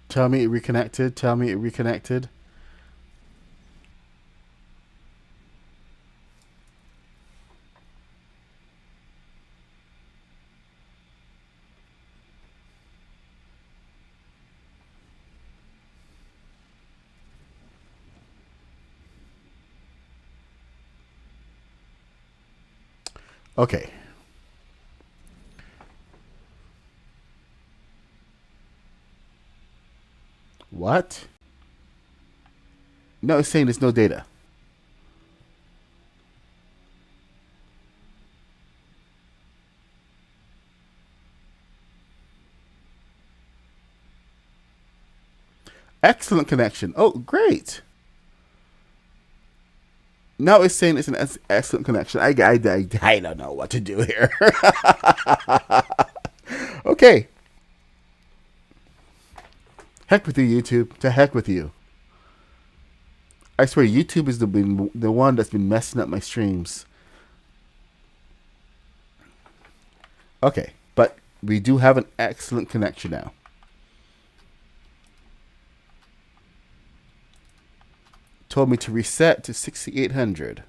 Tell me it reconnected. Tell me it reconnected. Okay. What? No, it's saying there's no data. Excellent connection. Oh, great. Now it's saying it's an excellent connection. I don't know what to do here. Okay. Heck with you, YouTube. To heck with you. I swear, YouTube is the one that's been messing up my streams. Okay, but we do have an excellent connection now. Told me to reset to 6800.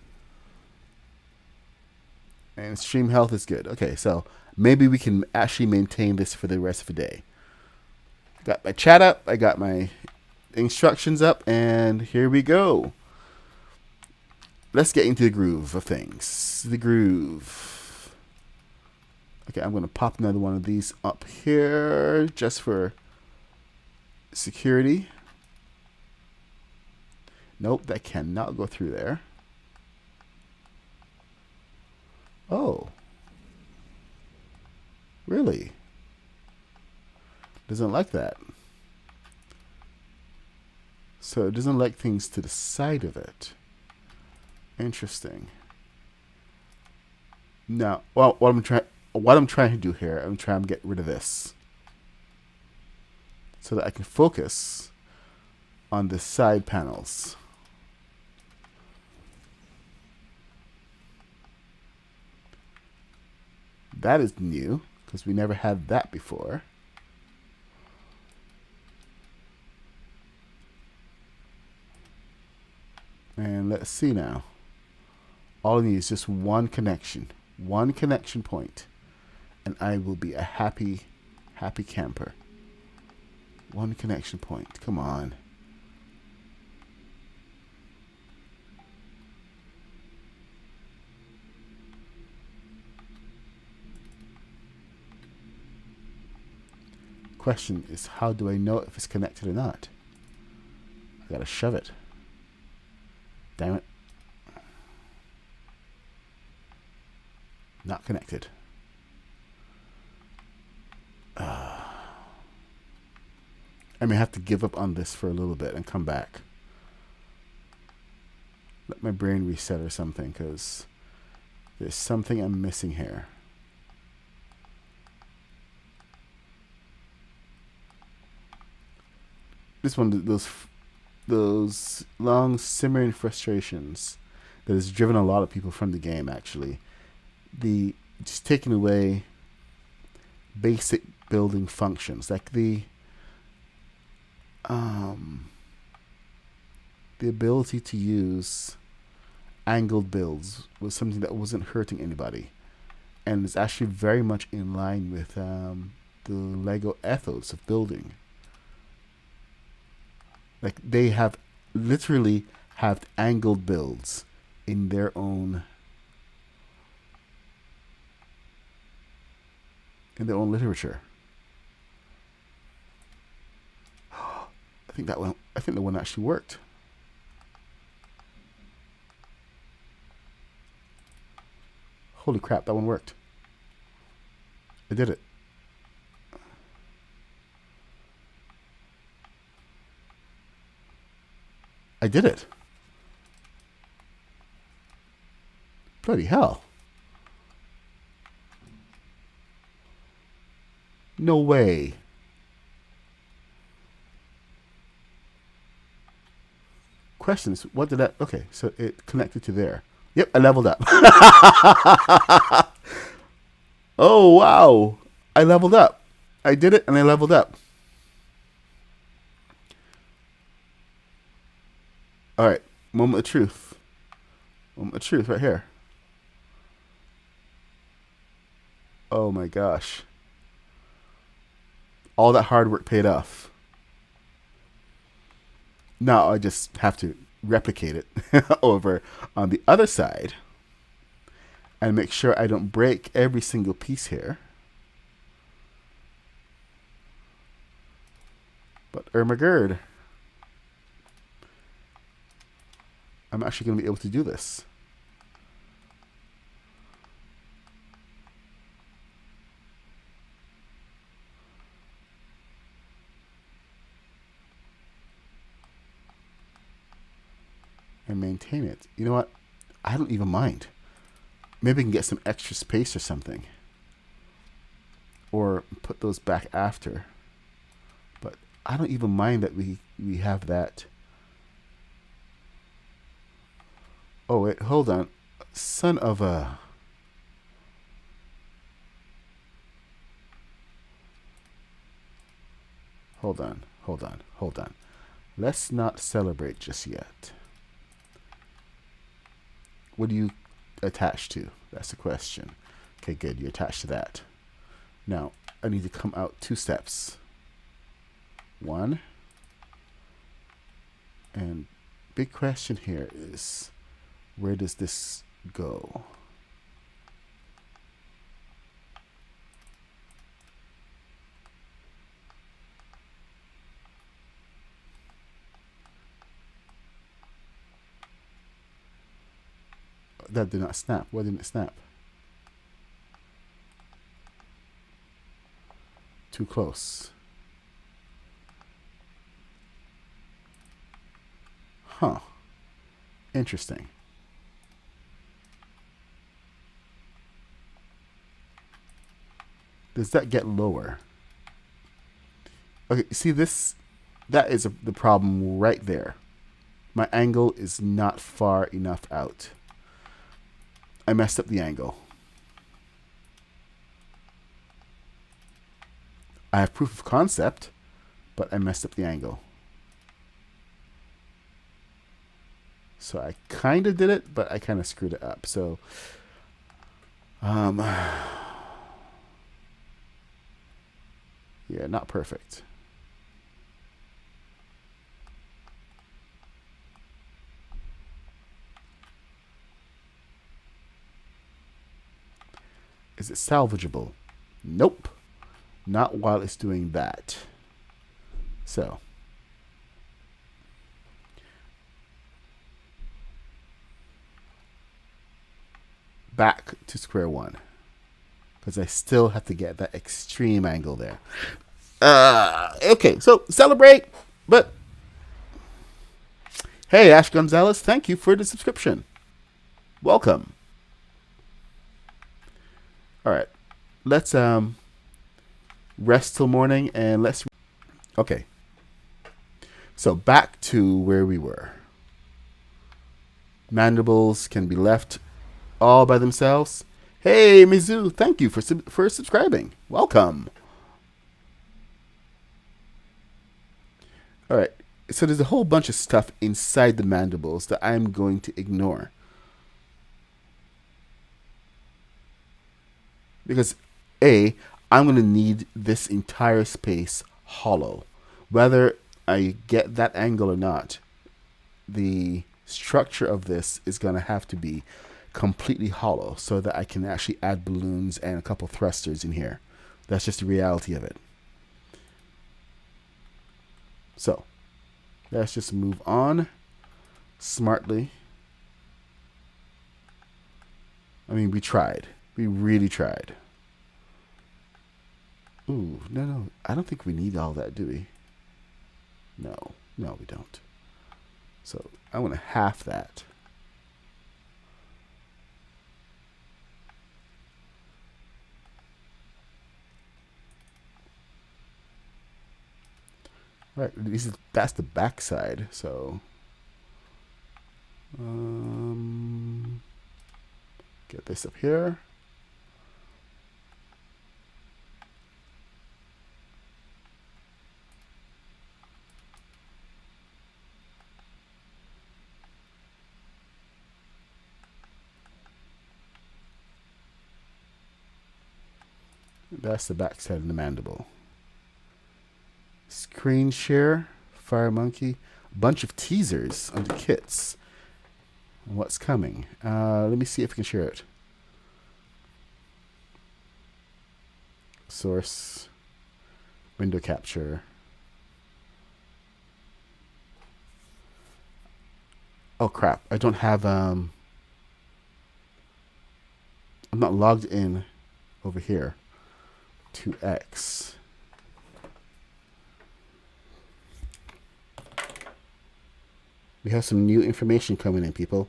And stream health is good. Okay, so maybe we can actually maintain this for the rest of the day. Got my chat up, I got my instructions up, and here we go. Let's get into the groove of things. The groove. Okay, I'm going to pop another one of these up here just for security. Nope, that cannot go through there. Oh. Really? Doesn't like that. So it doesn't like things to the side of it. Interesting. Now, well, what I'm trying to do here, I'm trying to get rid of this so that I can focus on the side panels. That is new because we never had that before. And let's see now. All I need is just one connection point, and I will be a happy camper. One connection point. Come on. Question is, how do I know if it's connected or not? I gotta shove it. Damn it. Not connected. I may have to give up on this for a little bit and come back. Let my brain reset or something, because there's something I'm missing here. This one, those long simmering frustrations that has driven a lot of people from the game, actually. The just taking away basic building functions, like the ability to use angled builds was something that wasn't hurting anybody, and it's actually very much in line with the Lego ethos of building. Like, they have literally have angled builds in their own literature. I think the one actually worked. Holy crap, that one worked. I did it. I did it. Bloody hell. No way. Questions. What did that... Okay, so it connected to there. Yep, I leveled up. Oh, wow. I leveled up. I did it and I leveled up. All right, moment of truth. Moment of truth right here. Oh my gosh. All that hard work paid off. Now I just have to replicate it over on the other side and make sure I don't break every single piece here. But Ermagerd, I'm actually going to be able to do this. And maintain it. You know what? I don't even mind. Maybe I can get some extra space or something. Or put those back after. But I don't even mind that we have that. Oh, wait, hold on. Son of a... Hold on. Let's not celebrate just yet. What do you attach to? That's the question. Okay, good. You're attached to that. Now, I need to come out 2 steps. 1. And big question here is, where does this go? That did not snap. Why didn't it snap? Too close. Huh. Interesting. Does that get lower? Okay, see this? That is the problem right there. My angle is not far enough out. I messed up the angle. I have proof of concept, but I messed up the angle. So I kind of did it, but I kind of screwed it up. So, yeah, not perfect. Is it salvageable? Nope. Not while it's doing that. So. Back to square one. Because I still have to get that extreme angle there. Okay, so celebrate. But, hey, Ash Gonzalez, thank you for the subscription. Welcome. All right, let's rest till morning and let's. Okay, so back to where we were. Mandibles can be left all by themselves. Hey, Mizu, thank you for subscribing. Welcome. All right, so there's a whole bunch of stuff inside the mandibles that I'm going to ignore. Because A, I'm going to need this entire space hollow. Whether I get that angle or not, the structure of this is going to have to be completely hollow so that I can actually add balloons and a couple thrusters in here. That's just the reality of it. So, let's just move on smartly. I mean, we tried. We really tried. Ooh, no. I don't think we need all that, do we? No, we don't. So I want to half that. All right, that's the back side. So get this up here. That's the backside of the mandible. Screen share, Fire Monkey, a bunch of teasers on the kits. What's coming? Let me see if we can share it. Source, window capture. Oh crap! I don't have I'm not logged in over here to X. We have some new information coming in, people.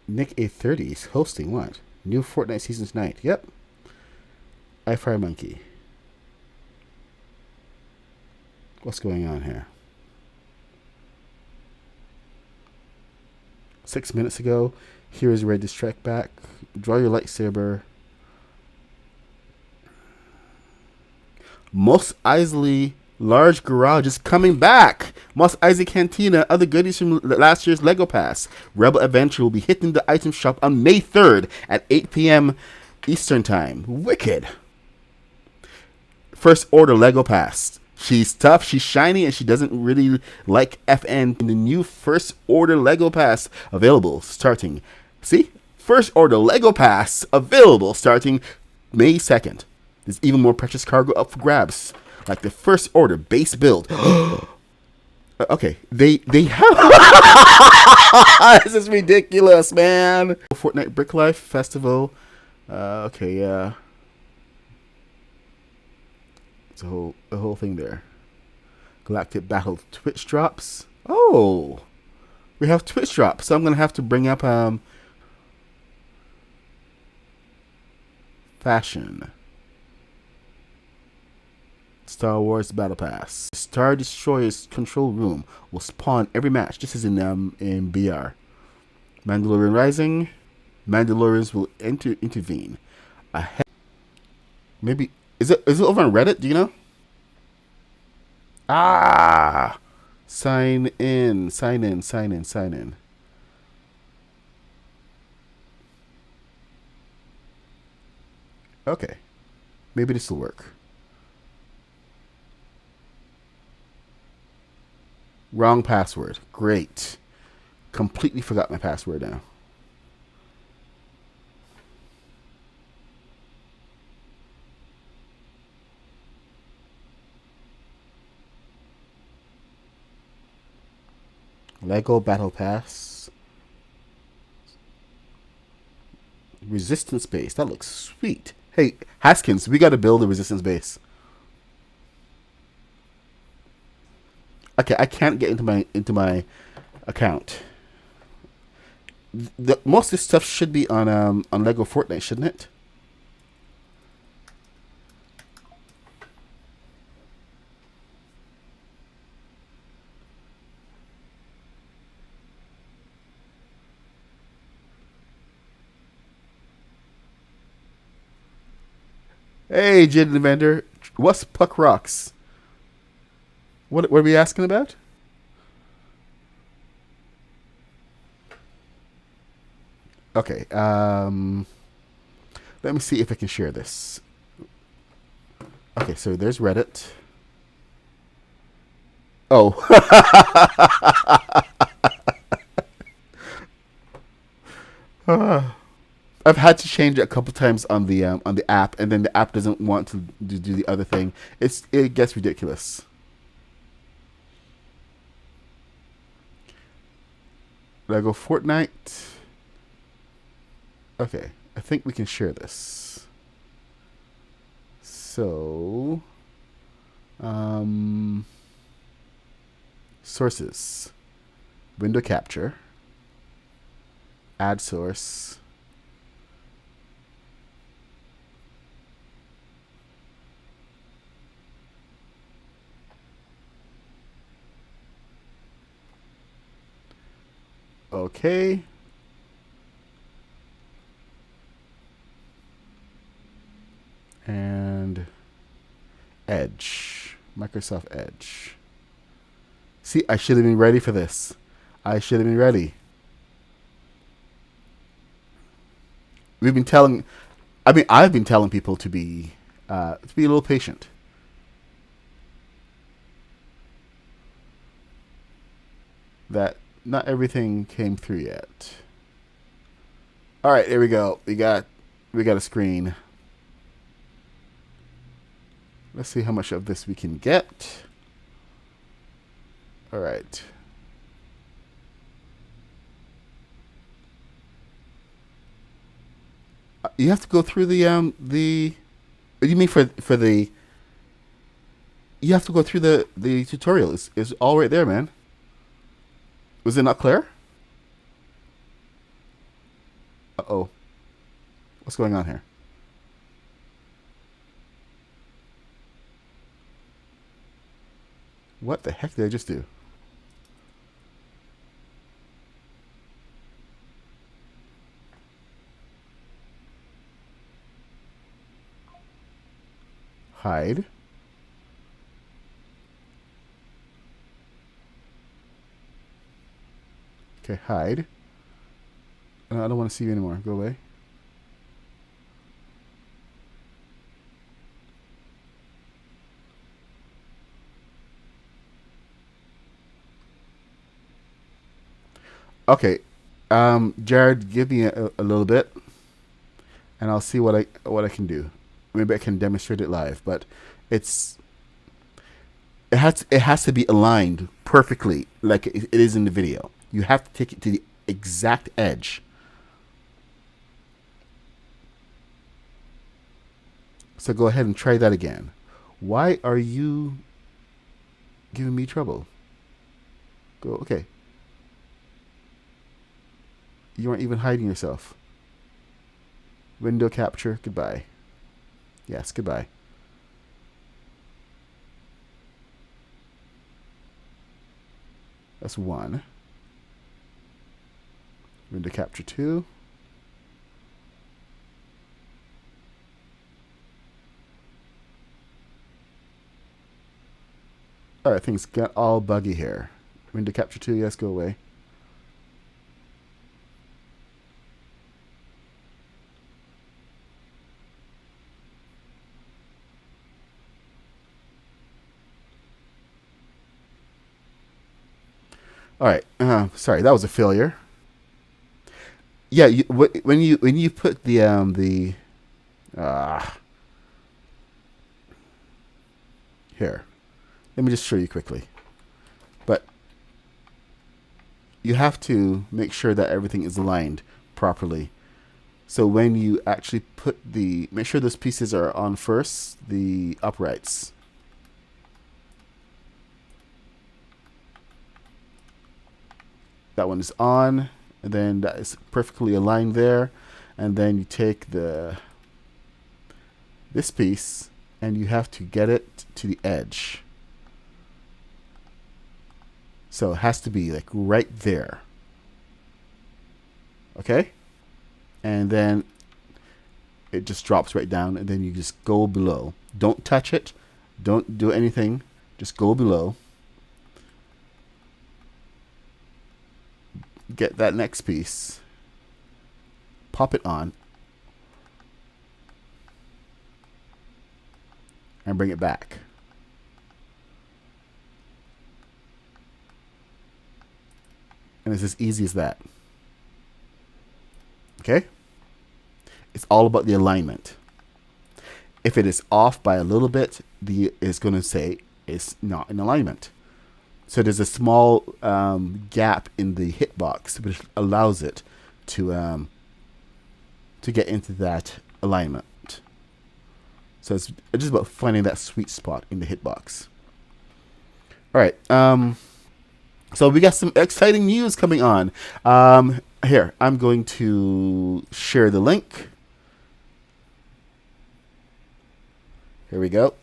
Nick A30 is hosting what? New Fortnite Season tonight. Yep. Fire Monkey. What's going on here? 6 minutes ago, here is ready to strike back. Draw your lightsaber. Mos Eisley Large Garage is coming back. Mos Eisley Cantina, other goodies from last year's Lego Pass. Rebel Adventure will be hitting the item shop on May 3rd at 8 p.m. Eastern Time. Wicked. First Order Lego Pass. She's tough, she's shiny, and she doesn't really like FN. The new First Order Lego Pass available starting. See? First Order Lego Pass available starting May 2nd. There's even more precious cargo up for grabs, like the First Order base build. Okay, they have. This is ridiculous, man. Fortnite Brick Life Festival. Okay, yeah. It's a whole thing there. Galactic Battle Twitch drops. Oh, we have Twitch drops. So I'm gonna have to bring up fashion. Star Wars Battle Pass. Star Destroyer's control room will spawn every match. This is in BR. Mandalorian Rising. Mandalorians will intervene. Maybe is it over on Reddit? Do you know? Sign in. Okay, maybe this will work. Wrong password. Great. Completely forgot my password now. Lego Battle Pass. Resistance base. That looks sweet. Hey, Haskins, we got to build a resistance base. Okay, I can't get into my account. Most of this stuff should be on Lego Fortnite, shouldn't it? Hey, Jid the Vendor, what's Puck Rocks? What are we asking about? Okay, let me see if I can share this. Okay, so there's Reddit. Oh. I've had to change it a couple times on the app, and then the app doesn't want to do the other thing. It gets ridiculous. Lego Fortnite. Okay, I think we can share this. So, sources, window capture, add source. Okay. And Edge, Microsoft Edge. See, I should have been ready for this. I should have been ready. I've been telling people to be a little patient. That not everything came through yet. All right, here we go. We got a screen. Let's see how much of this we can get. All right. You have to go through the what do you mean for the you have to go through the tutorial. It's all right there, man. Was it not clear? Uh-oh. What's going on here? What the heck did I just do? Hide. Okay, hide. I don't want to see you anymore. Go away. Okay, Jared, give me a little bit, and I'll see what I can do. Maybe I can demonstrate it live, but it has to be aligned perfectly, like it is in the video. You have to take it to the exact edge. So go ahead and try that again. Why are you giving me trouble? Go, okay. You aren't even hiding yourself. Window capture, goodbye. Yes, goodbye. That's 1. Window capture 2. Alright, things got all buggy here. Window capture 2, yes, go away. All right. Sorry, that was a failure. Yeah, when you put the here, let me just show you quickly. But you have to make sure that everything is aligned properly. So when you actually make sure those pieces are on first, the uprights. That one is on, and then that is perfectly aligned there. And then you take this piece and you have to get it to the edge. So it has to be like right there. Okay? And then it just drops right down, and then you just go below. Don't touch it. Don't do anything. Just go below. Get that next piece, pop it on, and bring it back. And it's as easy as that. Okay? It's all about the alignment. If it is off by a little bit, it's going to say it's not in alignment. So there's a small gap in the hitbox, which allows it to get into that alignment. So it's just about finding that sweet spot in the hitbox. All right. So we got some exciting news coming on. Here, I'm going to share the link. Here we go.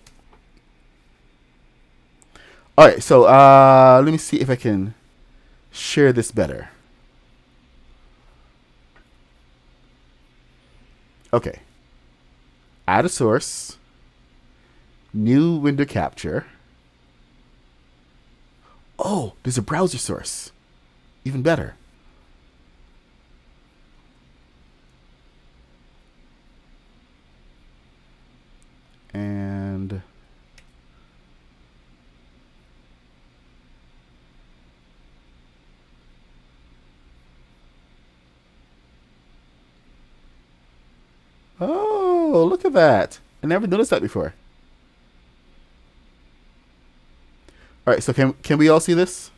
All right, so let me see if I can share this better. Okay. Add a source. New window capture. Oh, there's a browser source. Even better. And oh, look at that. I never noticed that before. All right, so can we all see this?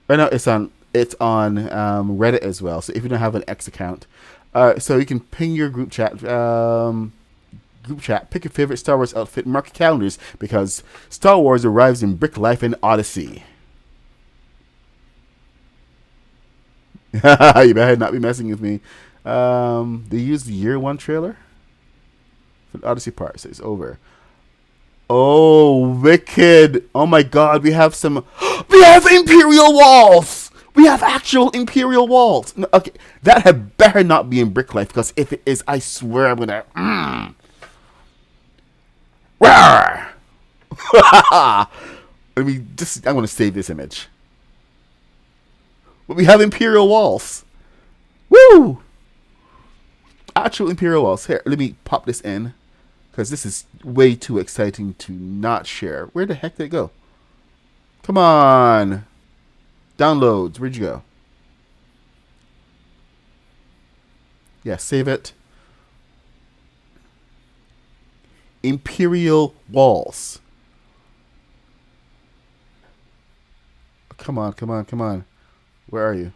Right now it's on Reddit as well. So if you don't have an X account, so you can ping your group chat. Pick your favorite Star Wars outfit, mark your calendars because Star Wars arrives in Brick Life and Odyssey. You better not be messing with me. They used the year one trailer for the Odyssey part, so it's over. Oh, wicked! Oh my God, we have some. We have Imperial walls. We have actual Imperial walls. No, okay, that had better not be in Brick Life because if it is, I swear I'm gonna. Let me just. I'm gonna save this image. But we have Imperial walls. Woo! Actual Imperial walls. Here, let me pop this in. Because this is way too exciting to not share. Where the heck did it go? Come on. Downloads. Where'd you go? Yeah, save it. Imperial walls. Come on, come on, come on. Where are you?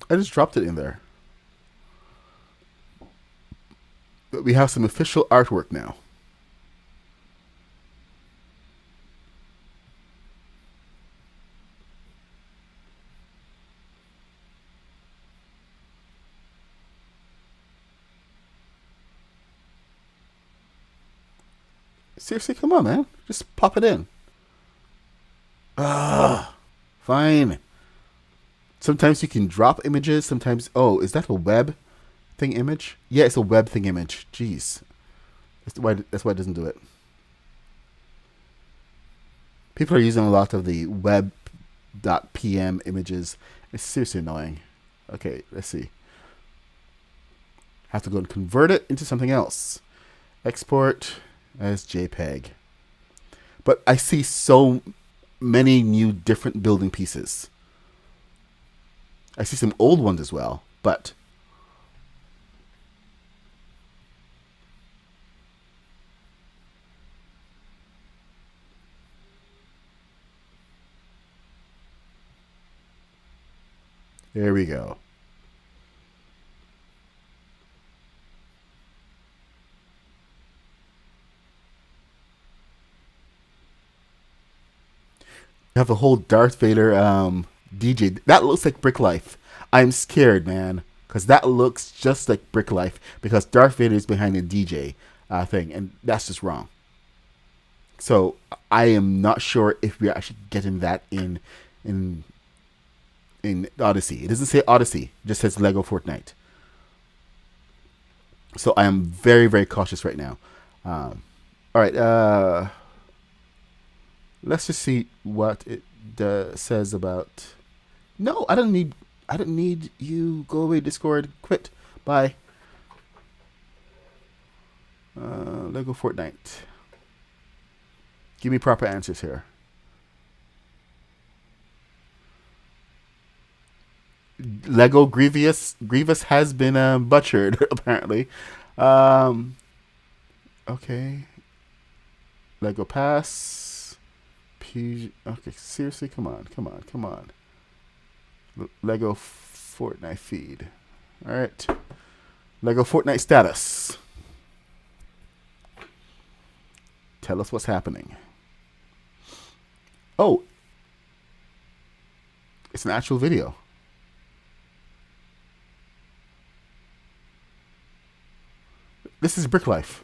I just dropped it in there. But we have some official artwork now. Seriously, come on, man. Just pop it in. Fine. Sometimes you can drop images. Sometimes, oh, is that a web thing image? Yeah, it's a web thing image. Jeez, that's why it doesn't do it. People are using a lot of the web.pm images. It's seriously annoying. Okay, let's see. Have to go and convert it into something else. Export as JPEG. But I see so many new different building pieces. I see some old ones as well, but there we go. You have a whole Darth Vader DJ. That looks like Brick Life. I'm scared, man, because that looks just like Brick Life because Darth Vader is behind the DJ thing, and that's just wrong. So I am not sure if we're actually getting that in in Odyssey. It doesn't say Odyssey; it just says Lego Fortnite. So I am very very cautious right now. All right, let's just see what it says about. No, I don't need. I don't need you. Go away, Discord. Quit. Bye. Lego Fortnite. Give me proper answers here. Lego Grievous has been butchered apparently. Um, okay. Lego Pass. Okay, seriously, come on. Lego Fortnite feed. All right. Lego Fortnite status. Tell us what's happening. Oh, it's an actual video. This is Brick Life.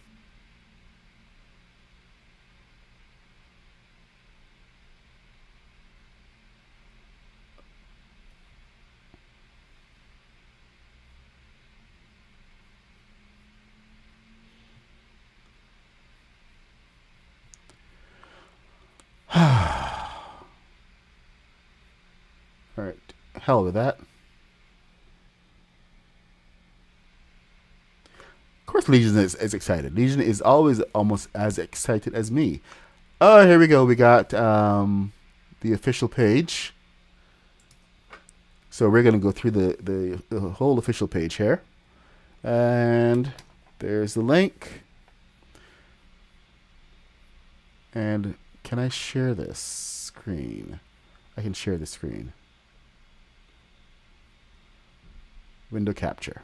All right, hell with that. Of course, Legion is excited. Legion is always almost as excited as me. Oh, here we go. We got the official page. So we're going to go through the whole official page here. And there's the link. And can I share this screen? I can share the screen. Window capture.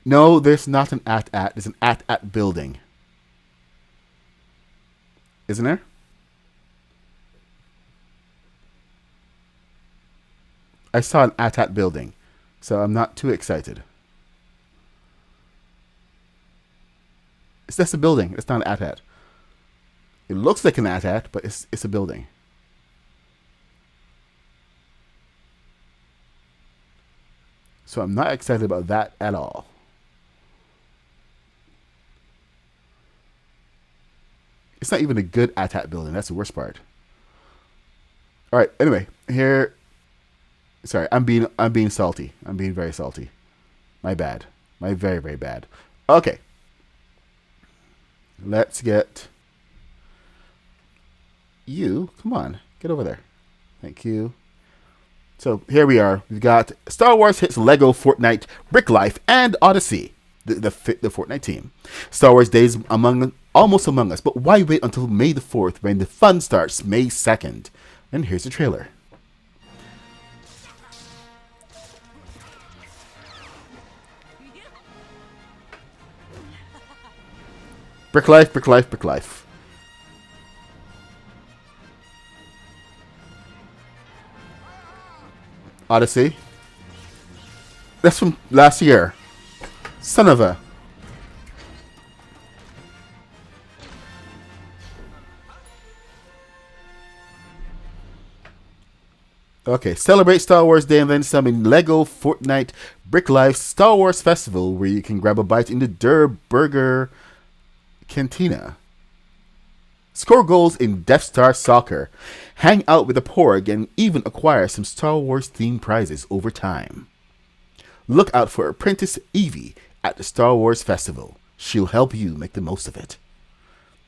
No, there's not an at. There's an at building. Isn't there? I saw an at building, so I'm not too excited. It's just a building. It's not an at. It looks like an at, but it's a building. So I'm not excited about that at all. It's not even a good at building. That's the worst part. All right. Anyway, here. Sorry, I'm being salty. I'm being very salty. My bad. My very, very bad. Okay. Let's get you. Come on. Get over there. Thank you. So here we are. We've got Star Wars hits Lego Fortnite, Brick Life, and Odyssey. The Fortnite team. Star Wars Days almost among us, but why wait until May the 4th when the fun starts May 2nd? And here's the trailer. Brick Life, Brick Life, Brick Life. Odyssey. That's from last year. Son of a. Okay, celebrate Star Wars Day and then some in Lego Fortnite Brick Life Star Wars Festival, where you can grab a bite in the Der Burger Cantina. Score goals in Death Star Soccer. Hang out with the Porg and even acquire some Star Wars themed prizes over time. Look out for Apprentice Evie at the Star Wars Festival. She'll help you make the most of it.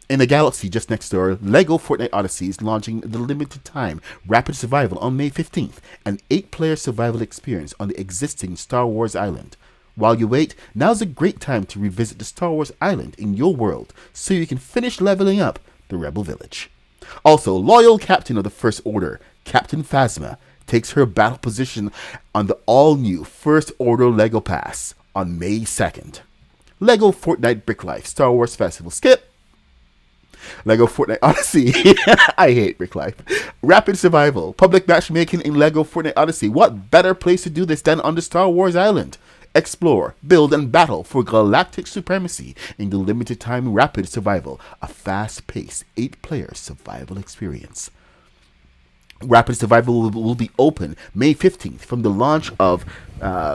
In the galaxy just next door, Lego Fortnite Odyssey is launching the limited time Rapid Survival on May 15th, an 8-player survival experience on the existing Star Wars island. While you wait, now's a great time to revisit the Star Wars island in your world so you can finish leveling up the Rebel Village. Also, loyal captain of the First Order, Captain Phasma, takes her battle position on the all-new First Order Lego Pass on May 2nd. Lego Fortnite Brick Life Star Wars Festival. Skip. Lego Fortnite Odyssey. I hate Brick Life. Rapid Survival. Public matchmaking in Lego Fortnite Odyssey. What better place to do this than on the Star Wars island? Explore, build, and battle for galactic supremacy in the limited time Rapid Survival, a fast-paced 8-player survival experience. Rapid Survival will be open May 15th from the launch of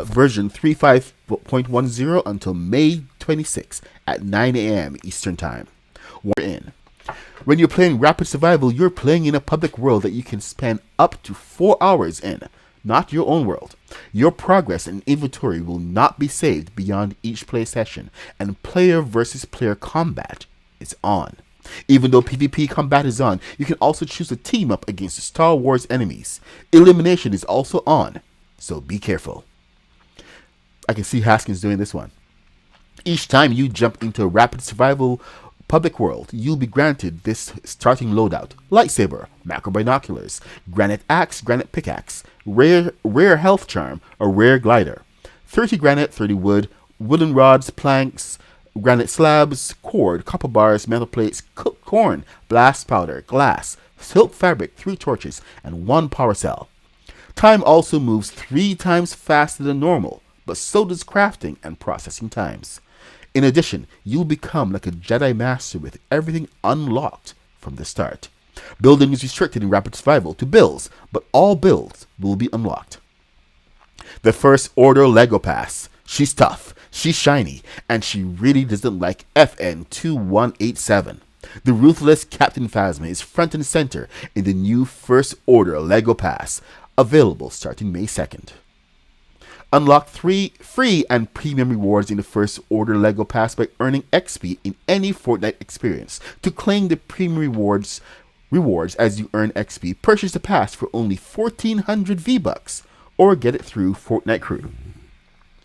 version 3.5.10 until May 26th at 9 a.m. Eastern Time. We're in. When you're playing Rapid Survival, you're playing in a public world that you can spend up to 4 hours in, not your own world. Your progress and inventory will not be saved beyond each play session, and player versus player combat is on. Even though PvP combat is on, you can also choose to team up against the Star Wars enemies. Elimination is also on, so be careful. I can see Haskins doing this one. Each time you jump into a rapid survival public world, you'll be granted this starting loadout: lightsaber, macro binoculars, granite axe, granite pickaxe, rare health charm, a rare glider, 30 granite, 30 wood, wooden rods, planks, granite slabs, cord, copper bars, metal plates, cooked corn, blast powder, glass, silk fabric, 3 torches, and 1 power cell. Time also moves 3 times faster than normal, but so does crafting and processing times. In addition, you'll become like a Jedi Master with everything unlocked from the start. Building is restricted in Rapid Survival to builds, but all builds will be unlocked. The First Order Lego Pass. She's tough, she's shiny, and she really doesn't like FN2187. The ruthless Captain Phasma is front and center in the new First Order Lego Pass, available starting May 2nd. Unlock 3 free and premium rewards in the First Order Lego Pass by earning XP in any Fortnite experience. To claim the premium rewards as you earn XP, purchase the pass for only 1,400 V-Bucks or get it through Fortnite Crew.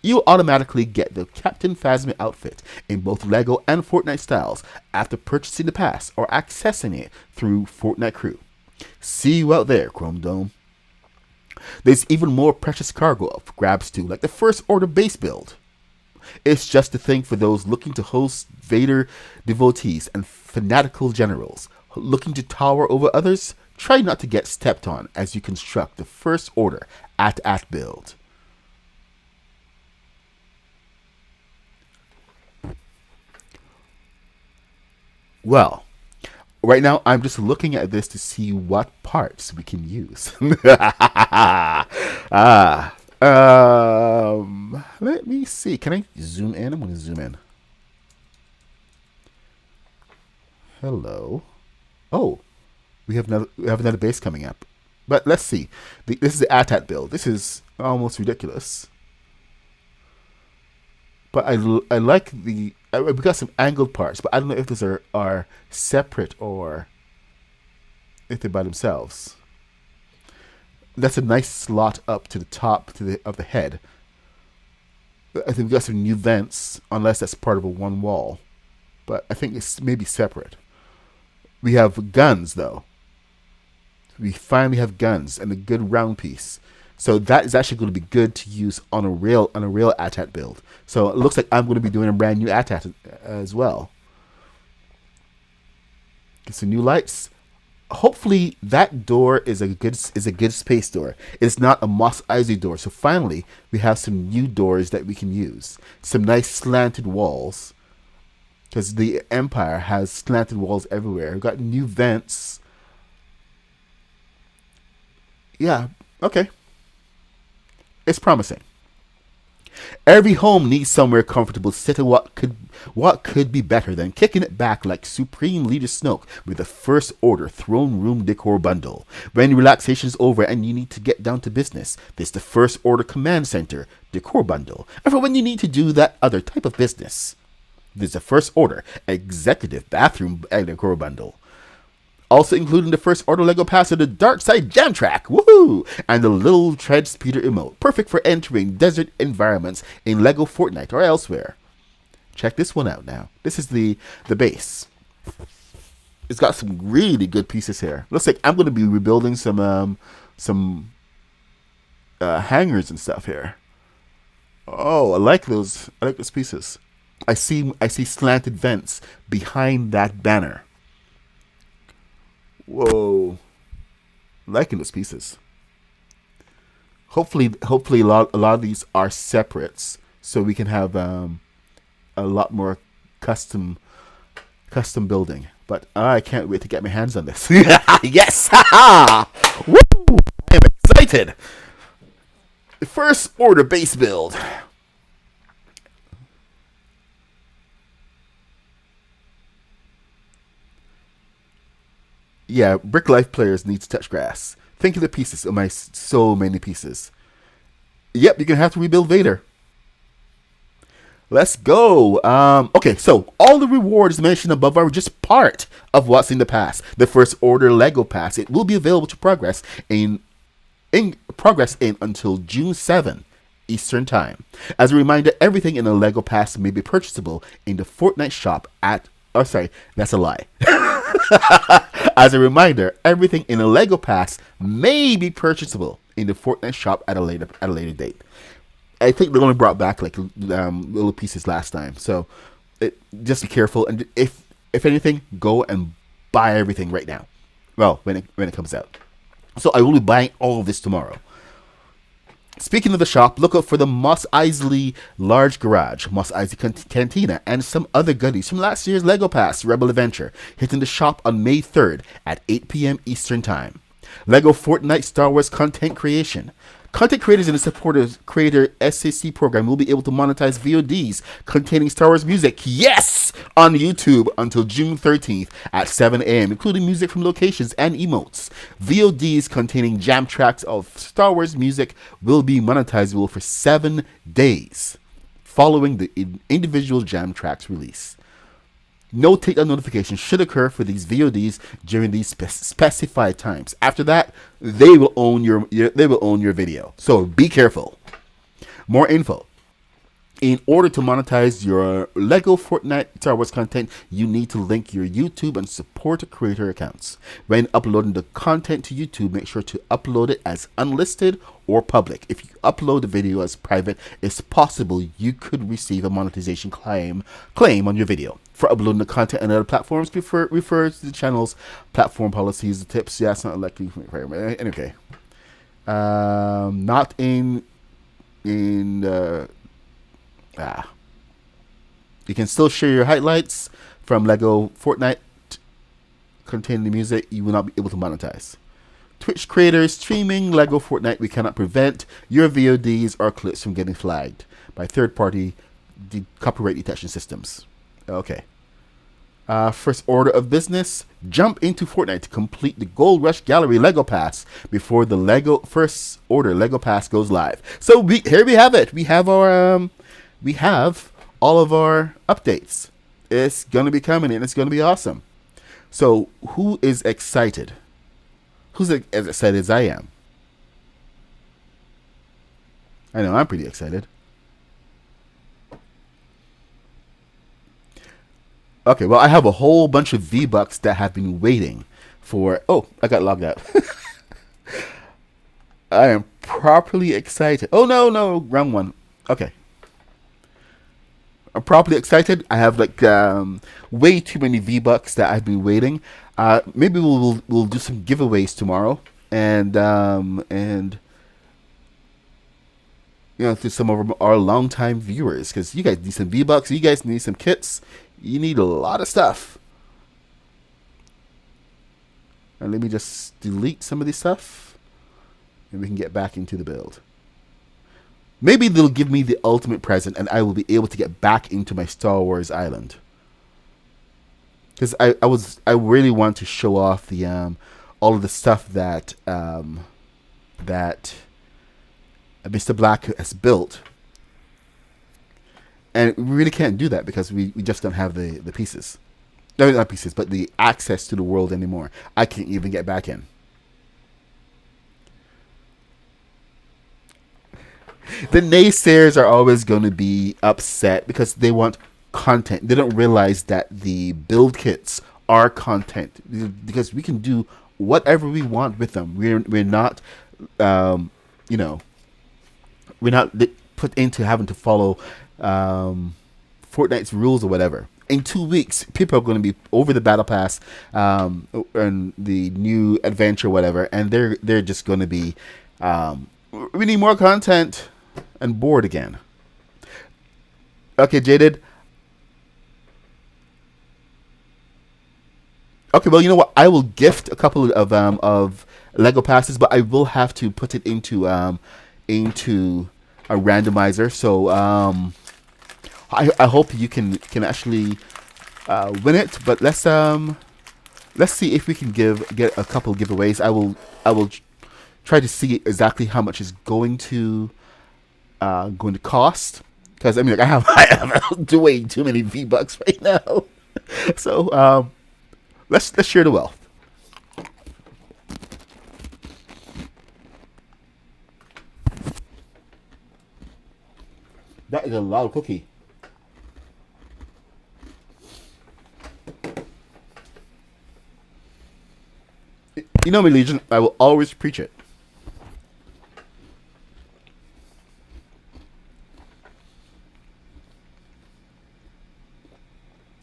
You'll automatically get the Captain Phasma outfit in both Lego and Fortnite styles after purchasing the pass or accessing it through Fortnite Crew. See you out there, Chrome Dome. There's even more precious cargo up for grabs too, like the First Order base build. It's just a thing for those looking to host Vader devotees and fanatical generals. Looking to tower over others? Try not to get stepped on as you construct the First Order AT-AT build. Well, right now I'm just looking at this to see what parts we can use. Let me see. Can I zoom in? I'm going to zoom in. Hello. Oh, we have another base coming up. But let's see. This is the AT-AT build. This is almost ridiculous. But I like we got some angled parts, but I don't know if those are separate or if they're by themselves. That's a nice slot up to the top of the head. I think we got some new vents, unless that's part of a one wall. But I think it's maybe separate. We have guns though. We finally have guns and a good round piece. So that is actually going to be good to use on a real AT-AT build. So it looks like I'm going to be doing a brand new AT-AT as well. Get some new lights. Hopefully that door is a good space door. It's not a Mos Eisley door. So finally we have some new doors that we can use. Some nice slanted walls, because the Empire has slanted walls everywhere. We've got new vents. Yeah. Okay. It's promising. Every home needs somewhere comfortable to sit, and what could be better than kicking it back like Supreme Leader Snoke with the First Order Throne Room Decor Bundle. When relaxation is over and you need to get down to business, there's the First Order Command Center Decor Bundle. And for when you need to do that other type of business, there's the First Order Executive Bathroom Decor Bundle. Also including the First Order Lego Pass of the Dark Side Jam Track, woohoo! And the Little Tread Speeder emote, perfect for entering desert environments in Lego Fortnite or elsewhere. Check this one out now. This is the base. It's got some really good pieces here. Looks like I'm going to be rebuilding some hangers and stuff here. Oh, I like those pieces. I see slanted vents behind that banner. Whoa, liking those pieces. Hopefully a lot of these are separates, so we can have a lot more custom building. But I can't wait to get my hands on this. Yes, woo! I am excited. The First Order base build. Yeah, Brick Life players need to touch grass. Think of the pieces. Oh my, so many pieces. Yep, you're going to have to rebuild Vader. Let's go. Okay, so all the rewards mentioned above are just part of what's in the pass. The First Order Lego Pass. It will be available to progress in until June 7. Eastern Time. As a reminder, everything in the LEGO Pass may be purchasable in the Fortnite shop at... Oh, sorry, that's a lie. As a reminder, everything in the LEGO Pass may be purchasable in the Fortnite shop at a later date. I think they only brought back like little pieces last time, so just be careful. And if anything, go and buy everything right now. Well, when it comes out. So I will be buying all of this tomorrow. Speaking of the shop, look out for the Mos Eisley Large Garage, Mos Eisley Cantina, and some other goodies from last year's LEGO Pass Rebel Adventure, hitting the shop on May 3rd at 8 p.m. Eastern Time. LEGO Fortnite Star Wars content creation. Content creators in the Supporters Creator SAC program will be able to monetize VODs containing Star Wars music, yes, on YouTube until June 13th at 7 a.m., including music from locations and emotes. VODs containing jam tracks of Star Wars music will be monetizable for 7 days following the individual jam tracks release. No takedown notification should occur for these VODs during these specified times. After that, they will own your video. So be careful. More info. In order to monetize your LEGO Fortnite Star Wars content, you need to link your YouTube and support creator accounts. When uploading the content to YouTube, make sure to upload it as unlisted or public. If you upload the video as private, it's possible you could receive a monetization claim on your video. For uploading the content on other platforms, refer to the channel's platform policies, the tips. Yeah, it's not likely. Okay. Not in. You can still share your highlights from LEGO Fortnite containing the music. You will not be able to monetize. Twitch creators streaming LEGO Fortnite, we cannot prevent your VODs or clips from getting flagged by third-party copyright detection systems. Okay. First order of business, jump into Fortnite to complete the Gold Rush Gallery LEGO Pass before the first order LEGO Pass goes live. So here we have it. We have our all of our updates. It's gonna be coming and it's gonna be awesome. So who is excited? Who's as excited as I am? I know I'm pretty excited. Okay, well, I have a whole bunch of V-Bucks that have been waiting for... Oh, I got logged out. I am properly excited. Oh, no, wrong one. Okay. I'm properly excited. I have, like, way too many V-Bucks that I've been waiting. Maybe we'll do some giveaways tomorrow. And you know, to some of our longtime viewers. Because you guys need some V-Bucks. You guys need some kits. You need a lot of stuff. And let me just delete some of this stuff. And we can get back into the build. Maybe they'll give me the ultimate present and I will be able to get back into my Star Wars island. Because I really want to show off the all of the stuff that Mr. Black has built. And we really can't do that because we just don't have the pieces. No, not pieces, but the access to the world anymore. I can't even get back in. The naysayers are always going to be upset because they want content. They don't realize that the build kits are content because we can do whatever we want with them. We're not, you know, we're not put into having to follow Fortnite's rules or whatever. In 2 weeks, people are going to be over the battle pass and the new adventure, whatever, and they're just going to be we need more content and bored again. Okay, Jaded. Okay, well, you know what? I will gift a couple of Lego passes, but I will have to put it into a randomizer. So I hope you can actually win it. But let's see if we can get a couple giveaways. I will try to see exactly how much is going to cost, because I mean, like, I have way too many V-Bucks right now. So let's share the wealth. That is a loud cookie. You know me, Legion. I will always preach it.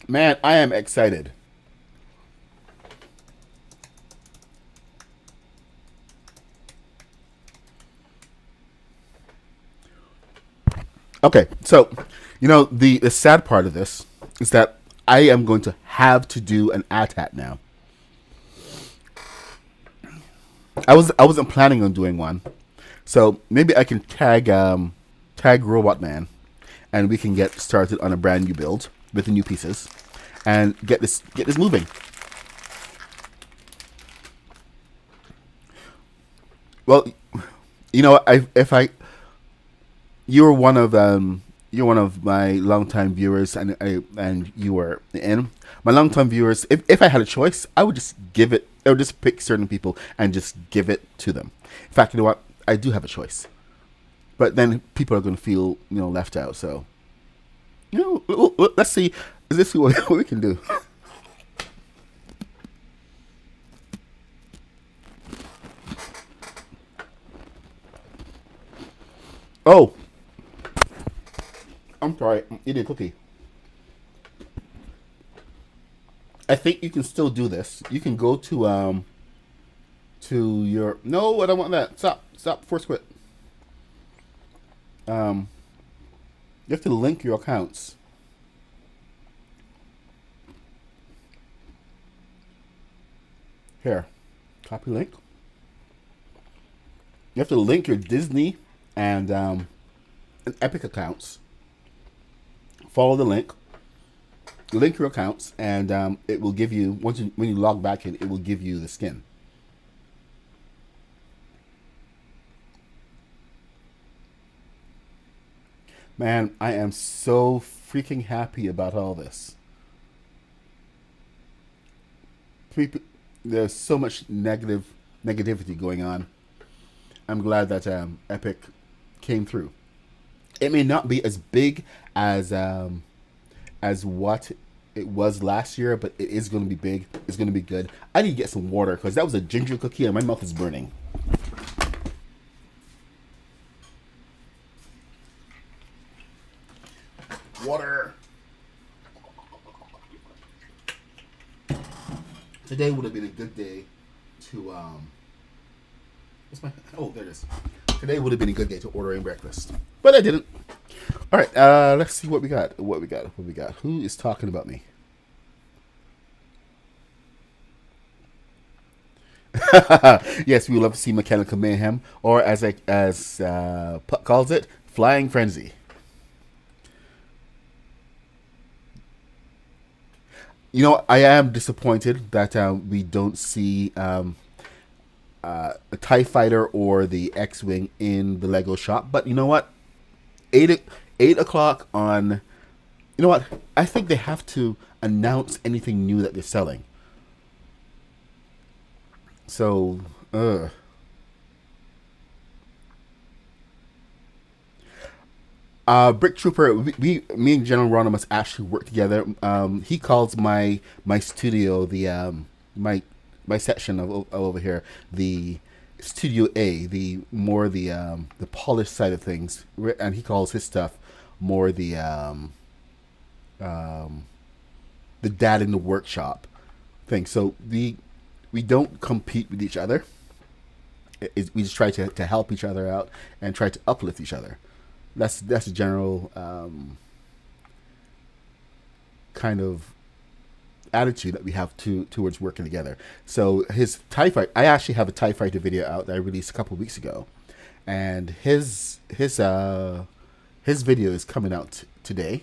Man, I am excited. Okay, so the sad part of this is that I am going to have to do an ATAT now. I wasn't planning on doing one, so maybe I can tag Robot Man, and we can get started on a brand new build with the new pieces, and get this moving. Well, I if I you're one of my longtime viewers, and you were in my longtime viewers. If I had a choice, I would just give it. I would just pick certain people and just give it to them. In fact, you know what? I do have a choice, but then people are going to feel left out. So let's see. Let's see what we can do. Oh, I'm sorry. I'm eating a cookie. I think you can still do this. You can go to your no. I don't want that. Stop. Force quit. Um, you have to link your accounts. Here, copy link. You have to link your Disney and Epic accounts. Follow the link your accounts, and it will give you when you log back in, it will give you the skin. Man, I am so freaking happy about all this. There's so much negativity going on. I'm glad that Epic came through. It may not be as big as what it was last year, but it is going to be big. It's going to be good. I need to get some water because that was a ginger cookie and my mouth is burning. Water. Today would have been a good day to what's my there it is. Today would have been a good day to ordering breakfast, but I didn't. All right, let's see what we got. What we got? Who is talking about me? Yes, we would love to see Mechanical Mayhem, or as Puck calls it, Flying Frenzy. I am disappointed that we don't see a TIE Fighter or the X-Wing in the Lego shop. But you know what? 8 o'clock on. You know what? I think they have to announce anything new that they're selling. So, Brick Trooper, me and General Ronimus actually work together. He calls my studio my section of over here the Studio A, the polished side of things, and he calls his stuff more um, the dad in the workshop thing. So we don't compete with each other. We just try to help each other out and try to uplift each other. That's a general kind of attitude that we have towards working together. So his TIE Fighter, I actually have a TIE Fighter video out that I released a couple of weeks ago, and his video is coming out today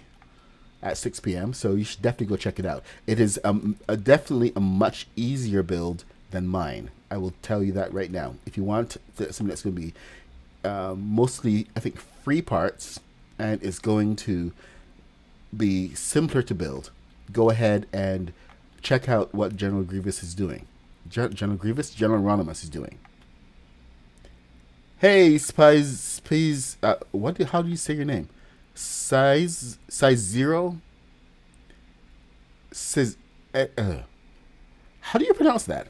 at 6 p.m. So you should definitely go check it out. It is definitely a much easier build than mine. I will tell you that right now. If you want something that's going to be mostly, I think, free parts, and it's going to be simpler to build, go ahead and check out what General Grievous is doing. General Ronimus is doing. Hey, Spies, please. How do you say your name? size zero says. How do you pronounce that?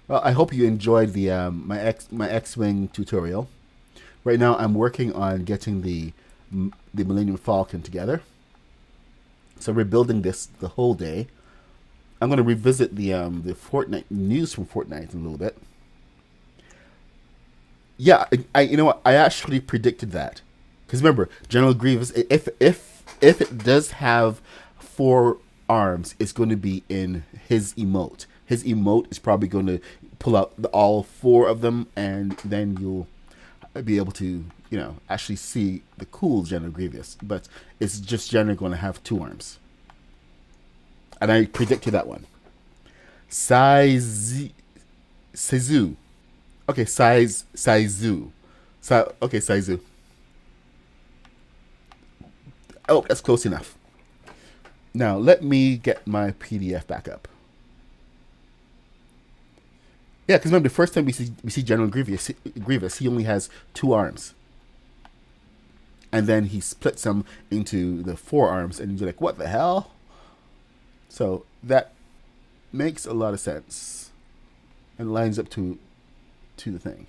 Well, I hope you enjoyed the my X-wing tutorial. Right now, I'm working on getting the Millennium Falcon together. So we're building this the whole day. I'm going to revisit the Fortnite news from Fortnite in a little bit. Yeah, I you know what? I actually predicted that because remember, General Grievous, if it does have four arms, it's going to be in his emote. His emote is probably going to pull out all four of them, and then you'll be able to actually see the cool General Grievous. But it's just generally going to have two arms, and I predicted that one. Size Sizu. Okay, Sizu. Okay, Sizu. Oh, that's close enough. Now let me get my PDF back up. Yeah, because remember the first time we see General Grievous, he only has two arms, and then he splits them into the four arms, and you're like, what the hell? So that makes a lot of sense, and lines up to the thing.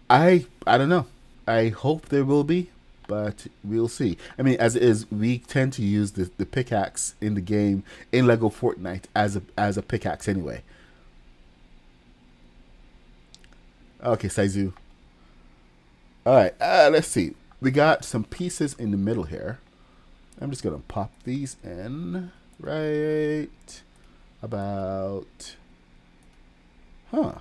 I don't know. I hope there will be, but we'll see. I mean, as it is, we tend to use the pickaxe in the game in Lego Fortnite as a pickaxe anyway. Okay, Saizu. All right, let's see. We got some pieces in the middle here. I'm just gonna pop these in right about. Huh.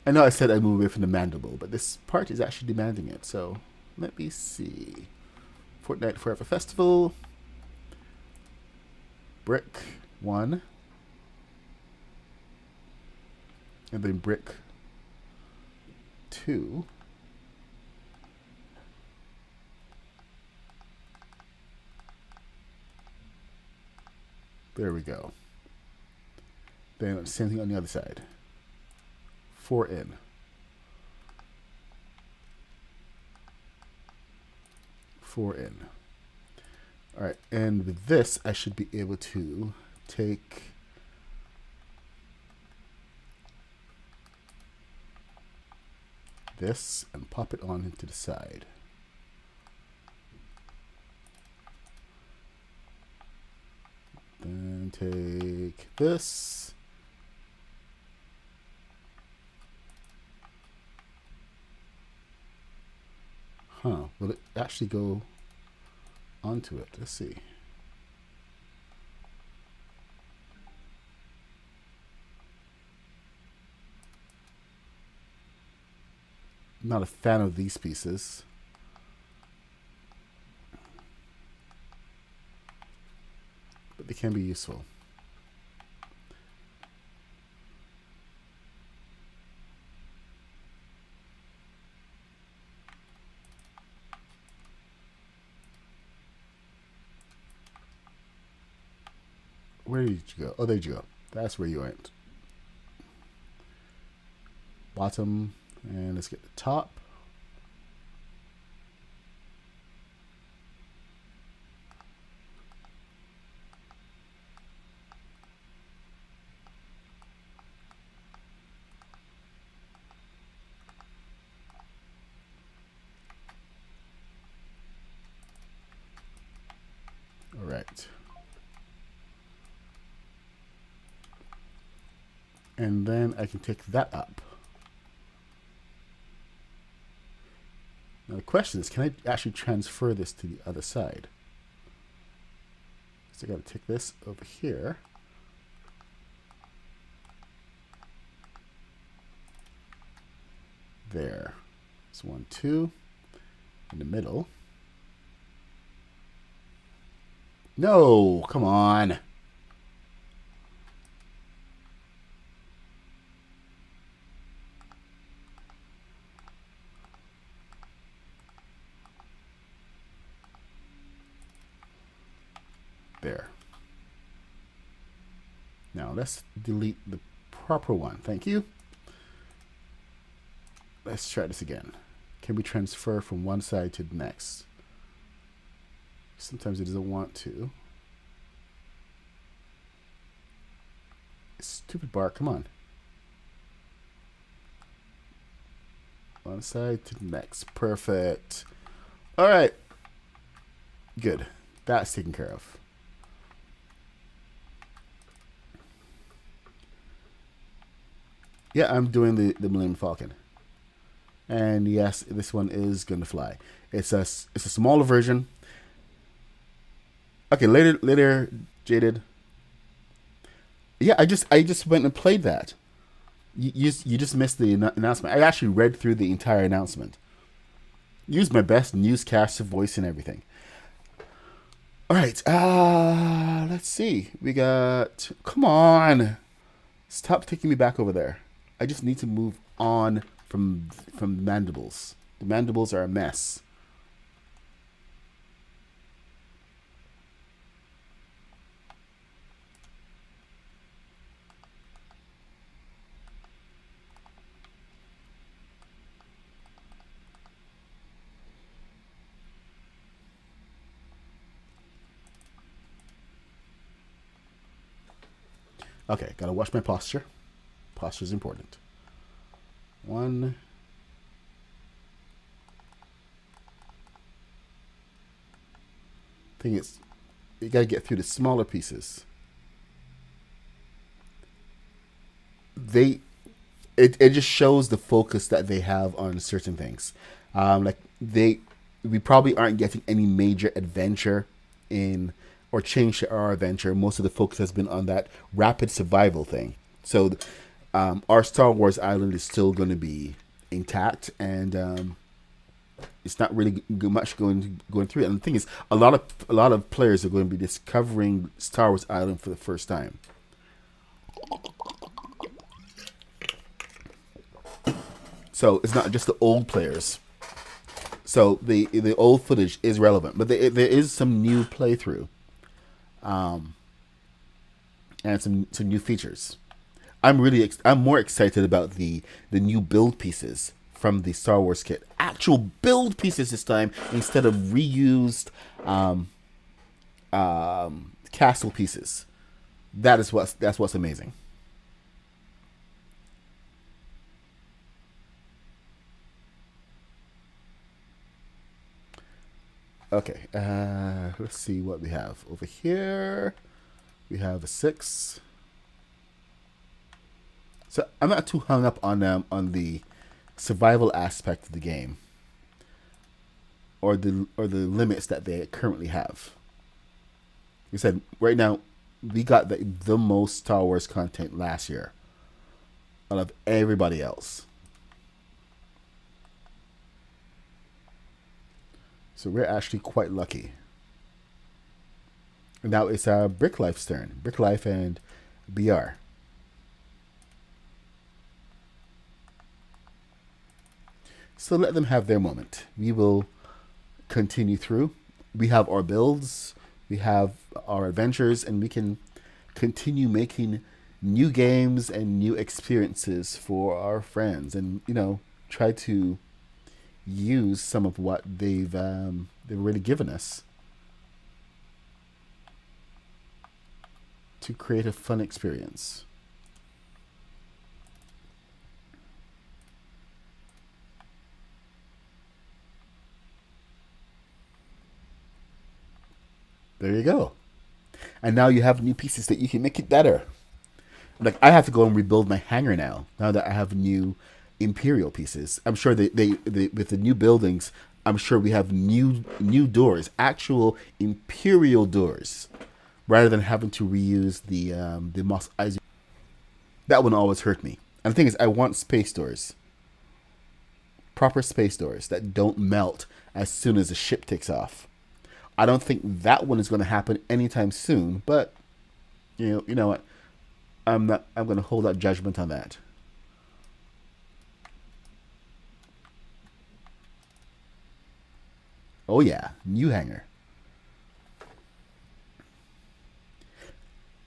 I know I said I move away from the mandible, but this part is actually demanding it. So let me see. Fortnite Forever Festival. Brick 1. And then brick 2. There we go. Then same thing on the other side. 4 in. 4 in. All right, and with this, I should be able to take this and pop it on into the side. Then take this. Huh, will it actually go onto it? Let's see. I'm not a fan of these pieces. But they can be useful. Where did you go? Oh, there you go. That's where you went. Bottom, and let's get the top. All right. And then I can take that up. Now the question is, can I actually transfer this to the other side? So I got to take this over here. There. So 1, 2 in the middle. No, come on. There. Now let's delete the proper one. Thank you. Let's try this again. Can we transfer from one side to the next? Sometimes it doesn't want to. Stupid bar, come on. One side to the next. Perfect. All right. Good. That's taken care of. Yeah, I'm doing the Millennium Falcon. And yes, this one is going to fly. It's a smaller version. Okay, later, Jaded. Yeah, I just went and played that. You just missed the announcement. I actually read through the entire announcement. Used my best newscaster voice and everything. All right, let's see. We got. Come on, stop taking me back over there. I just need to move on from the mandibles. The mandibles are a mess. Okay, gotta watch my posture. Posture is important. One. Thing is, you gotta get through the smaller pieces. It just shows the focus that they have on certain things. We probably aren't getting any major adventure in or change to our adventure. Most of the focus has been on that rapid survival thing. So our Star Wars island is still going to be intact, and it's not really much going through it. And the thing is, a lot of players are going to be discovering Star Wars Island for the first time. So it's not just the old players. So the old footage is relevant, but there is some new playthrough, and some new features. I'm more excited about the new build pieces from the Star Wars kit. Actual build pieces this time instead of reused castle pieces. That's what's amazing. Okay, let's see what we have over here. We have a 6. So I'm not too hung up on the survival aspect of the game, or the limits that they currently have. You said right now we got the most Star Wars content last year out of everybody else. So we're actually quite lucky. And now it's Brick Life's turn. Brick Life and BR. So let them have their moment. We will continue through. We have our builds, we have our adventures, and we can continue making new games and new experiences for our friends, and try to use some of what they've already given us to create a fun experience. There you go. And now you have new pieces that you can make it better. Like, I have to go and rebuild my hangar now that I have new Imperial pieces. I'm sure they with the new buildings, I'm sure we have new doors, actual Imperial doors, rather than having to reuse the Mos Eisley. That one always hurt me. And the thing is, I want space doors, proper space doors that don't melt as soon as the ship takes off. I don't think that one is going to happen anytime soon, but you know what? I'm going to hold out judgment on that. Oh yeah, new hangar.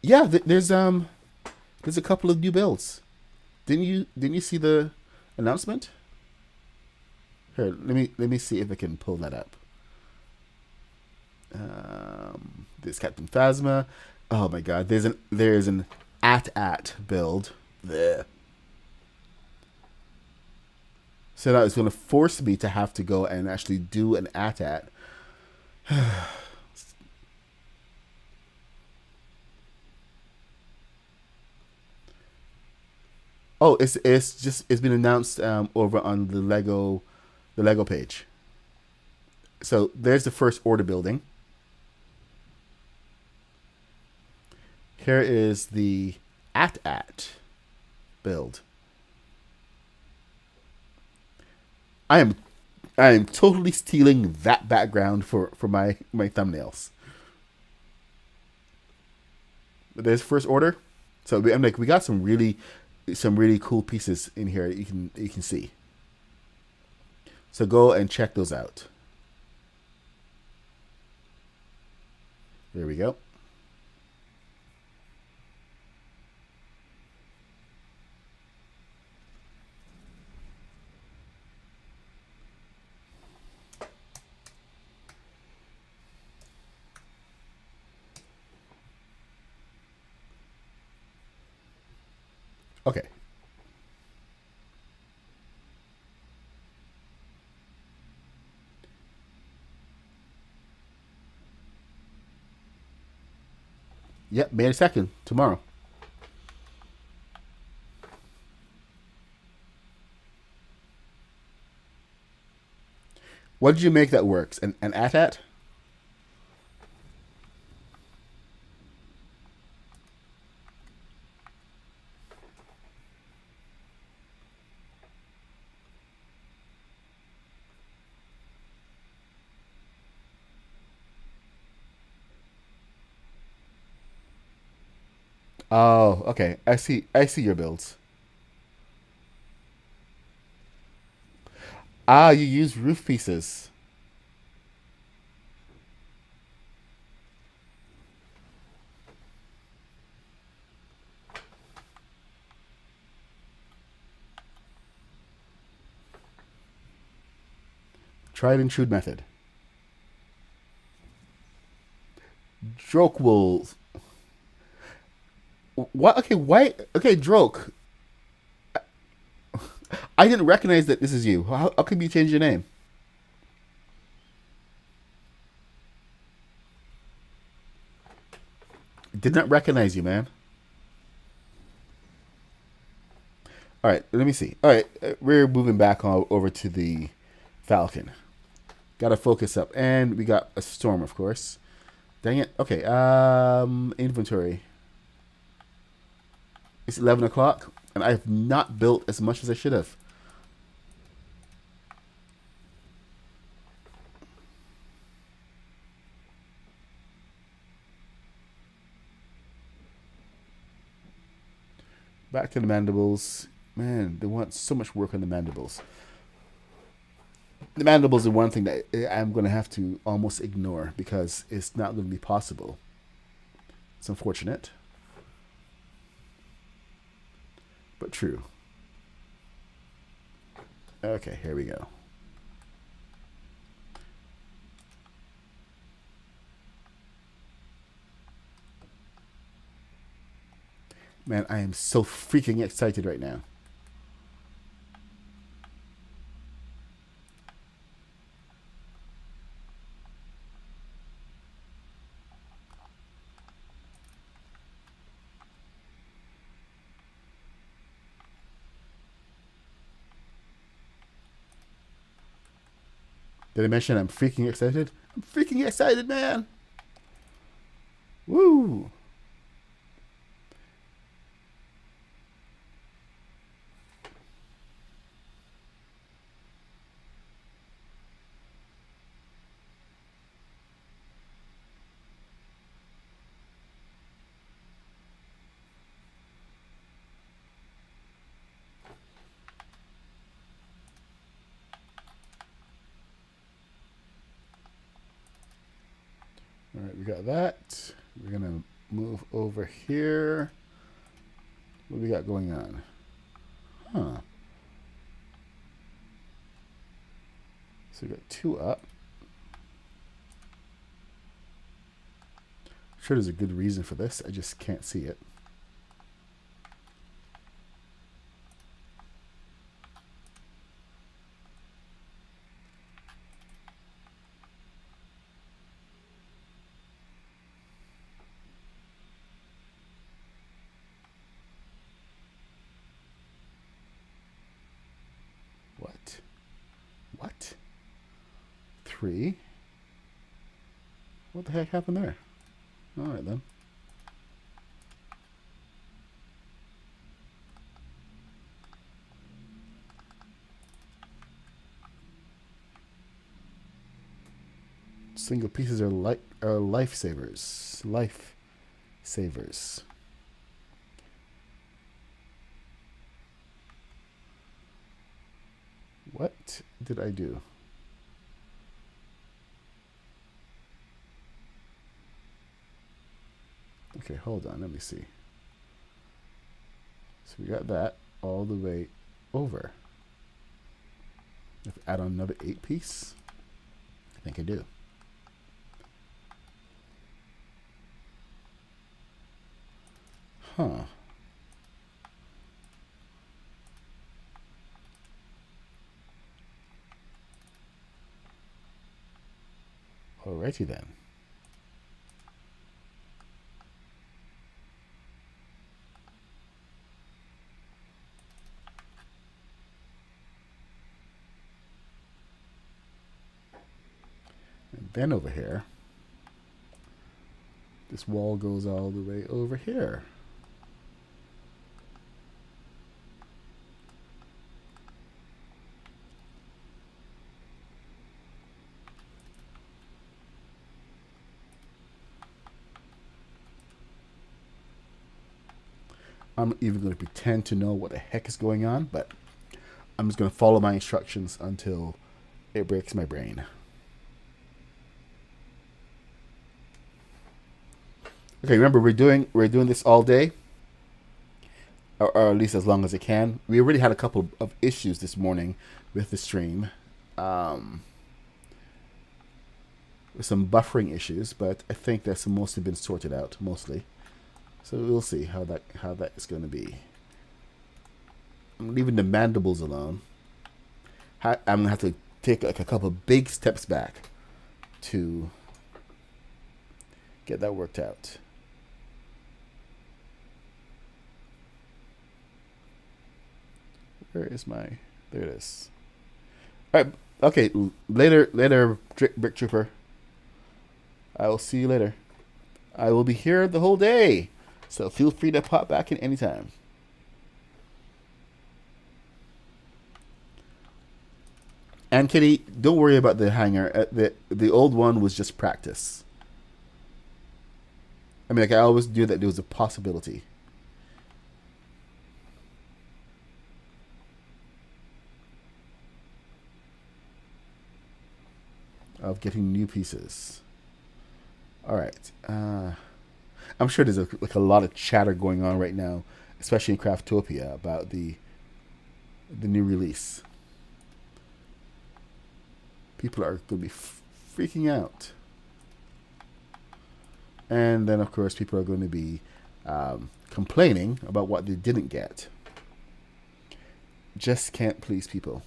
Yeah, there's There's a couple of new builds. Didn't you see the announcement? Here, let me see if I can pull that up. This Captain Phasma. Oh my God, there's an at build. Blech. So now it's going to force me to have to go and actually do an at. Oh, it's been announced over on the Lego page. So there's the first order building. Here is the at build. I am totally stealing that background for my thumbnails. But there's first order. So I'm like, we got some really cool pieces in here that you can see. So go and check those out. There we go. Okay. Yep, May 2nd, tomorrow. What did you make that works? An at? Oh, okay. I see your builds. Ah, you use roof pieces. Tried and true method. Droke will. What? Okay, why? Okay, Droke. I didn't recognize that this is you. How come you change your name? Did not recognize you, man. All right, let me see. All right, we're moving back over to the Falcon. Got to focus up, and we got a storm, of course. Dang it. Okay. Inventory. It's 11 o'clock, and I have not built as much as I should have. Back to the mandibles. Man, they want so much work on the mandibles. The mandibles are one thing that I'm going to have to almost ignore because it's not going to be possible. It's unfortunate, but true. Okay, here we go. Man, I am so freaking excited right now. Did I mention I'm freaking excited? I'm freaking excited, man. Woo! All right, we got that. We're gonna move over here. What we got going on? Huh. So we got 2 up. I'm sure there's a good reason for this. I just can't see it. What? 3? What the heck happened there? Alright then. Single pieces are lifesavers. Life savers. What did I do? Okay, hold on. Let me see. So we got that all the way over. If I add on another 8 piece, I think I do. Huh. Alrighty then. And then over here, this wall goes all the way over here. I'm not even going to pretend to know what the heck is going on, but I'm just going to follow my instructions until it breaks my brain. Okay, remember we're doing this all day, or at least as long as I can. We already had a couple of issues this morning with the stream, with some buffering issues, but I think that's mostly been sorted out, mostly. So we'll see how that is going to be. I'm leaving the mandibles alone. I'm going to have to take like a couple of big steps back to get that worked out. Where is my... There it is. All right. Okay. Later, Brick Trooper. I will see you later. I will be here the whole day. So feel free to pop back in anytime. And Kitty, don't worry about the hanger. The old one was just practice. I mean, like I always knew that there was a possibility of getting new pieces. All right. I'm sure there's a lot of chatter going on right now, especially in Craftopia, about the new release. People are going to be freaking out. And then, of course, people are going to be complaining about what they didn't get. Just can't please people.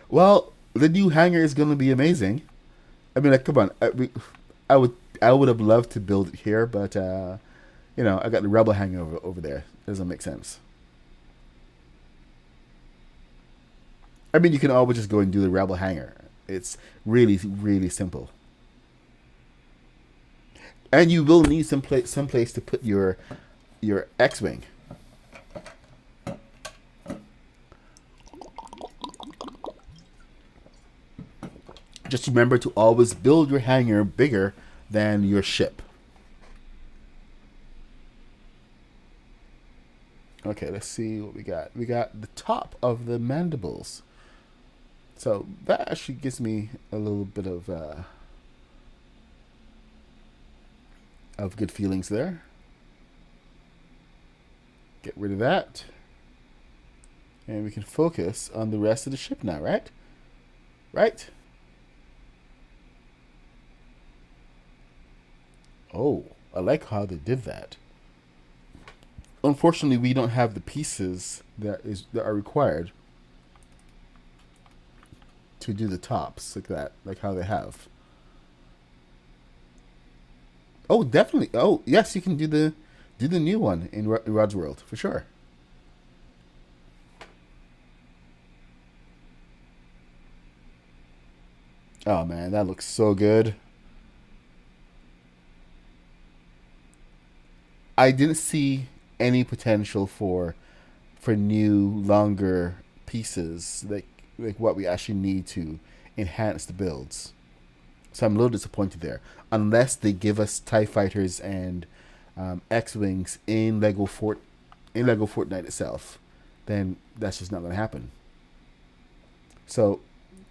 Well, the new hangar is going to be amazing. I mean, like, come on. I would have loved to build it here, but you know, I got the Rebel hangar over there. Doesn't make sense. I mean, you can always just go and do the Rebel hangar. It's really, really simple. And you will need some place to put your X-wing. Just remember to always build your hangar bigger than your ship. Okay, let's see what we got. We got the top of the mandibles. So that actually gives me a little bit of of good feelings there. Get rid of that. And we can focus on the rest of the ship now, right? Right? Oh, I like how they did that. Unfortunately, we don't have the pieces that are required to do the tops like that, like how they have. Oh, definitely. Oh, yes, you can do the new one in Rod's World for sure. Oh man, that looks so good. I didn't see any potential for new, longer pieces like what we actually need to enhance the builds. So I'm a little disappointed there. Unless they give us Tie Fighters and X Wings in Lego Fortnite itself, then that's just not going to happen. So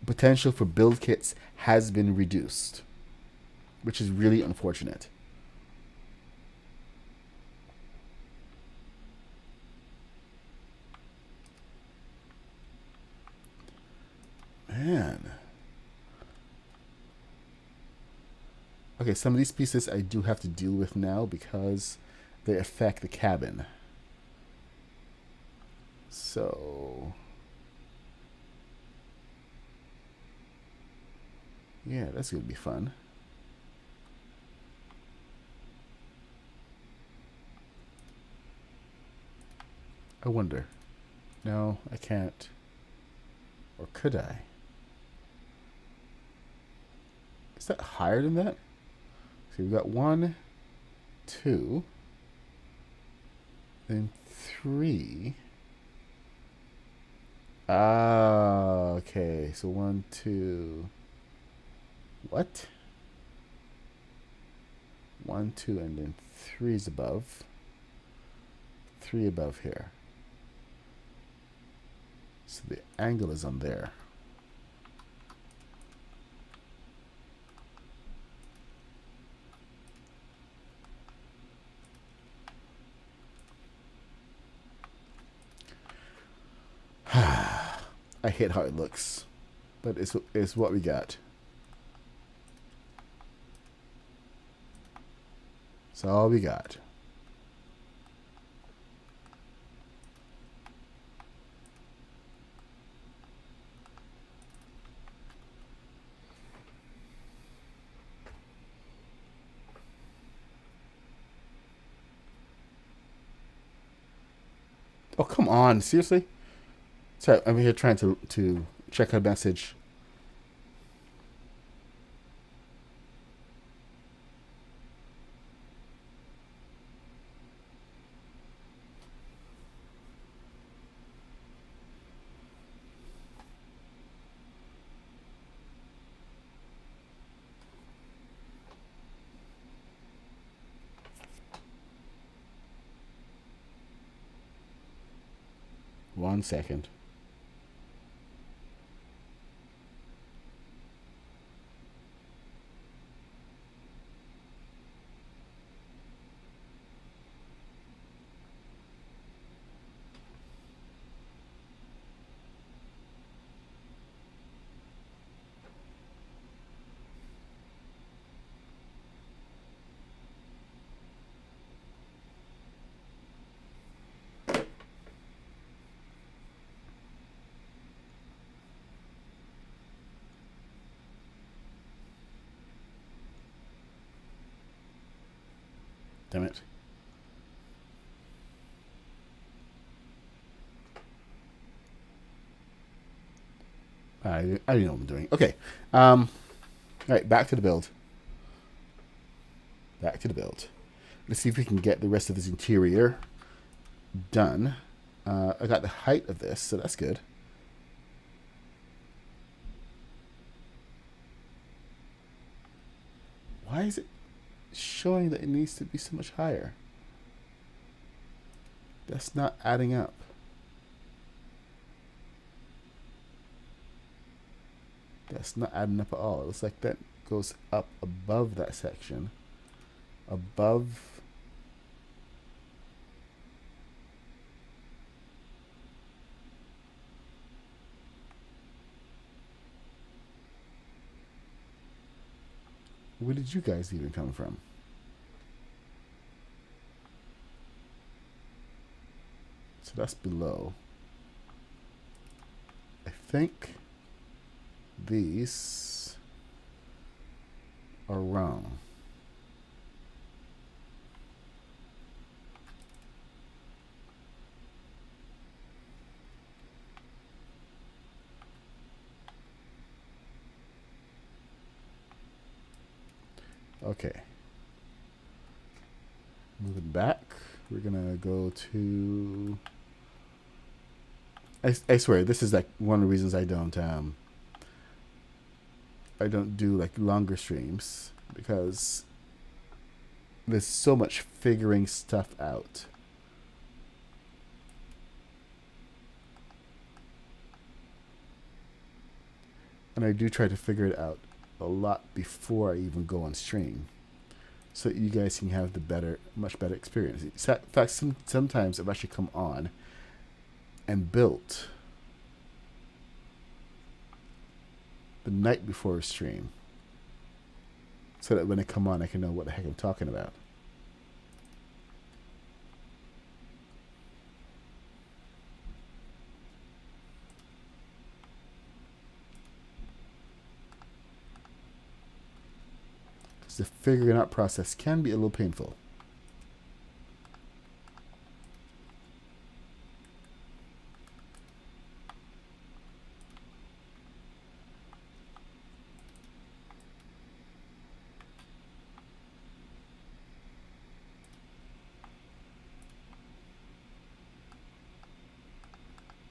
potential for build kits has been reduced, which is really unfortunate. Man. Okay, some of these pieces I do have to deal with now because they affect the cabin. So, yeah, that's going to be fun. I wonder. No, I can't. Or could I? Is that higher than that? So we've got 1, 2, then 3. Ah, okay. So 1, 2. What? 1, 2, and then 3 is above. 3 above here. So the angle is on there. I hate how it looks, but it's what we got. It's all we got. Oh, come on. Seriously? Sorry, I'm here trying to check a message. One second. Damn it. I don't know what I'm doing. Okay. All right, back to the build. Back to the build. Let's see if we can get the rest of this interior done. I got the height of this, so that's good. Why is it showing that it needs to be so much higher? That's not adding up. That's not adding up at all. It looks like that goes up above that section. above. Where did you guys even come from? So that's below. I think these are wrong. Okay. Moving back, we're gonna go to. I swear this is like one of the reasons I don't do like longer streams, because there's so much figuring stuff out. And I do try to figure it out a lot before I even go on stream, so that you guys can have the much better experience. In fact, sometimes I've actually come on and built the night before a stream, so that when I come on, I can know what the heck I'm talking about. Because the figuring out process can be a little painful.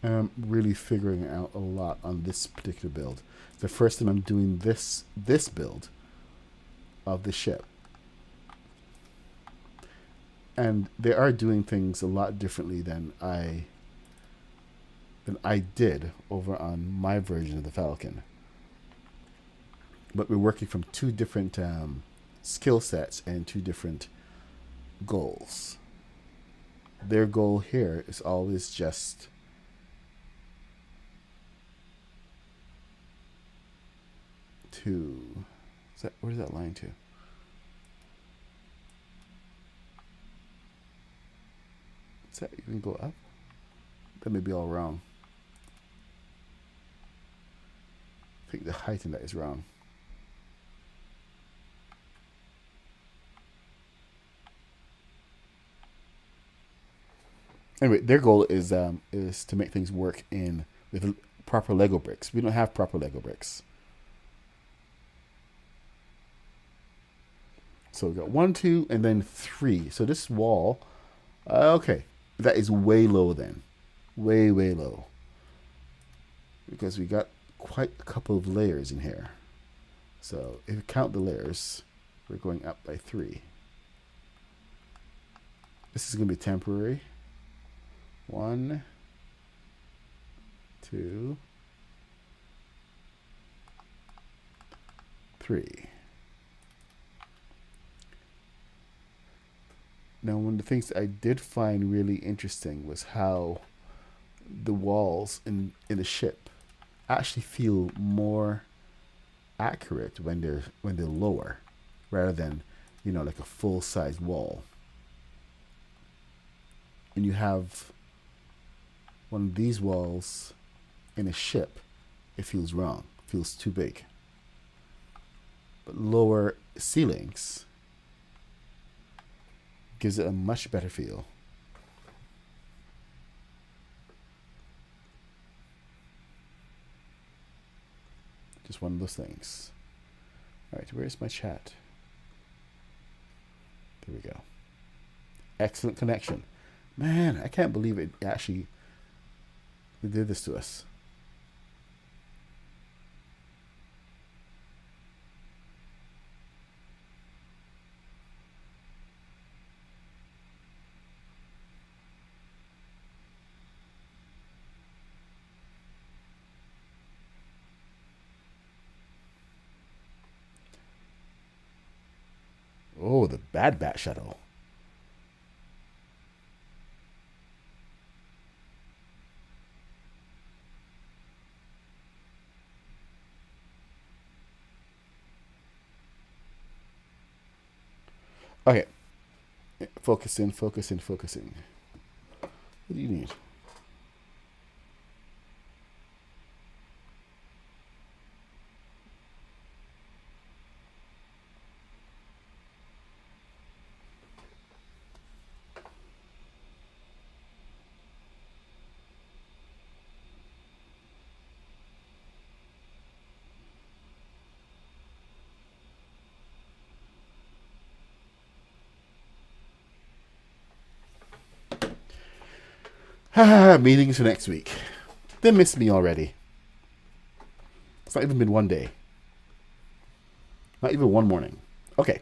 I'm really figuring out a lot on this particular build. It's the first time I'm doing this build of the ship. And they are doing things a lot differently than I did over on my version of the Falcon. But we're working from two different skill sets and two different goals. Their goal here is always just to, where does that line to? Does that even go up? That may be all wrong. I think the height in that is wrong. Anyway, their goal is to make things work with proper Lego bricks. We don't have proper Lego bricks. So we got 1, 2, and then 3. So this wall, okay, that is way low then. Way low. Because we got quite a couple of layers in here. So if you count the layers, we're going up by 3. This is going to be temporary. 1, 2, 3. Now, one of the things that I did find really interesting was how the walls in the ship actually feel more accurate when they're lower, rather than, like a full-size wall. And you have one of these walls in a ship, it feels wrong, feels too big. But lower ceilings gives it a much better feel. Just one of those things. All right, where's my chat? There we go. Excellent connection. Man, I can't believe it actually did this to us. Oh, the Bad Bat Shuttle. Okay. Focusing, focusing, focusing. What do you need? Meetings for next week. They missed me already. It's not even been one day. Not even one morning. Okay.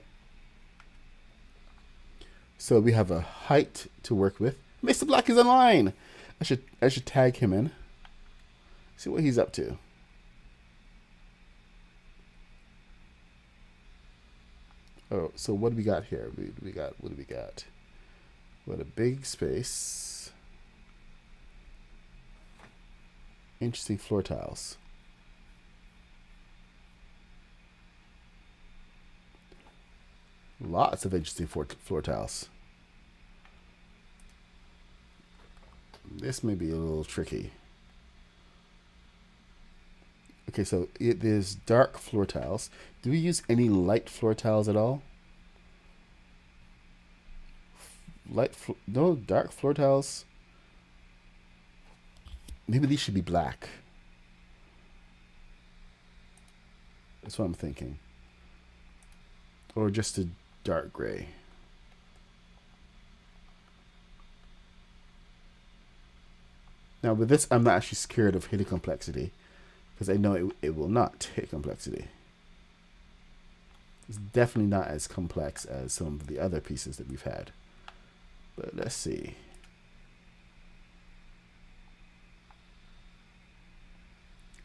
So we have a height to work with. Mr. Black is online. I should tag him in. See what he's up to. Oh, so what do we got here? What do we got? What a big space. Interesting floor tiles. Lots of interesting floor tiles. This may be a little tricky. Okay, so there's dark floor tiles. Do we use any light floor tiles at all? No, dark floor tiles. Maybe these should be black. That's what I'm thinking. Or just a dark gray. Now with this, I'm not actually scared of hitting complexity, because I know it will not hit complexity. It's definitely not as complex as some of the other pieces that we've had. But let's see.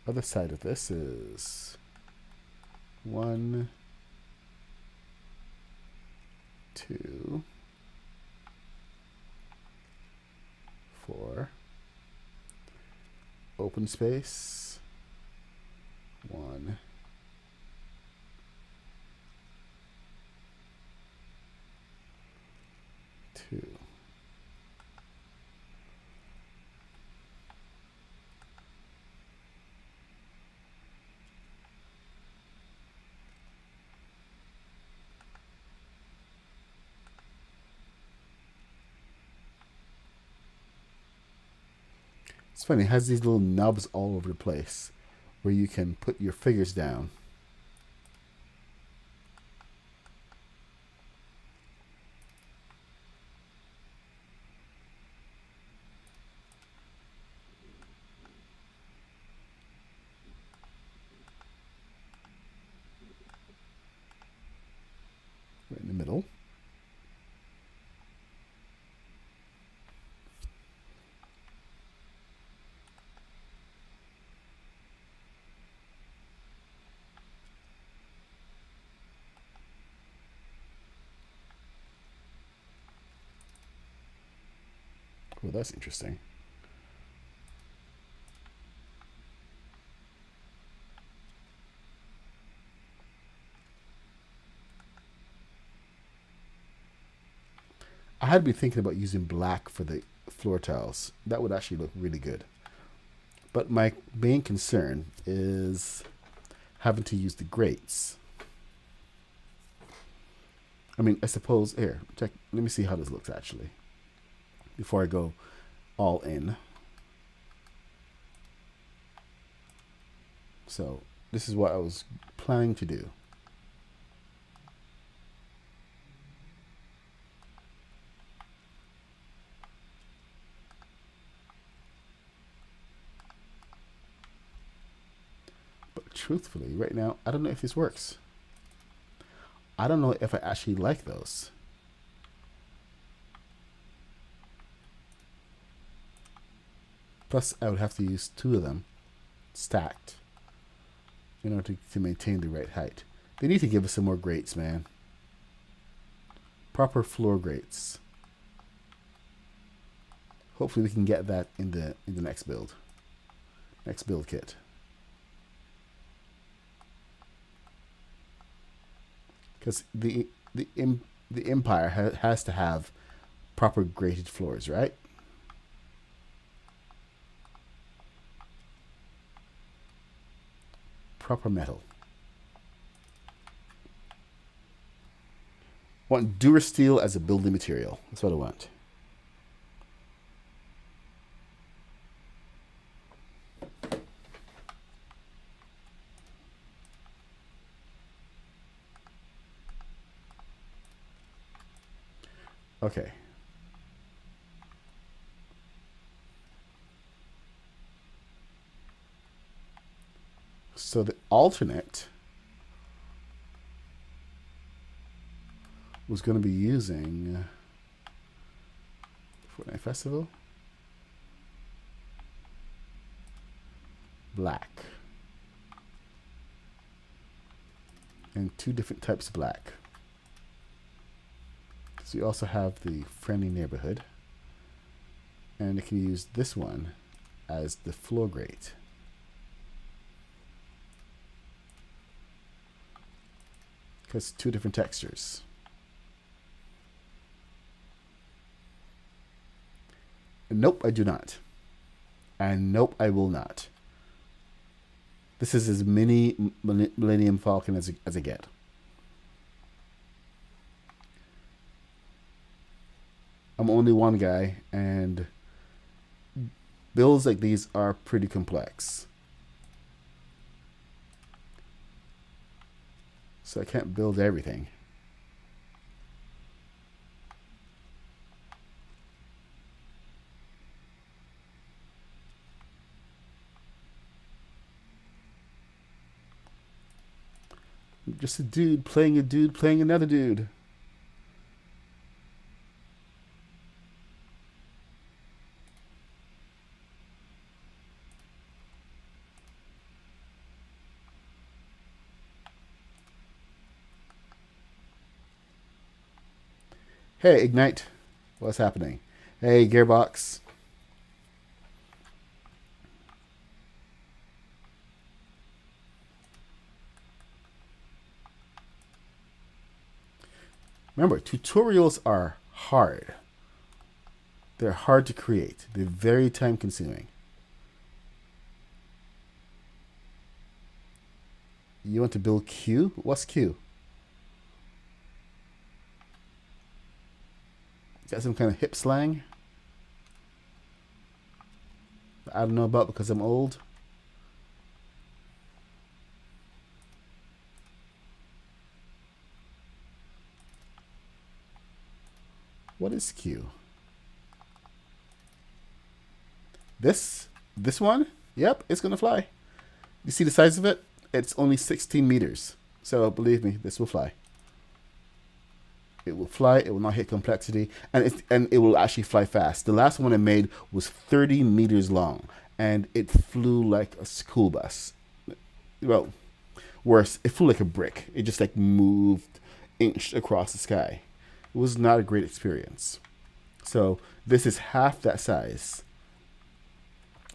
Other side of this is 1, 2, 4. Open space. 1, 2. It's funny, it has these little nubs all over the place where you can put your figures down. Right in the middle. Oh, that's interesting. I had been thinking about using black for the floor tiles. That would actually look really good. But my main concern is having to use the grates. I mean, I suppose, here, check, let me see how this looks actually, before I go all in. So this is what I was planning to do. But truthfully, right now, I don't know if this works. I don't know if I actually like those. Plus, I would have to use 2 of them stacked in order to maintain the right height. They need to give us some more grates, man. Proper floor grates. Hopefully we can get that in the next build. Next build kit. Because the Empire has to have proper grated floors, right? Proper metal. I want Durasteel as a building material. That's what I want. Okay. So the alternate was going to be using Fortnite Festival black and 2 different types of black. So you also have the friendly neighborhood, and you can use this one as the floor grate. Because 2 different textures. Nope, I do not. And nope, I will not. This is as mini Millennium Falcon as I get. I'm only one guy, and builds like these are pretty complex. So I can't build everything. I'm just a dude playing another dude. Hey, Ignite. What's happening? Hey, Gearbox. Remember, tutorials are hard. They're hard to create. They're very time consuming. You want to build Q? What's Q? Got some kind of hip slang I don't know about because I'm old. What is Q? This one? Yep, it's gonna fly. You see the size of it? It's only 16 meters. So believe me, this will fly. It will fly. It will not hit complexity, and it will actually fly fast. The last one I made was 30 meters long, and it flew like a school bus. Well, worse, it flew like a brick. It just like moved, inched across the sky. It was not a great experience. So this is half that size.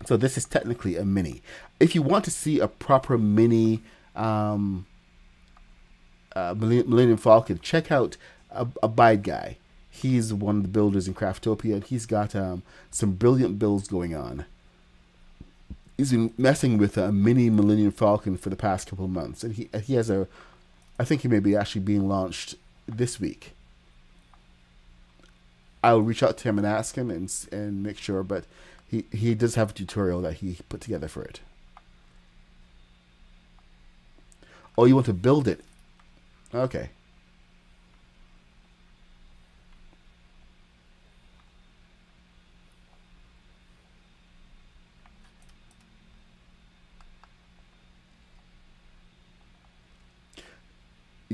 So this is technically a mini. If you want to see a proper mini Millennium Falcon, check out Abide Guy. He's one of the builders in Craftopia, and he's got some brilliant builds going on. He's been messing with a mini Millennium Falcon for the past couple of months, and he has I think he may be actually being launched this week. I'll reach out to him and ask him and make sure, but he does have a tutorial that he put together for it. Oh, you want to build it? Okay.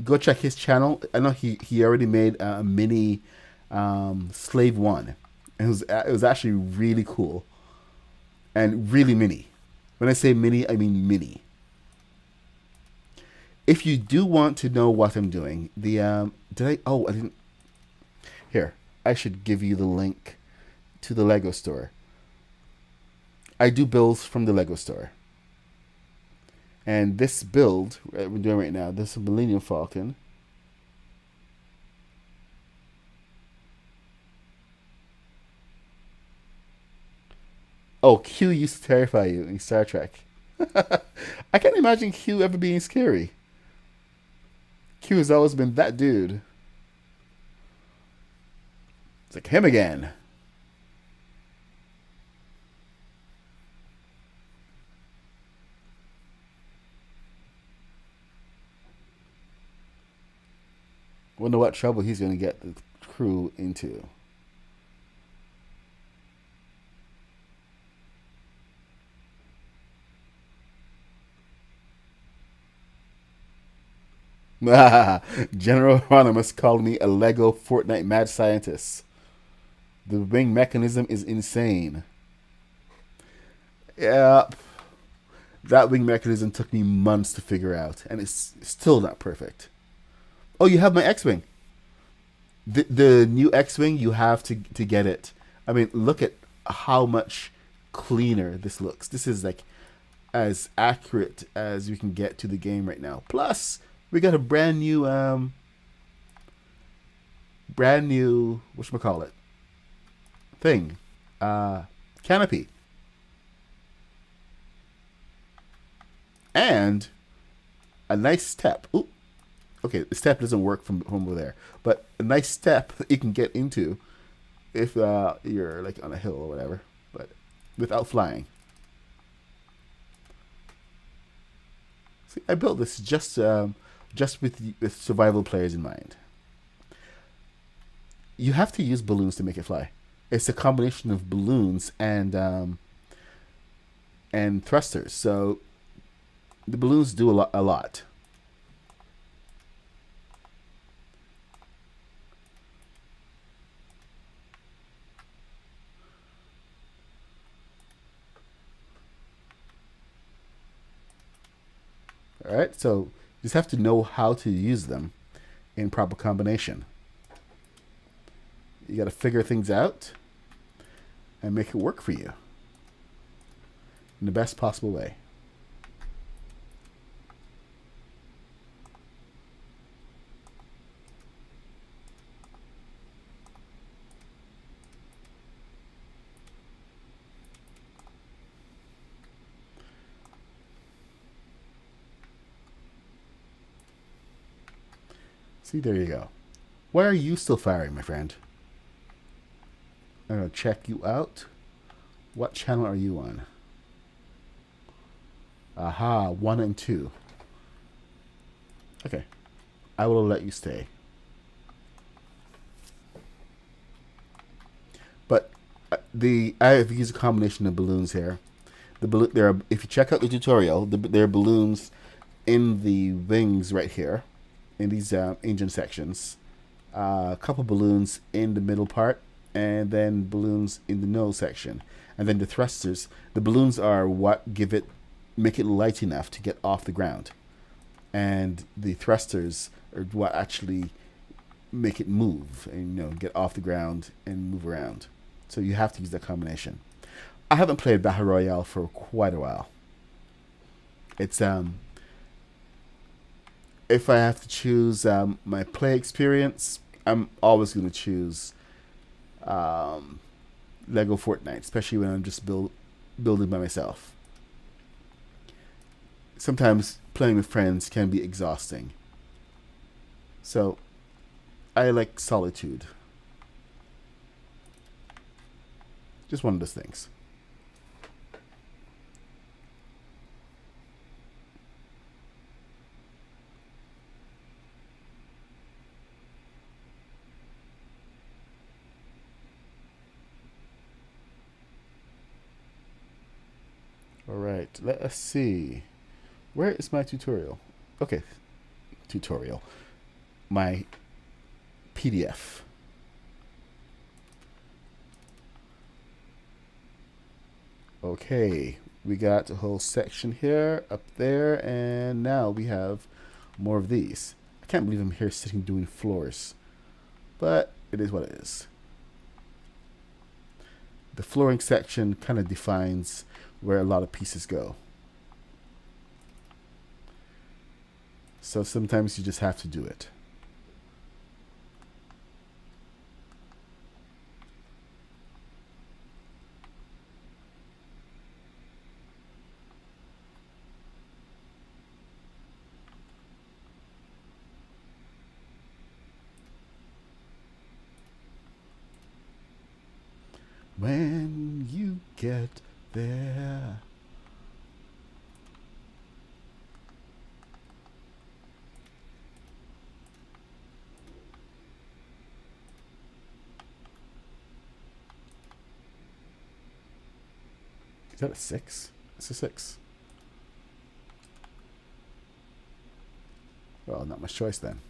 Go check his channel. I know he already made a mini Slave 1. It was actually really cool and really mini. When I say mini, I mean mini. If you do want to know what I'm doing, I didn't. Here, I should give you the link to the Lego store. I do builds from the Lego store. And this build we're doing right now, this is Millennium Falcon. Oh, Q used to terrify you in Star Trek. I can't imagine Q ever being scary. Q has always been that dude. It's like him again. Wonder what trouble he's going to get the crew into. General Anonymous called me a Lego Fortnite mad scientist. The wing mechanism is insane. Yeah, that wing mechanism took me months to figure out, and it's still not perfect. Oh, you have my X-wing. The new X-wing, you have to get it. I mean, look at how much cleaner this looks. This is like as accurate as you can get to the game right now. Plus, we got a brand new whatchamacallit thing, canopy, and a nice step. Ooh, okay, the step doesn't work from over there, but a nice step that you can get into if you're like on a hill or whatever, but without flying. See, I built this just with survival players in mind. You have to use balloons to make it fly. It's a combination of balloons and thrusters. So the balloons do a lot. All right, so you just have to know how to use them in proper combination. You got to figure things out and make it work for you in the best possible way. See, there you go. Why are you still firing, my friend? I'm going to check you out. What channel are you on? Aha, 1 and 2. Okay. I will let you stay. But I have used a combination of balloons here. If you check out the tutorial, there are balloons in the wings right here, in these engine sections. A couple balloons in the middle part, and then balloons in the nose section, and then the thrusters. The balloons are what make it light enough to get off the ground, and the thrusters are what actually make it move and get off the ground and move around. So you have to use that combination. I haven't played Battle Royale for quite a while. It's if I have to choose my play experience, I'm always going to choose Lego Fortnite, especially when I'm just building by myself. Sometimes playing with friends can be exhausting. So I like solitude. Just one of those things. All right, let us see. Where is my tutorial? Okay, tutorial. My PDF. Okay, we got a whole section here, up there, and now we have more of these. I can't believe I'm here sitting doing floors. But it is what it is. The flooring section kind of defines where a lot of pieces go. So sometimes you just have to do it. When you get there. Is that a 6? It's a 6. Well, not much choice then.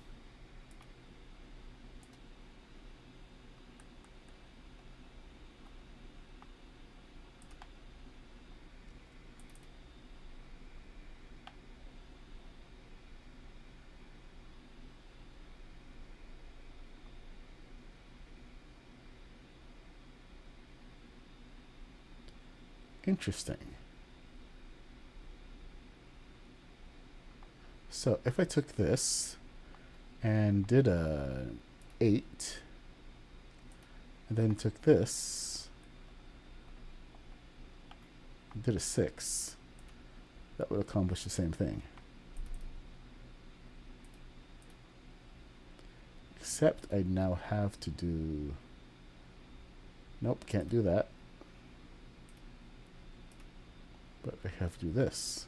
Interesting. So if I took this and did a 8, and then took this and did a 6, that would accomplish the same thing. Except I now have to do... Nope, can't do that. But I have to do this.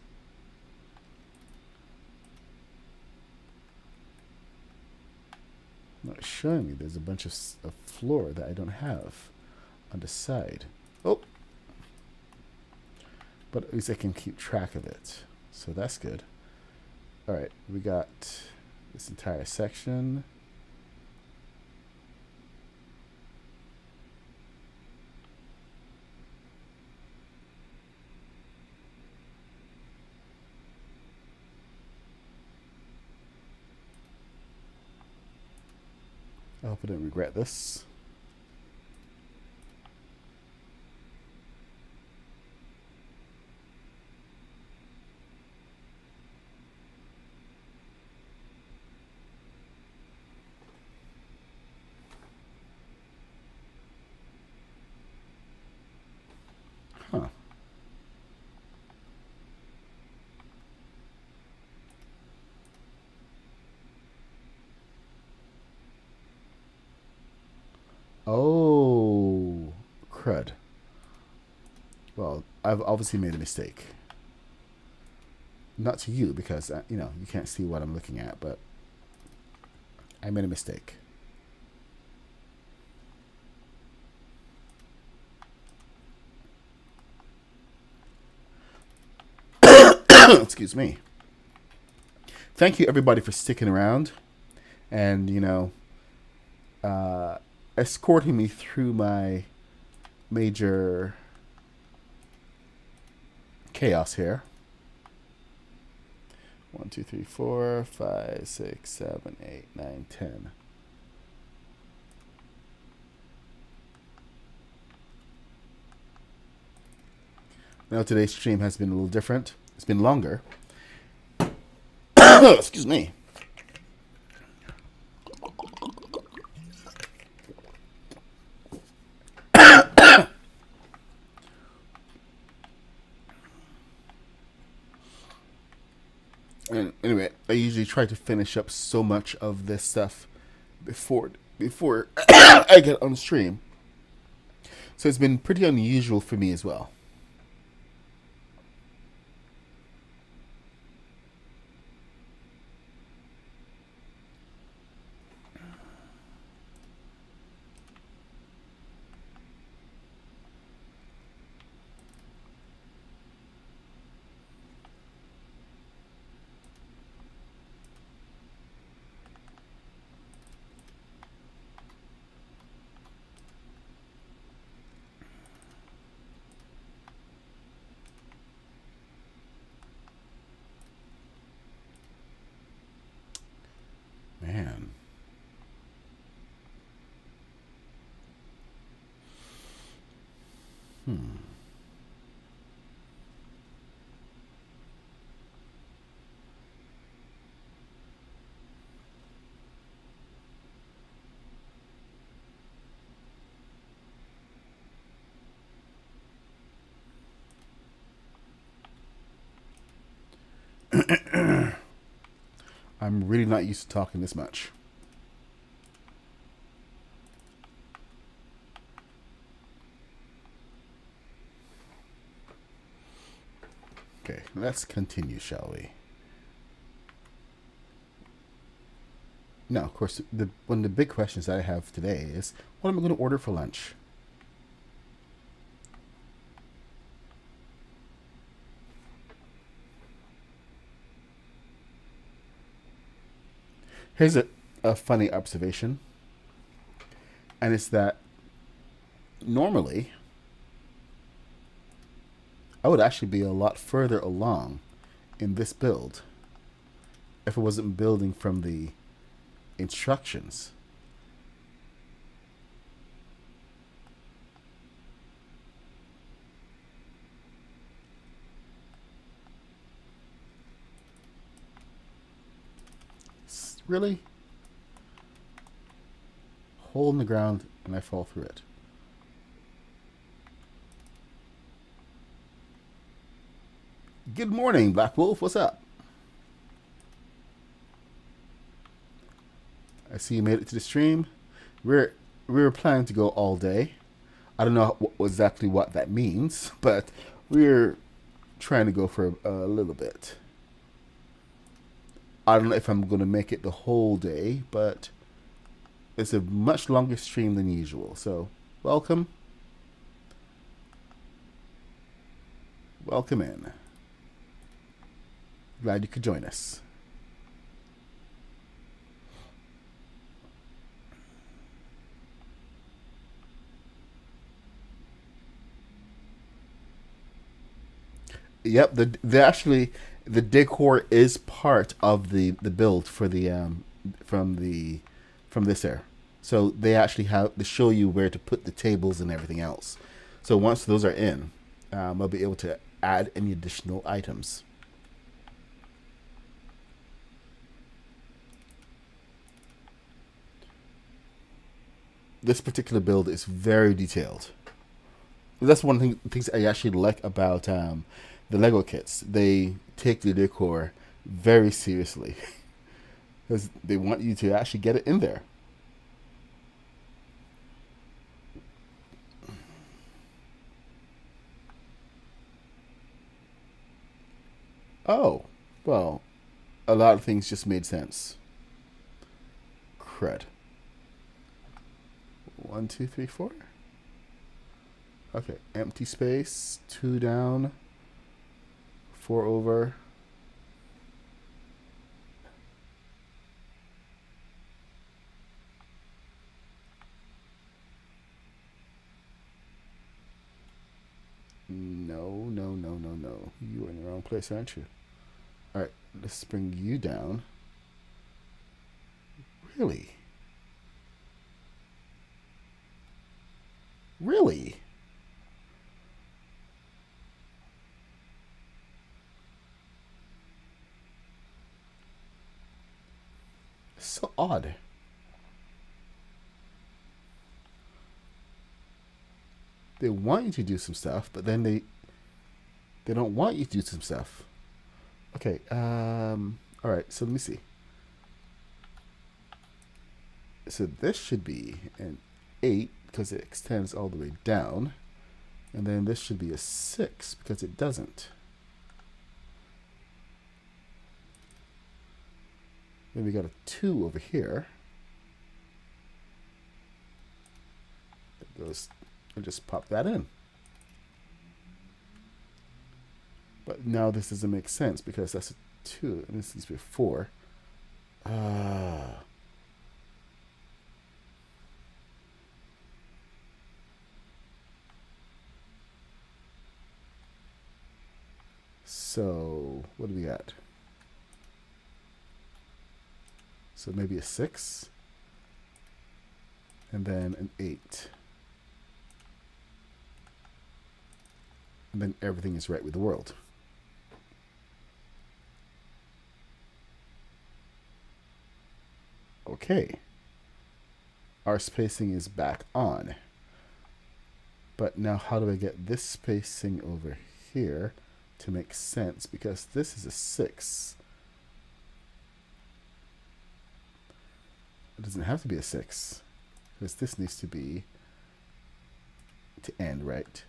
Not showing me there's a bunch of floor that I don't have on the side. Oh! But at least I can keep track of it. So that's good. Alright, we got this entire section. I hope I didn't regret this. Huh. Oh, crud. Well, I've obviously made a mistake. Not to you, because, you know, you can't see what I'm looking at, but I made a mistake. Excuse me. Thank you, everybody, for sticking around and, you know, escorting me through my major chaos here. 1, 2, 3, 4, 5, 6, 7, 8, 9, 10. Now today's stream has been a little different. It's been longer. Excuse me. And anyway, I usually try to finish up so much of this stuff before I get on stream. So it's been pretty unusual for me as well. I'm really not used to talking this much. Okay, let's continue, shall we? Now, of course, one of the big questions that I have today is, what am I going to order for lunch? Here's a funny observation, and it's that normally I would actually be a lot further along in this build if I wasn't building from the instructions. Really? Hole in the ground and I fall through it. Good morning, Black Wolf. What's up? I see you made it to the stream. We were planning to go all day. I don't know exactly what that means, but we're trying to go for a little bit. I don't know if I'm going to make it the whole day, but it's a much longer stream than usual. So, welcome. Welcome in. Glad you could join us. Yep, the decor is part of the build for the from this era. So they show you where to put the tables and everything else. So once those are in, I'll be able to add any additional items. This particular build is very detailed. That's one thing things I actually like about the Lego kits. They take the decor very seriously because they want you to actually get it in there. Oh, well, a lot of things just made sense. Crud. 1, 2, 3, 4. Okay, empty space, 2 down, 4 over. No. You are in the wrong place, aren't you? Alright, let's bring you down. Really? Really? So odd. They want you to do some stuff, but then they don't want you to do some stuff. Okay, all right, so let me see. So this should be an 8 because it extends all the way down. And then this should be a 6 because it doesn't. Then we got a 2 over here. That goes, I'll just pop that in. But now this doesn't make sense because that's a 2 and this needs to be a 4. So what do we got? So maybe a 6 and then an 8. And then everything is right with the world. Okay. Our spacing is back on. But now how do I get this spacing over here to make sense? Because this is a 6. It doesn't have to be a 6. Because this needs to be to end right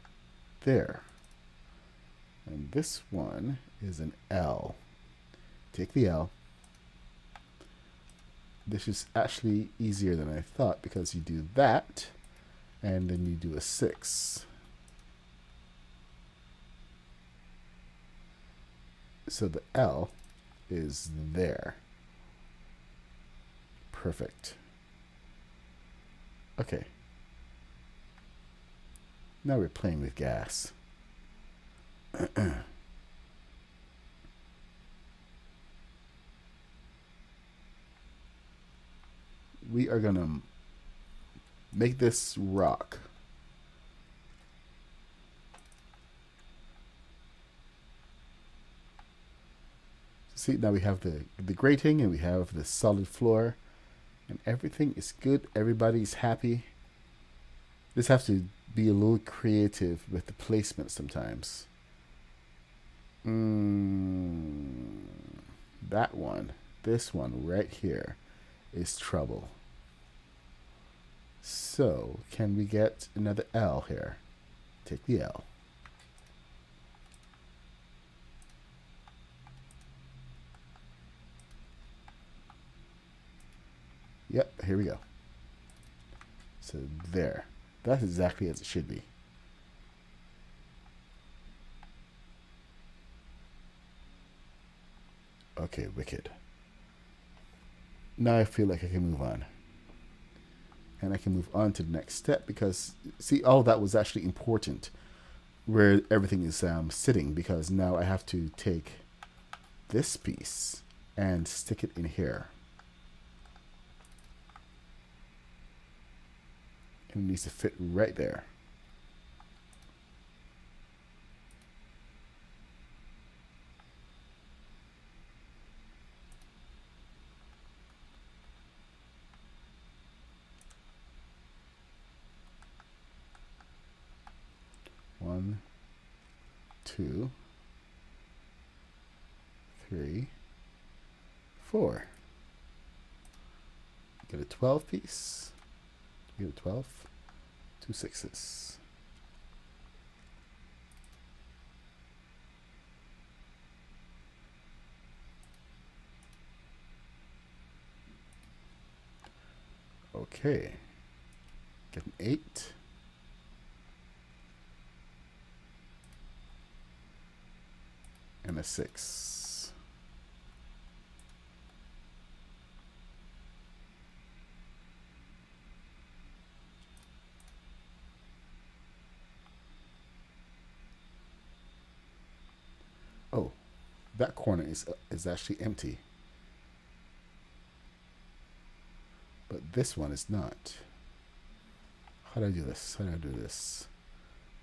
there. And this one is an L. Take the L. This is actually easier than I thought because you do that and then you do a 6. So the L is there. Perfect. Okay. Now we're playing with gas. We are going to make this rock. See, now we have the grating and we have the solid floor and everything is good. Everybody's happy. Just have to be a little creative with the placement sometimes. That one, this one right here is trouble. So, can we get another L here? Take the L. Yep, here we go. So there. That's exactly as it should be. Okay, wicked. Now I feel like I can move on. And I can move on to the next step because, see, all that was actually important where everything is sitting, because now I have to take this piece and stick it in here. And it needs to fit right there. One, 2, 3, 4. Get a 12 piece. Get a 12. 2 6s. Okay. Get an 8. And a 6. Oh, that corner is actually empty. But this one is not. How do I do this? How do I do this?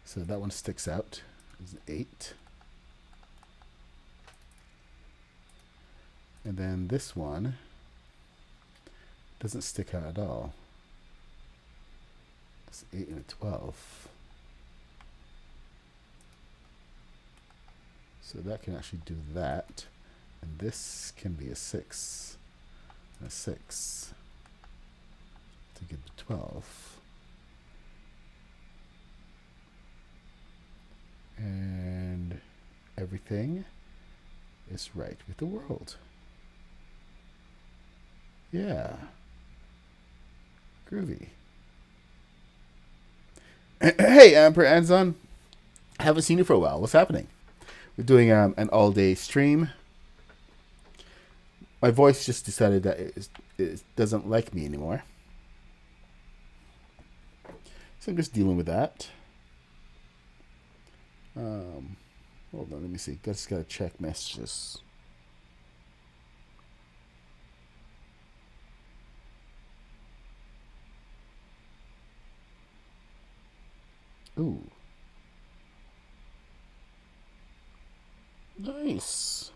So that one sticks out. It's an 8. And then this one doesn't stick out at all. It's 8 and a 12. So that can actually do that. And this can be a 6. And a 6. To get the 12. And everything is right with the world. Yeah. Groovy. Hey, Amper Anzon. I haven't seen you for a while. What's happening? We're doing an all-day stream. My voice just decided that it doesn't like me anymore. So I'm just dealing with that. Hold on, let me see. Just gotta check messages. Ooh. Nice.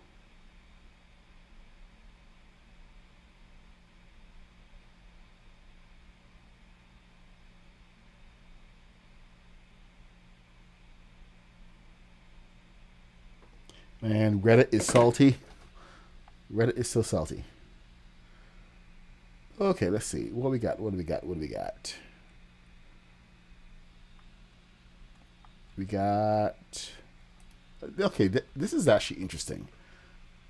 And Reddit is salty. Reddit is so salty. Okay, let's see. What we got? What do we got? What do we got? We got. Okay, this is actually interesting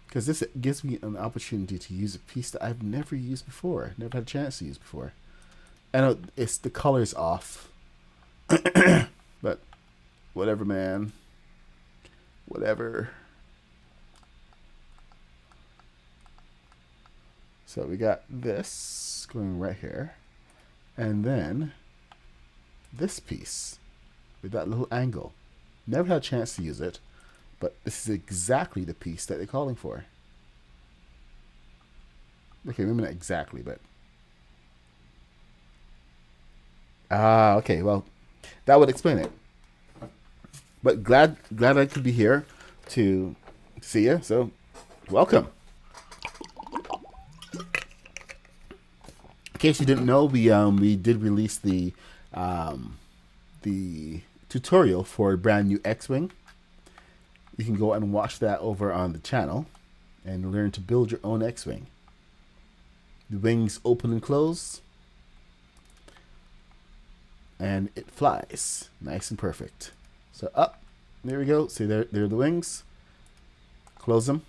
because this gives me an opportunity to use a piece that I've never used before, never had a chance to use before. I know it's the color's off, but whatever, man. Whatever. So we got this going right here, and then this piece with that little angle. Never had a chance to use it, but this is exactly the piece that they're calling for. Okay, maybe not exactly, but okay. Well, that would explain it. But glad I could be here to see you. So, welcome. In case you didn't know, we did release the tutorial for a brand new X-Wing. You can go and watch that over on the channel and learn to build your own X-Wing. The wings open and close, and it flies nice and perfect. So up, there we go. See, there are the wings. Close them.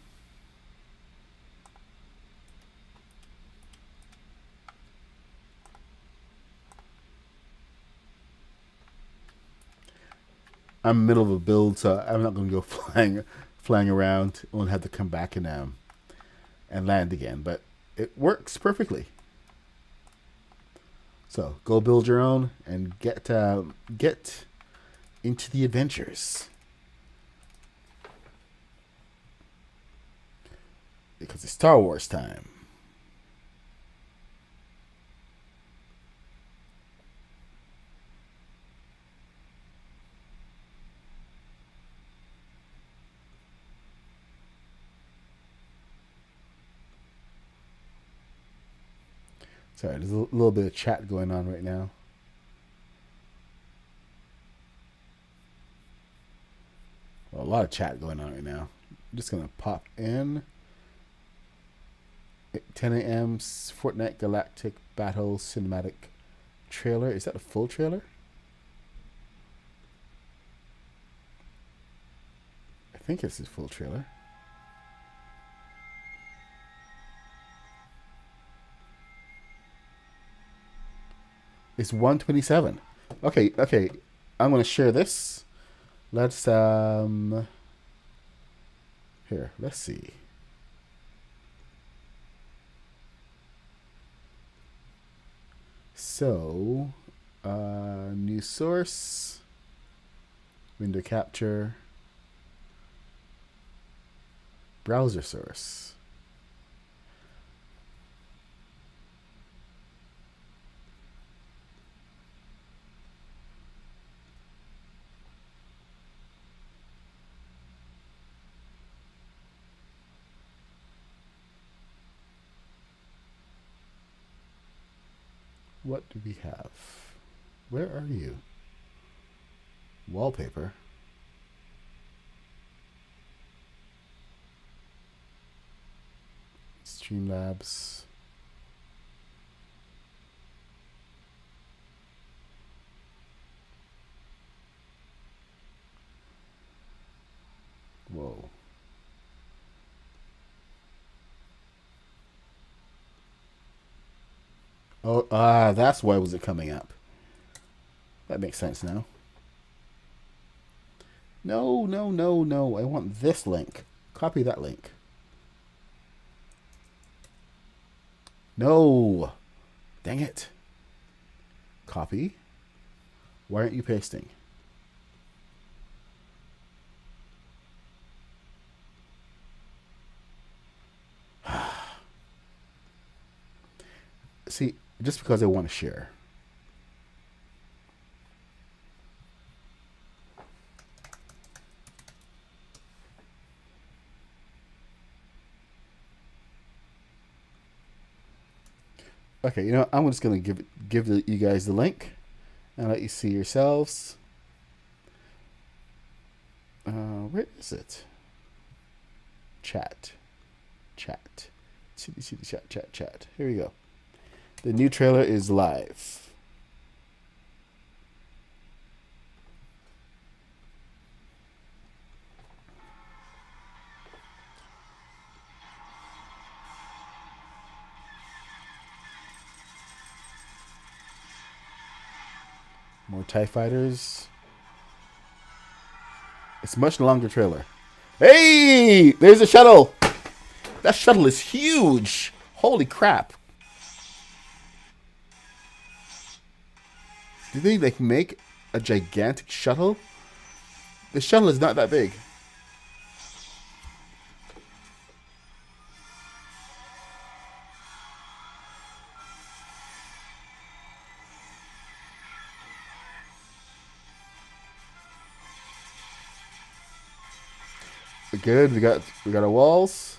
I'm in the middle of a build, so I'm not going to go flying around. I won't have to come back and land again. But it works perfectly. So go build your own and get into the adventures, because it's Star Wars time. Sorry, there's a little bit of chat going on right now. Well, a lot of chat going on right now. I'm just going to pop in. 10 a.m. Fortnite Galactic Battle Cinematic Trailer. Is that a full trailer? I think it's a full trailer. It's 1:27. Okay. I'm going to share this. Let's here, let's see. So, new source, window capture, browser source. What do we have? Where are you? Wallpaper. Streamlabs. Whoa. Oh, that's why was it coming up. That makes sense now. No. I want this link. Copy that link. No. Dang it. Copy. Why aren't you pasting? See, just because I want to share. Okay, you know, I'm just gonna give you guys the link and let you see yourselves. Where is it? Chat, chat, see the chat. Here we go. The new trailer is live. More TIE fighters. It's a much longer trailer. Hey! There's a shuttle! That shuttle is huge! Holy crap. Did they like make a gigantic shuttle? The shuttle is not that big. Good, we got our walls.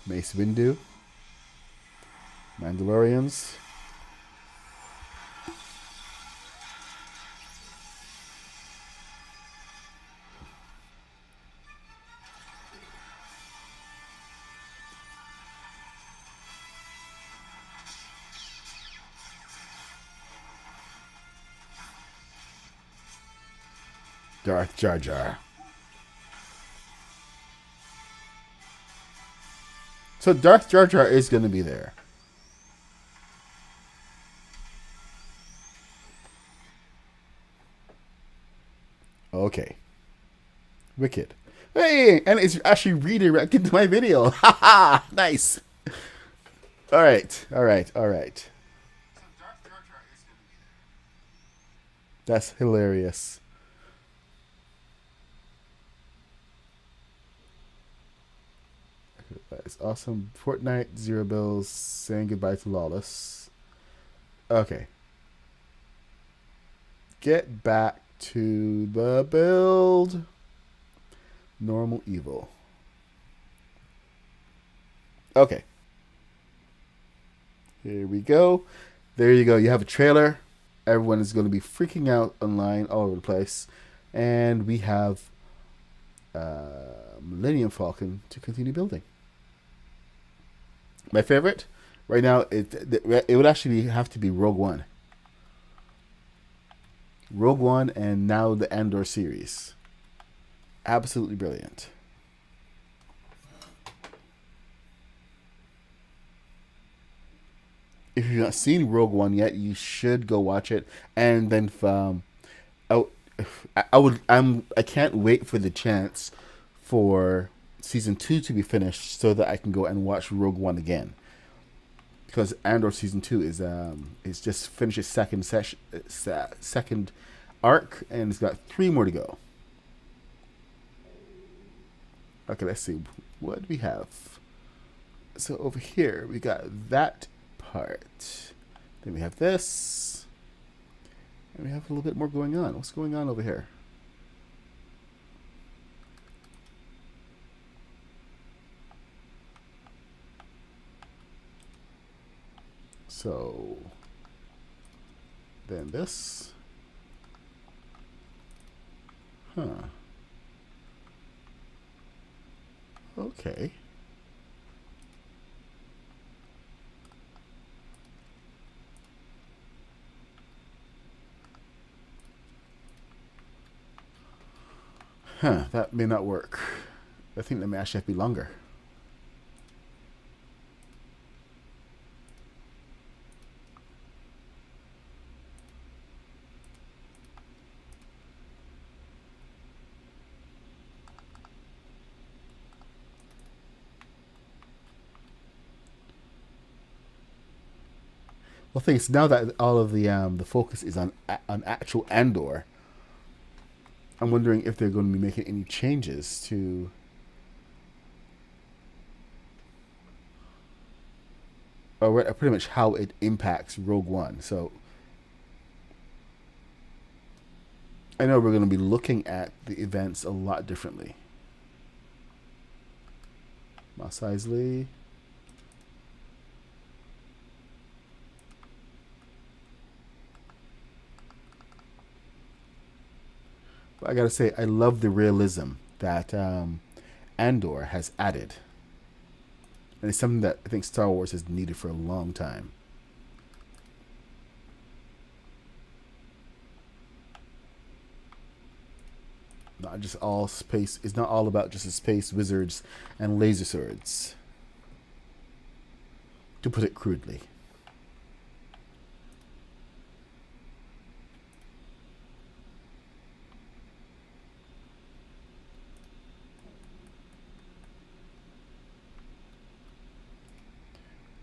Mace Windu. Mandalorians. Darth Jar Jar. So Darth Jar Jar is going to be there. Okay. Wicked. Hey, and it's actually redirected to my video. Haha, nice. All right. That's hilarious. That's awesome. Fortnite, Zero Bills, saying goodbye to Lawless. Okay. Get back to the build. Normal evil. Okay. Here we go. There you go. You have a trailer. Everyone is going to be freaking out online all over the place. And we have Millennium Falcon to continue building. My favorite right now, it would actually have to be Rogue One. Rogue One and now the Andor series. Absolutely brilliant. If you've not seen Rogue One yet, you should go watch it. And then I can't wait for the chance for season 2 to be finished so that I can go and watch Rogue One again. Because Andor season 2 is just finished its second arc, and it's got 3 more to go. Okay, let's see. What do we have? So over here, we got that part. Then we have this. And we have a little bit more going on. What's going on over here? So then this. Huh. Okay. Huh, that may not work. I think that may actually have to be longer. Well, things now that all of the focus is on actual Andor, I'm wondering if they're going to be making any changes to or pretty much how it impacts Rogue One. So I know we're going to be looking at the events a lot differently. Mos Eisley. But I gotta say, I love the realism that Andor has added. And it's something that I think Star Wars has needed for a long time. Not just all space. It's not all about just the space wizards and laser swords. To put it crudely.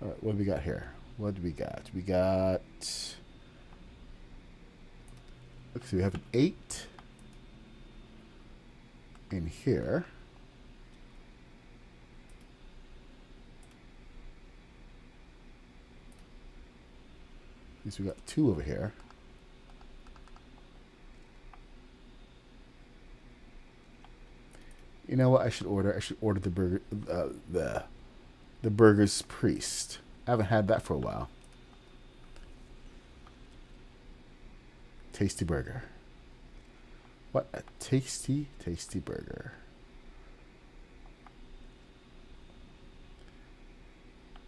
All right, what do we got here? What do we got? We got. Okay, so we have an 8 in here. At least we got 2 over here. You know what I should order? I should order the burger, the burger's priest. I haven't had that for a while. Tasty burger. What a tasty, tasty burger.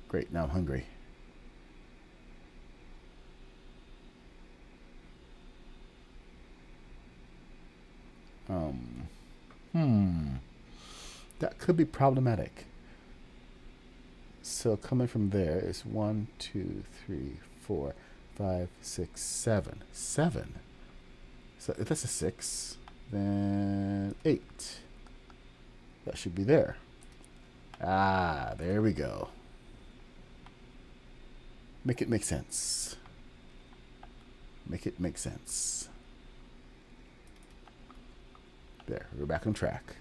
Great, now I'm hungry. That could be problematic. So coming from there is 1, 2, 3, 4, 5, 6, 7. 7. So if that's a 6, then 8. That should be there. Ah, there we go. Make it make sense. Make it make sense. There, we're back on track.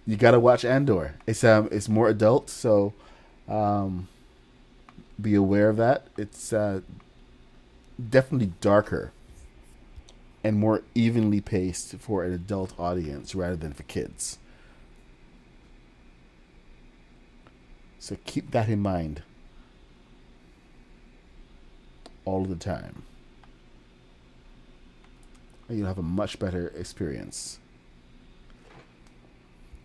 You gotta watch Andor. It's more adult, so be aware of that. It's definitely darker and more evenly paced for an adult audience rather than for kids. So keep that in mind all the time. And you'll have a much better experience.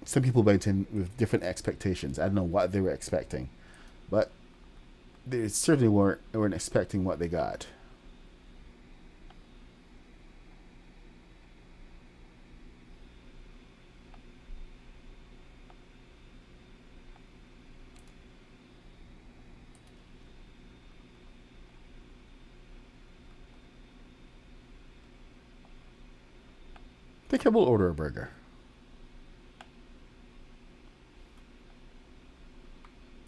Some people went in with different expectations. I don't know what they were expecting, but they certainly weren't expecting what they got. I think I will order a burger.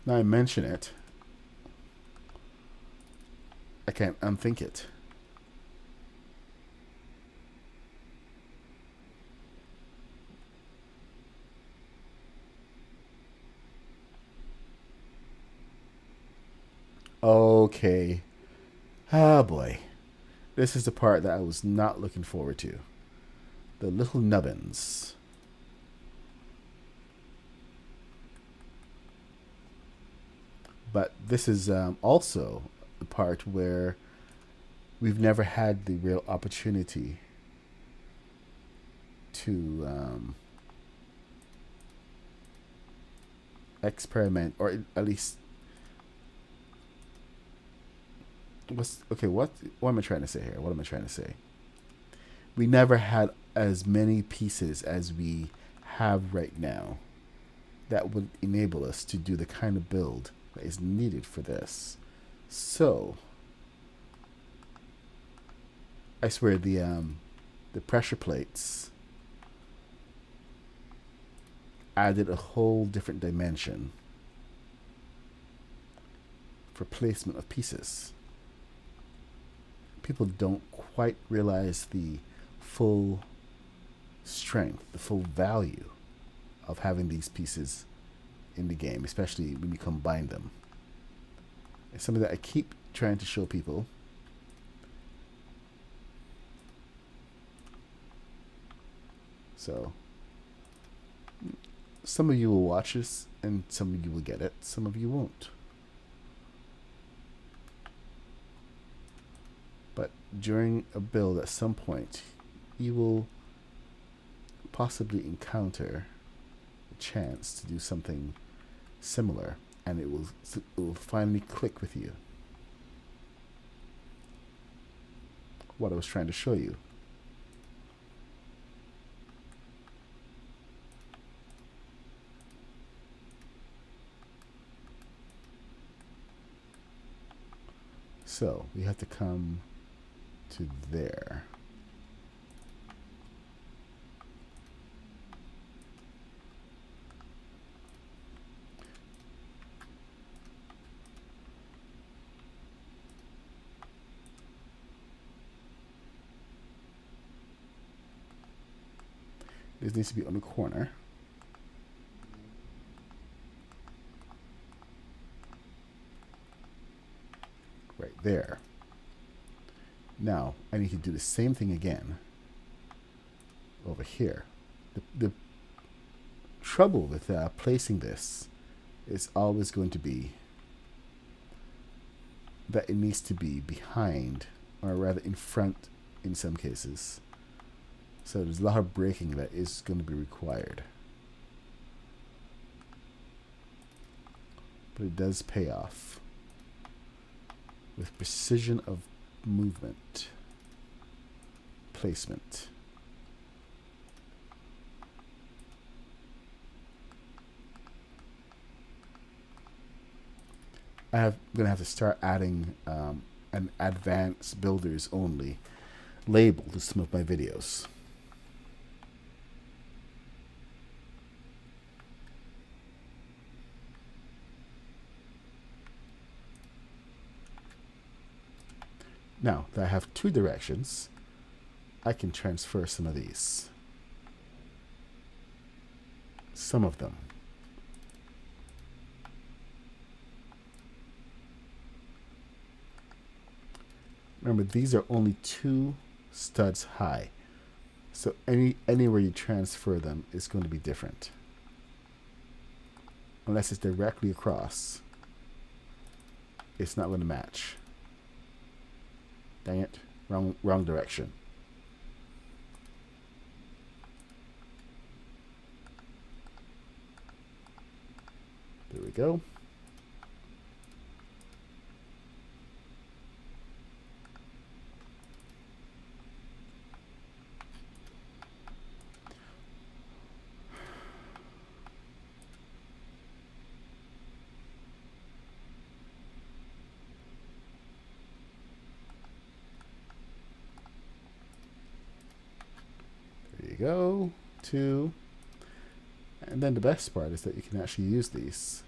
Now I mention it, I can't unthink it. Okay. Ah, boy. This is the part that I was not looking forward to. The little nubbins. But this is also the part where we've never had the real opportunity to experiment, or at least what am I trying to say here? What am I trying to say? We never had as many pieces as we have right now that would enable us to do the kind of build that is needed for this. So I swear the pressure plates added a whole different dimension for placement of pieces. People don't quite realize the full strength, the full value of having these pieces in the game, especially when you combine them. It's something that I keep trying to show people. So Some of you will watch this, and some of you will get it. Some of you won't. But during a build, at some point, you will possibly encounter a chance to do something similar, and it will finally click with you. What I was trying to show you. So we have to come to there. This needs to be on the corner. Right there. Now, I need to do the same thing again over here. The trouble with placing this is always going to be that it needs to be behind, or rather in front in some cases. So there's a lot of braking that is going to be required. But it does pay off with precision of movement, placement. I'm going to have to start adding an advanced builders only label to some of my videos. Now that I have two directions, I can transfer some of these. Some of them. Remember, these are only 2 studs high. So anywhere you transfer them is going to be different. Unless it's directly across, it's not going to match. Dang it, wrong direction. There we go. Go 2, and then the best part is that you can actually use these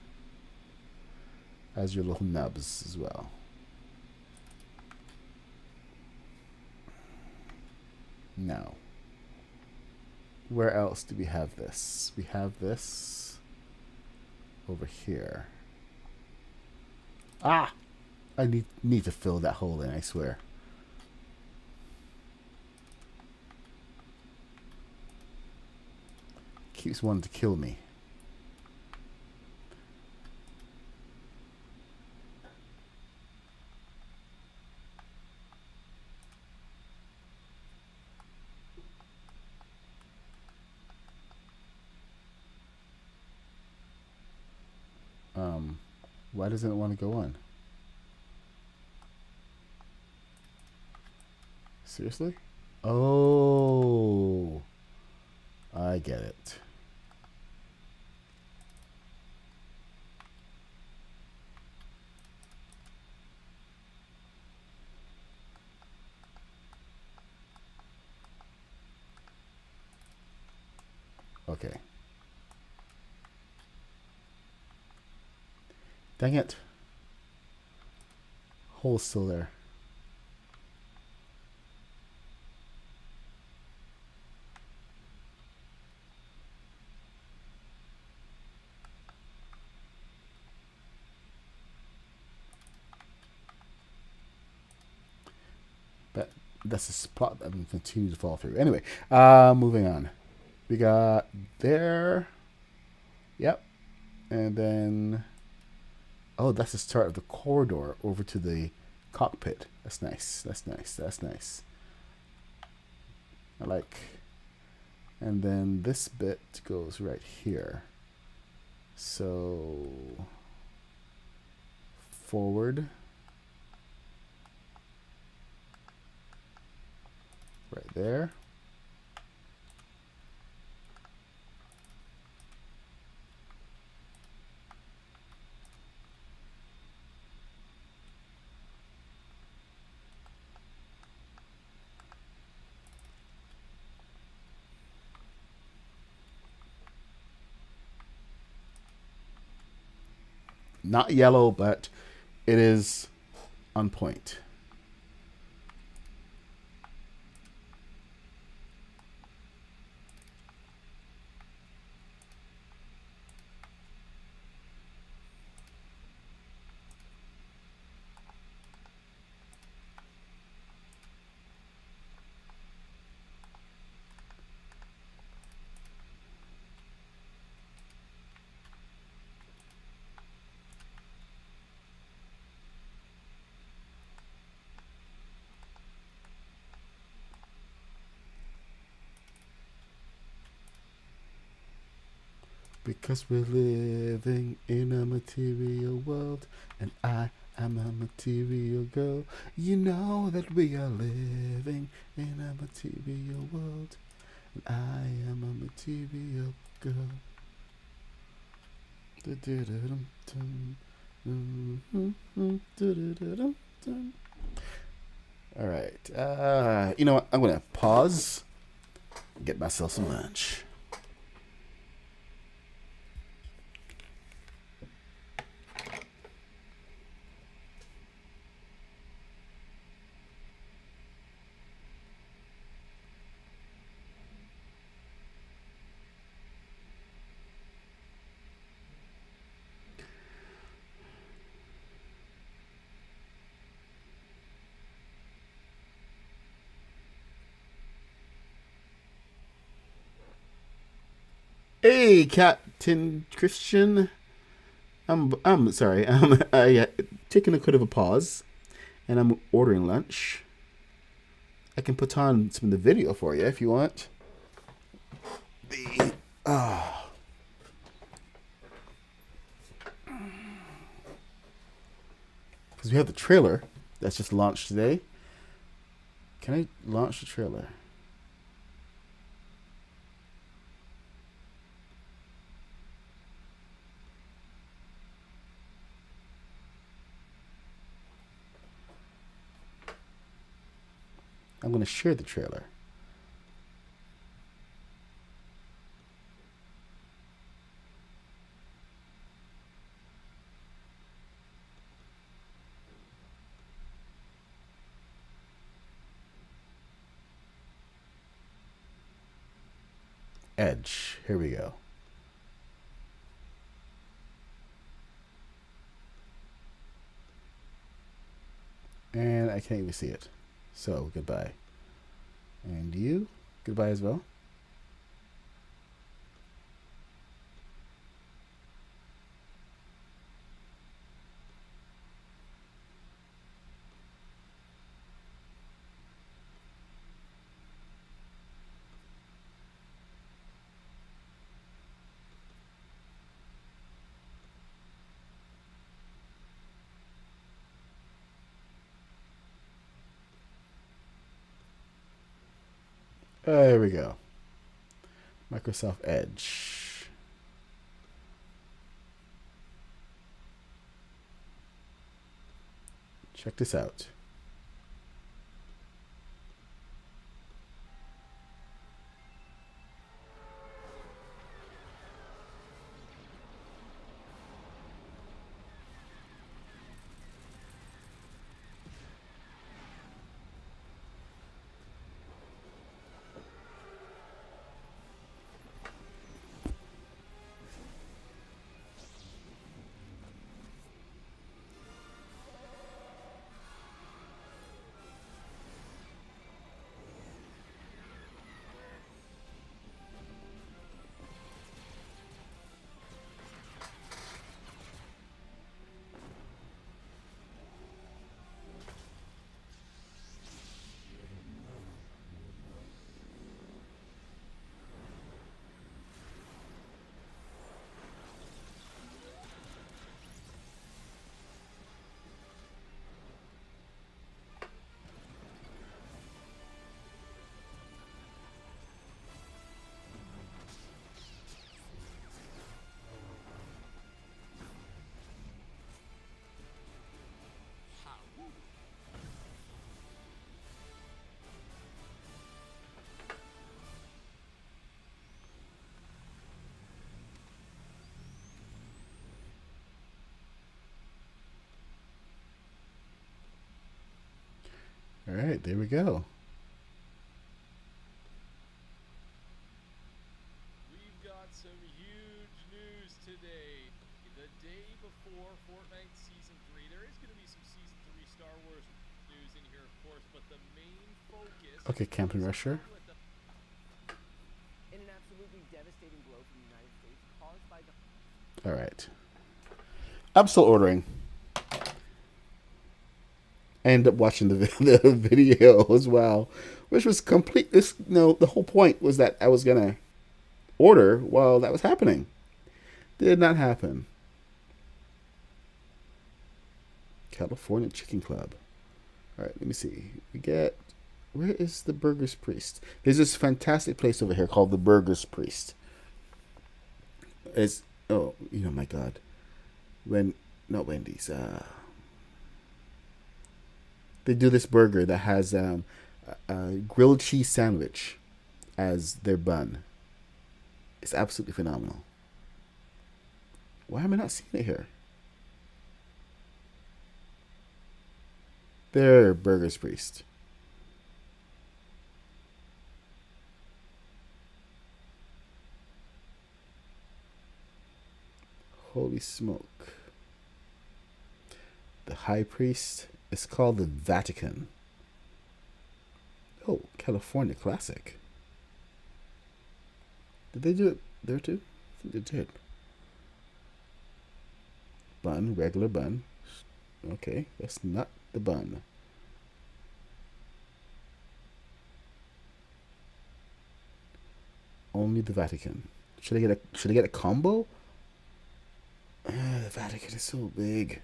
as your little nubs as well. Now, where else do we have this? We have this over here. Ah, I need to fill that hole in, I swear. Keeps wanting to kill me. Why doesn't it want to go on? Seriously? Oh, I get it. Okay. Dang it. Hole's still there. But that's a spot that I'm going to continue to fall through. Anyway, moving on. We got there. Yep. And then, oh, that's the start of the corridor over to the cockpit. That's nice. That's nice. That's nice. I like. And then this bit goes right here. So forward. Right there. Not yellow, but it is on point. Because we're living in a material world, and I am a material girl. You know that we are living in a material world, and I am a material girl. All right. You know what? I'm going to pause, get myself some lunch. Hey, Captain Christian. I'm sorry. I taking a bit of a pause, and I'm ordering lunch. I can put on some of the video for you if you want. The because we have the trailer that's just launched today. Can I launch the trailer? I'm going to share the trailer. Edge. Here we go. And I can't even see it. So, goodbye. And you, goodbye as well. There we go. Microsoft Edge. Check this out. All right, there we go. We've got some huge news today. The day before Fortnite Season 3. There is going to be some Season 3 Star Wars news in here, of course, but the main focus Okay, Camping is Rusher. on what the In an absolutely devastating blow from the United States caused by the All right. I'm still ordering. I ended up watching the video as well, which was complete. This the whole point was that I was gonna order while that was happening. Did not happen. California Chicken Club. All right, let me see. We get where is the Burgers Priest? There's this fantastic place over here called the Burgers Priest. It's my God, when not Wendy's. They do this burger that has a grilled cheese sandwich as their bun. It's absolutely phenomenal. Why am I not seeing it here? There, Burgers Priest. Holy smoke. The High Priest is called the Vatican. Oh, California Classic. Did they do it there too? I think they did. Bun, regular bun. Okay, that's not the bun. Only the Vatican. Should I get a combo? The Vatican is so big.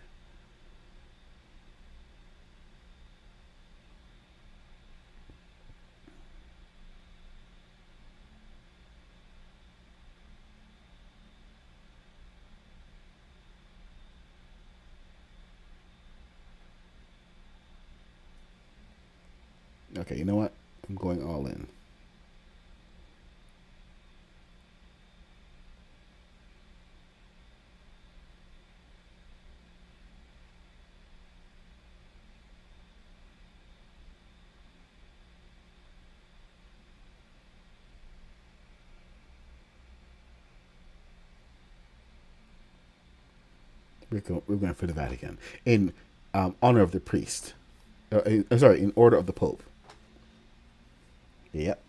Okay, you know what? I'm going all in. We're going for the Vatican in honor of the priest. Sorry, in order of the Pope. Yep,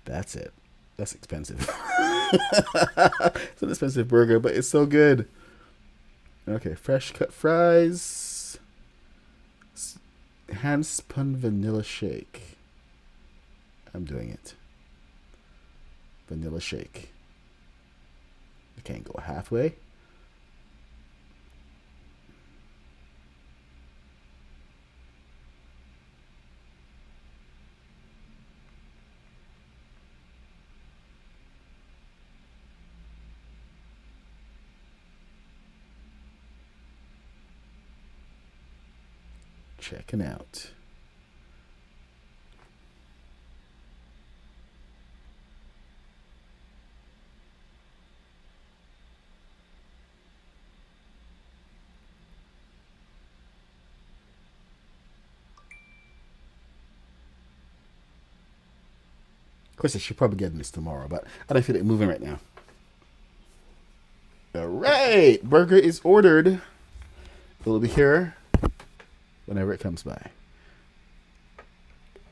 that's it. That's expensive. It's an expensive burger, but it's so good. Okay, fresh cut fries, hand spun vanilla shake. I'm doing it. Vanilla shake. I can't go halfway. Checking out. Of course, I should probably get this tomorrow, but I don't feel it moving right now. All right, burger is ordered. It will be here whenever it comes by.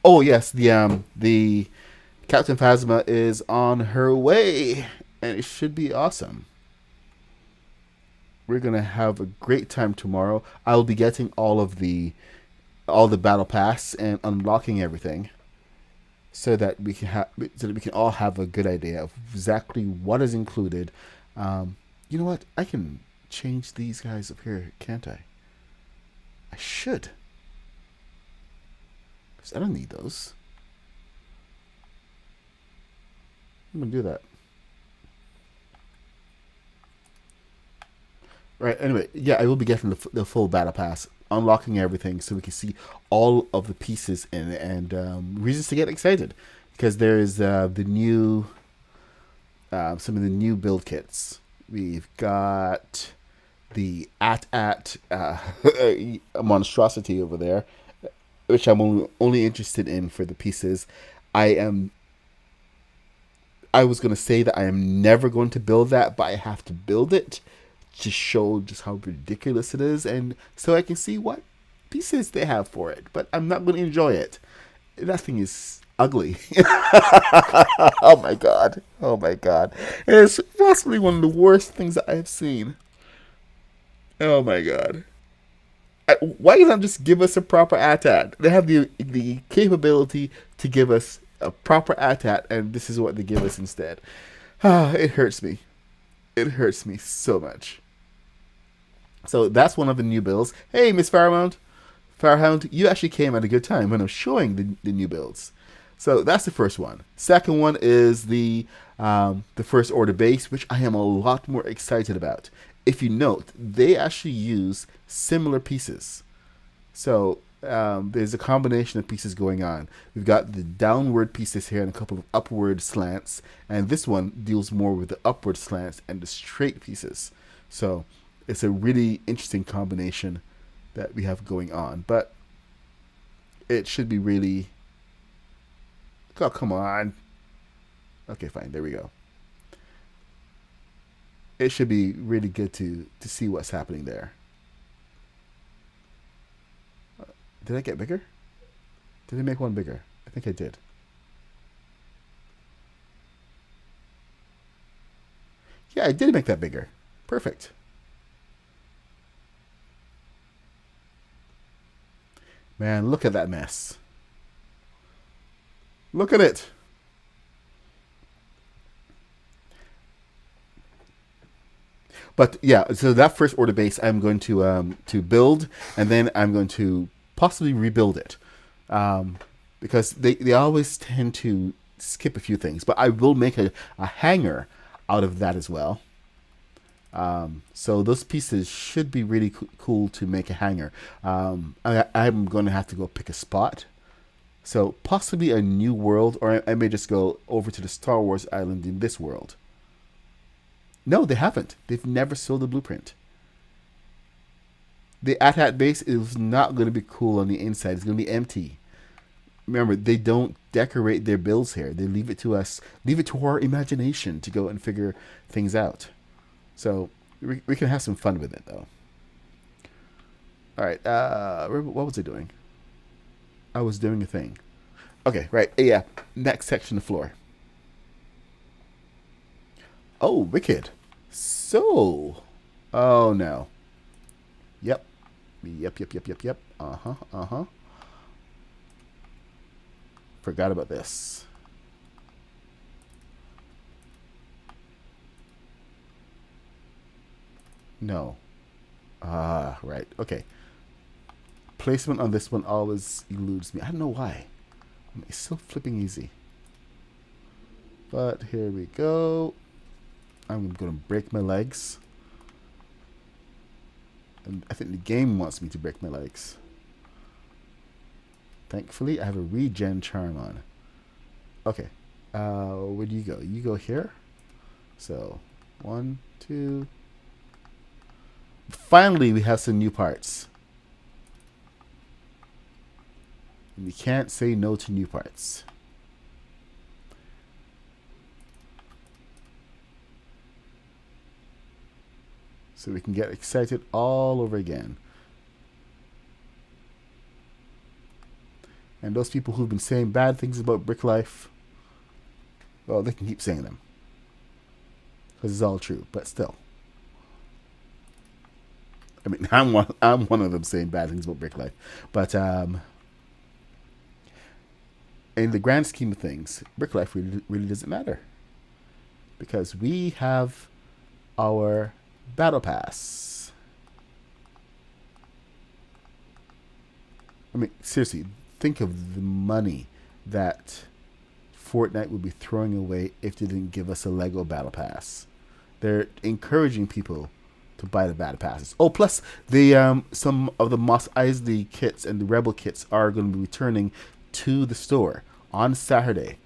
Oh yes, the Captain Phasma is on her way, and it should be awesome. We're gonna have a great time tomorrow. I'll be getting all the battle pass and unlocking everything, so that we can all have a good idea of exactly what is included. You know what? I can change these guys up here, can't I? I should. 'Cause I don't need those. I'm gonna do that. Right. Anyway, yeah, I will be getting the full battle pass, unlocking everything, so we can see all of the pieces in it, and reasons to get excited, because there is the new, some of the new build kits. We've got the at monstrosity over there. which I'm only interested in for the pieces. I am. I was gonna say that I am never going to build that, but I have to build it to show just how ridiculous it is, and so I can see what pieces they have for it. But I'm not going to enjoy it. That thing is ugly. Oh my god! Oh my god! It's possibly one of the worst things that I have seen. Oh my god! Why not just give us a proper AT-AT? They have the capability to give us a proper AT-AT, and this is what they give us instead. Ah, it hurts me. It hurts me so much. So that's one of the new builds. Hey, Miss Fairmount. Farhound, you actually came at a good time when I'm showing the new builds. So that's the first one. Second one is the first order base, which I am a lot more excited about. If you note, they actually use similar pieces. So there's a combination of pieces going on. We've got the downward pieces here and a couple of upward slants, and this one deals more with the upward slants and the straight pieces. So it's a really interesting combination that we have going on, but it should be really. Oh, come on. Okay, fine. There we go. It should be really good to see what's happening there. Did I get bigger? Did I make one bigger? I think I did. Yeah, I did make that bigger. Perfect. Man, look at that mess. Look at it. But yeah, so that first order base I'm going to build, and then I'm going to possibly rebuild it, because they always tend to skip a few things. But I will make a hangar out of that as well. So those pieces should be really cool to make a hangar. I'm going to have to go pick a spot. So possibly a new world, or I may just go over to the Star Wars island in this world. No, they haven't. They've never sold a blueprint. The AT-AT base is not going to be cool on the inside. It's going to be empty. Remember, they don't decorate their builds here. They leave it to us, leave it to our imagination to go and figure things out. So we can have some fun with it, though. All right. What was I doing? I was doing a thing. Okay, right. Yeah. Next section of floor. Oh, wicked. So. Oh, no. Yep. Yep. Uh-huh. Forgot about this. No. Ah, right. Okay. Placement on this one always eludes me. I don't know why. It's so flipping easy. But here we go. I'm going to break my legs. And I think the game wants me to break my legs. Thankfully, I have a regen charm on. Okay. Where do you go? You go here. So, 1, 2. Finally, we have some new parts. And you can't say no to new parts. So we can get excited all over again. And those people who've been saying bad things about Brick Life, well, they can keep saying them. Because it's all true, but still. I mean, I'm one of them saying bad things about Brick Life. But in the grand scheme of things, Brick Life really doesn't matter. Because we have our Battle Pass. I mean, seriously, think of the money that Fortnite would be throwing away if they didn't give us a Lego Battle Pass. They're encouraging people to buy the Battle Passes. Oh, plus the some of the Mos Eisley kits and the Rebel kits are going to be returning to the store on Saturday.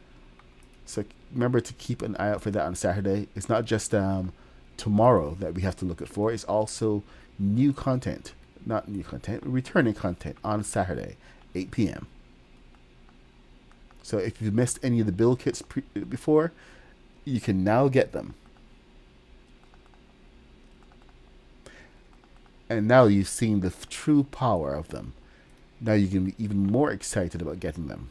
So remember to keep an eye out for that on Saturday. It's not just tomorrow that we have to look at for. It's also new content, not new content, returning content on Saturday. 8 p.m. So if you missed any of the build kits before, you can now get them. And now you've seen the true power of them. Now you can be even more excited about getting them.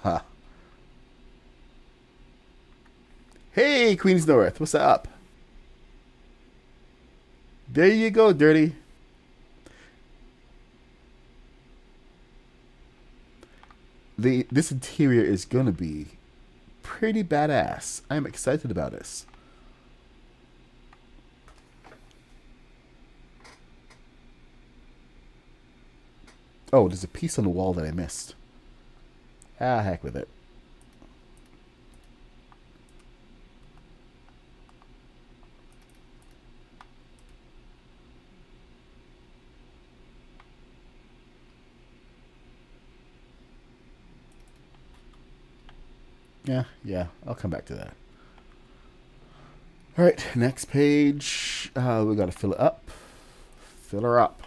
Ha. Hey, Queens North, what's up? There you go, Dirty. This interior is gonna be pretty badass. I'm excited about this. Oh, there's a piece on the wall that I missed. Ah, heck with it. Yeah, I'll come back to that. All right, next page. We got to fill it up. Fill her up.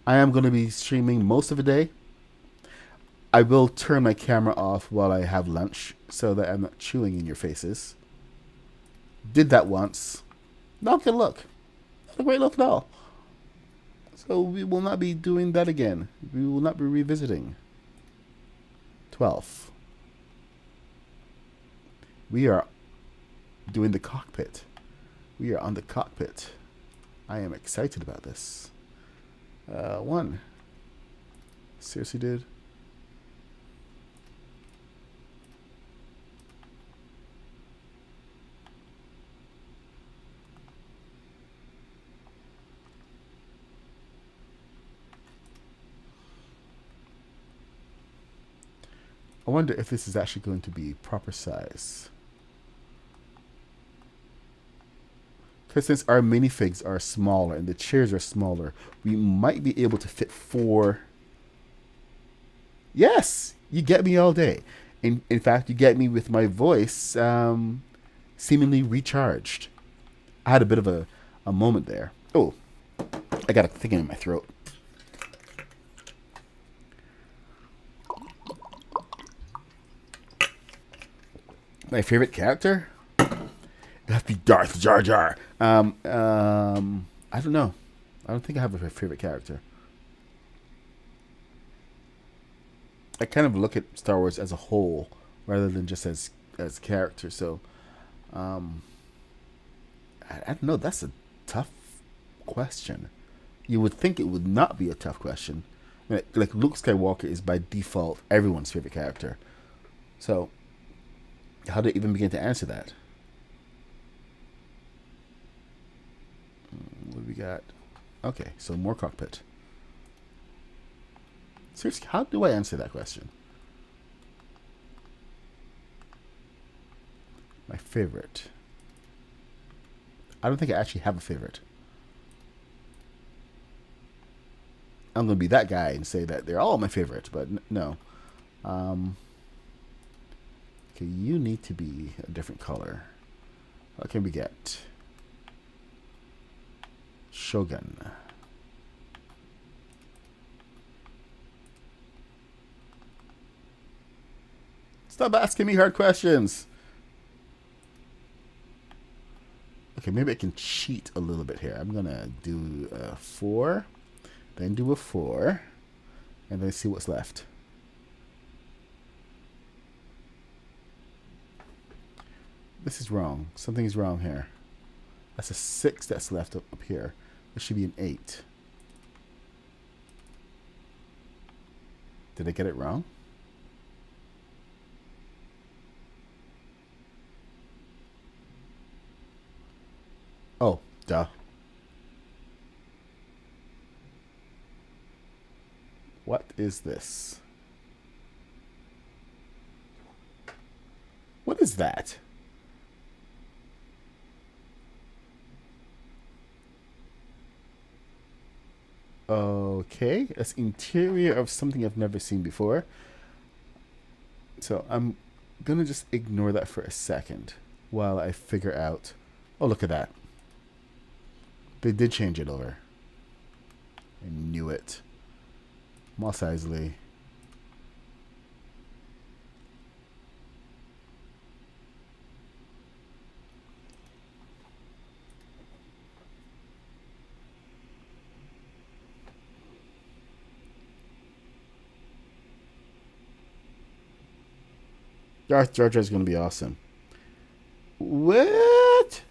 I am going to be streaming most of the day. I will turn my camera off while I have lunch so that I'm not chewing in your faces. Did that once. Not a good look. Not a great look at all. So we will not be doing that again. We will not be revisiting. 12. We are doing the cockpit. We are on the cockpit. I am excited about this. 1. Seriously, dude? I wonder if this is actually going to be proper size. Because since our minifigs are smaller and the chairs are smaller, we might be able to fit 4. Yes! You get me all day. In fact, you get me with my voice seemingly recharged. I had a bit of a moment there. Oh, I got a thing in my throat. My favorite character? It has to be Darth Jar Jar. I don't know. I don't think I have a favorite character. I kind of look at Star Wars as a whole rather than just as character. So, I don't know. That's a tough question. You would think it would not be a tough question. Like Luke Skywalker is by default everyone's favorite character. So, how do I even begin to answer that? What do we got? Okay, so more cockpit. Seriously, how do I answer that question? My favorite. I don't think I actually have a favorite. I'm going to be that guy and say that they're all my favorite, but no. Okay, you need to be a different color. What can we get? Shogun. Stop asking me hard questions. Okay, maybe I can cheat a little bit here. I'm gonna do a 4, then do a 4, and then see what's left. This is wrong. Something is wrong here. That's a 6 that's left up here. It should be an 8. Did I get it wrong? Oh, duh. What is this? What is that? Okay, that's interior of something I've never seen before. So I'm gonna just ignore that for a second while I figure out. Oh, look at that. They did change it over. I knew it. Moss Eisley. Darth Jar Jar is going to be awesome. What?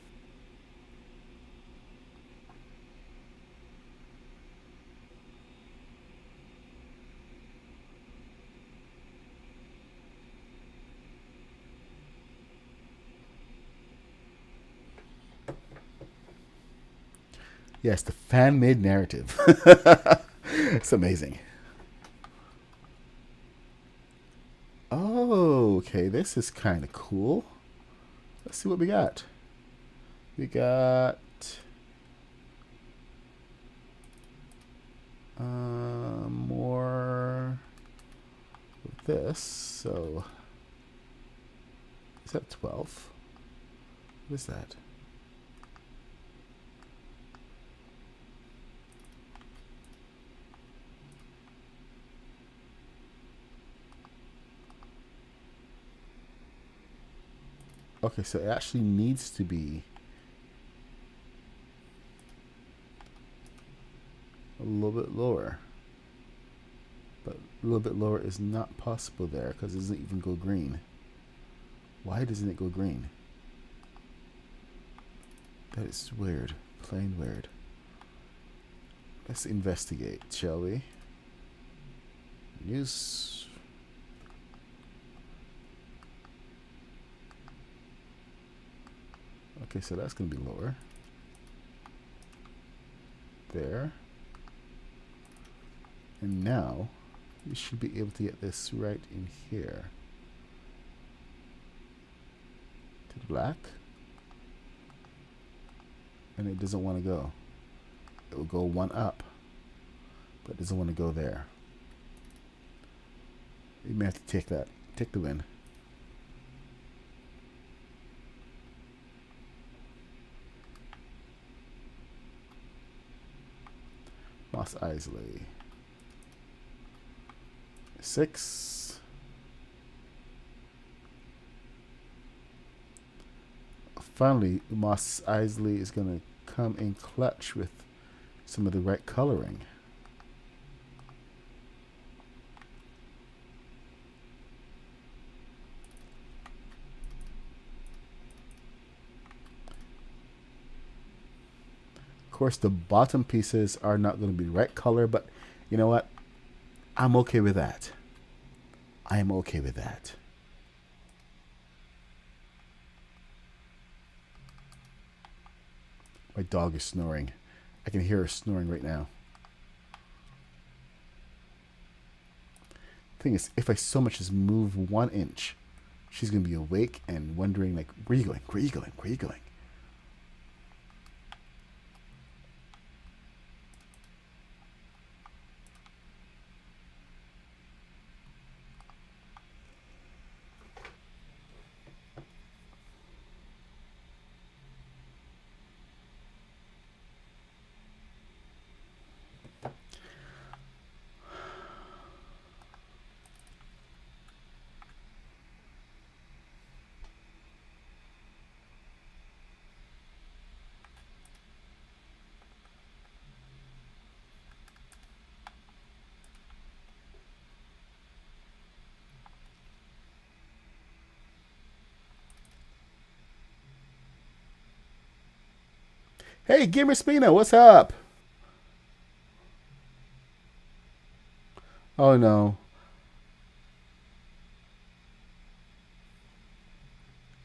Yes, the fan-made narrative. It's amazing. Oh, okay. This is kind of cool. Let's see what we got. We got more of this. So is that 12? What is that? Okay, so it actually needs to be a little bit lower. But a little bit lower is not possible there because it doesn't even go green. Why doesn't it go green? That is weird. Plain weird. Let's investigate, shall we? News. Okay, so that's going to be lower. There. And now, we should be able to get this right in here. To the black. And it doesn't want to go. It will go one up. But it doesn't want to go there. You may have to take that. Take the win. Moss Eisley. 6. Finally, Moss Eisley is going to come in clutch with some of the right coloring. Of course, the bottom pieces are not going to be the right color, but you know what? I'm okay with that. I am okay with that. My dog is snoring. I can hear her snoring right now. Thing is, if I so much as move 1 inch, she's going to be awake and wondering, like, where are you going? Where are you going? Where are you going? Hey, Gamer Spina, what's up? Oh no.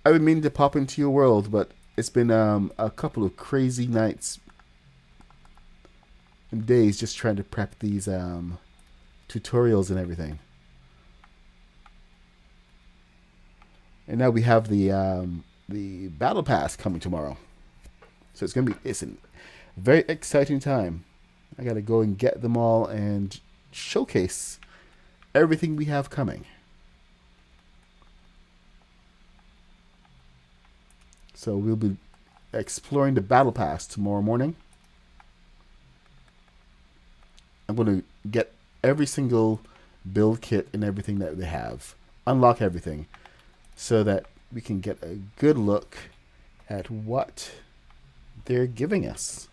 I've been meaning to pop into your world, but it's been a couple of crazy nights and days just trying to prep these tutorials and everything. And now we have the battle pass coming tomorrow, so it's a very exciting time. I gotta go and get them all and showcase everything we have coming. So we'll be exploring the battle pass tomorrow morning. I'm going to get every single build kit and everything that they have. Unlock everything so that we can get a good look at what they're giving us.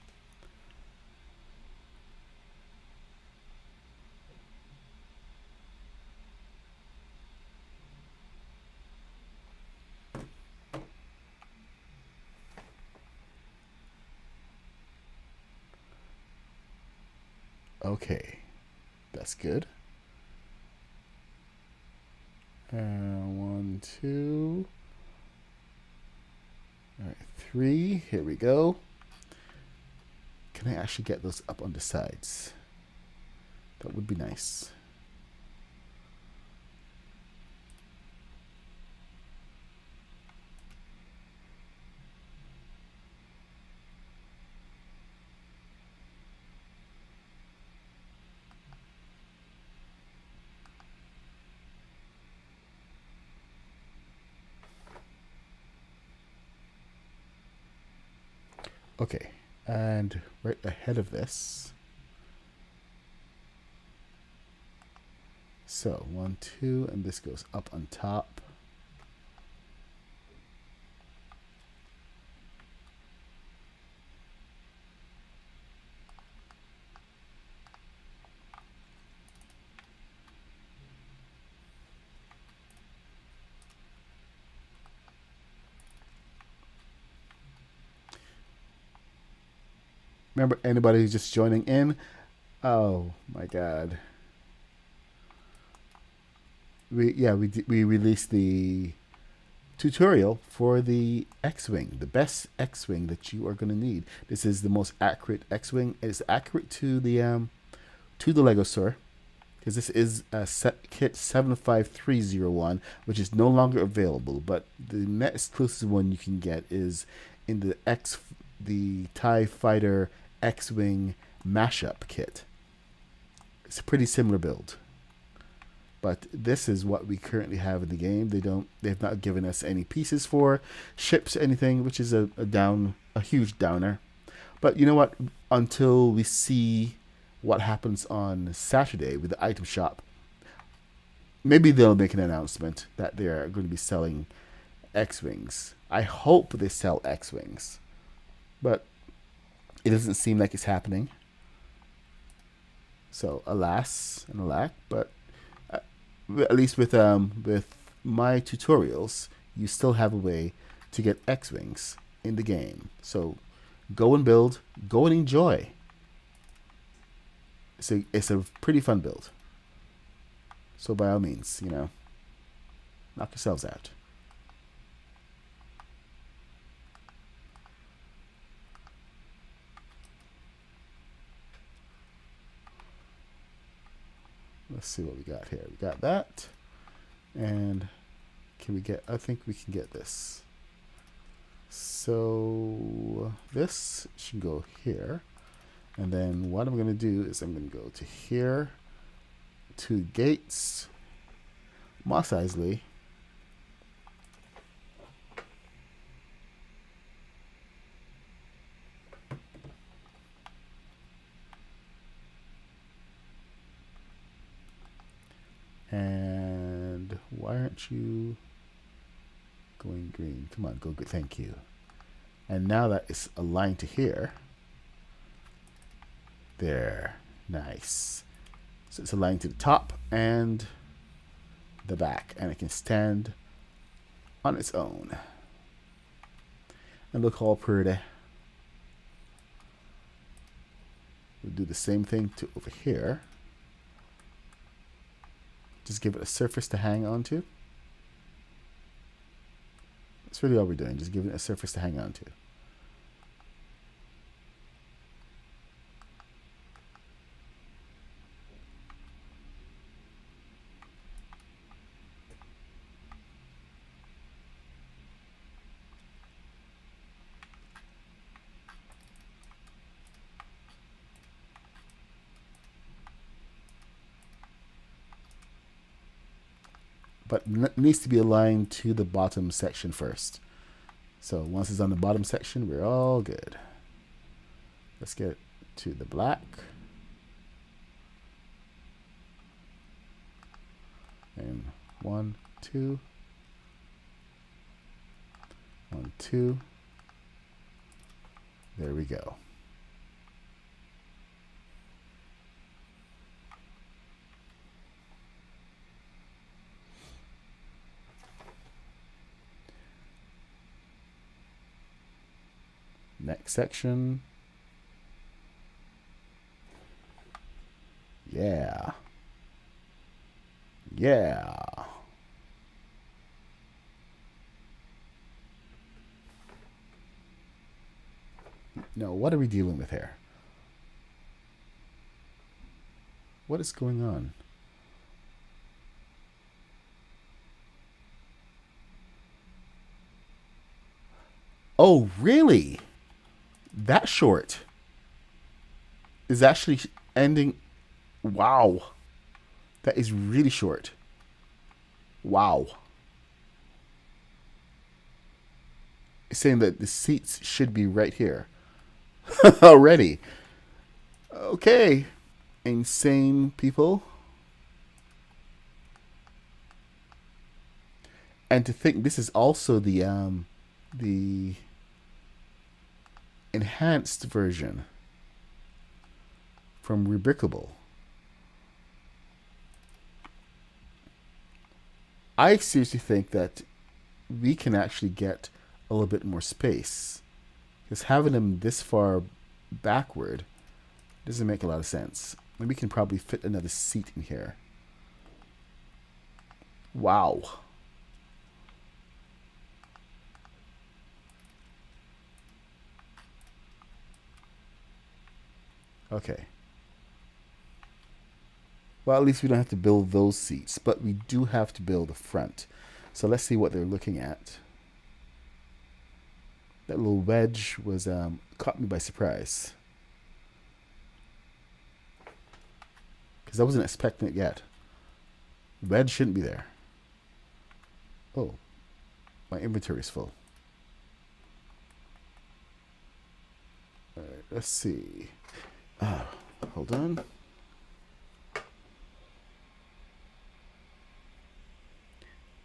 Okay, that's good. 1, 2. All right, 3. Here we go. Can I actually get those up on the sides? That would be nice. Okay, and right ahead of this. So 1, 2, and this goes up on top. Remember, anybody who's just joining in, oh my god, we released the tutorial for the X-Wing, the best X-Wing that you are going to need. This is the most accurate X-Wing. It's accurate to the Lego store, because this is a kit 75301, which is no longer available. But the next closest one you can get is in the TIE Fighter X-Wing mashup kit. It's a pretty similar build, but this is what we currently have in the game. They've not given us any pieces for ships, anything, which is a huge downer. But you know what? Until we see what happens on Saturday with the item shop, maybe they'll make an announcement that they're going to be selling X-Wings. I hope they sell X-Wings, but it doesn't seem like it's happening. So alas and alack, but at least with my tutorials, you still have a way to get X-Wings in the game. So go and build, go and enjoy. It's a pretty fun build. So by all means, knock yourselves out. Let's see what we got here. We got that. And I think we can get this. So this should go here. And then what I'm going to do is I'm going to go to here, to Gates, Mos Eisley. And why aren't you going green? Come on, go good. Thank you. And now that it's aligned to here, there, nice. So it's aligned to the top and the back, and it can stand on its own. And look all pretty. We'll do the same thing to over here. Just give it a surface to hang on to. That's really all we're doing, just giving it a surface to hang on to. but it needs to be aligned to the bottom section first. So once it's on the bottom section, we're all good. Let's get it to the black. And 1, 2. 1, 2. There we go. Next section. Yeah. Yeah. No, what are we dealing with here? What is going on? Oh, really? That short is actually ending. Wow. That is really short. Wow. It's saying that the seats should be right here. Already. Okay. Insane people. And to think this is also the enhanced version from Rubricable. I seriously think that we can actually get a little bit more space, because having them this far backward doesn't make a lot of sense. And we can probably fit another seat in here. Wow. Okay. Well, at least we don't have to build those seats, but we do have to build the front. So let's see what they're looking at. That little wedge was caught me by surprise, because I wasn't expecting it yet. Wedge shouldn't be there. Oh, my inventory is full. All right, let's see. Hold on.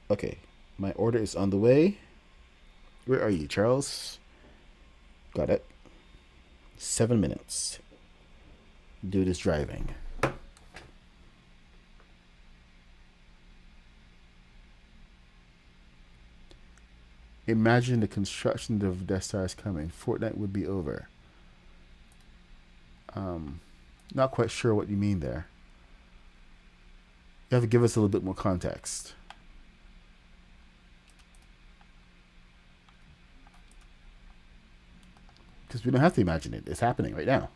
Okay, my order is on the way. Where are you, Charles? Got it. 7 minutes. Dude is driving. Imagine the construction of Death Star is coming. Fortnite would be over. Not quite sure what you mean there. You have to give us a little bit more context. Because we don't have to imagine it. It's happening right now.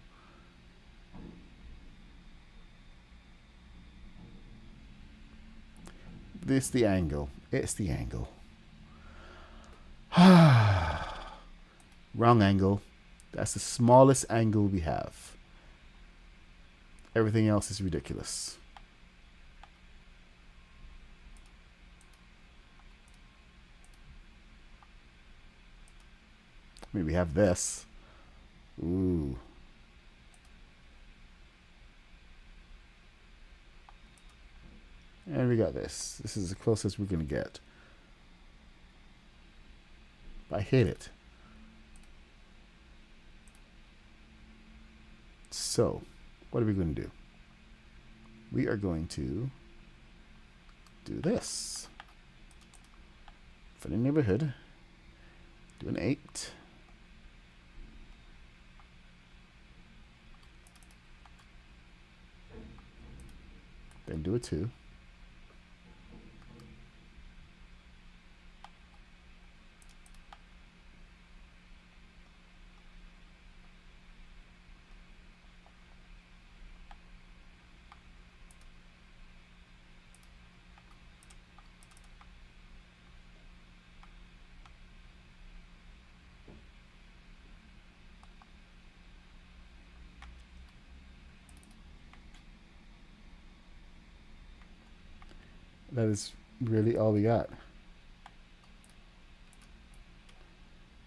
This the angle. It's the angle. Wrong angle. That's the smallest angle we have. Everything else is ridiculous. I mean, we have this. Ooh. And we got this. This is the closest we're going to get. I hate it. So, what are we going to do? We are going to do this. For the neighborhood, do an 8. Then do a 2. That is really all we got.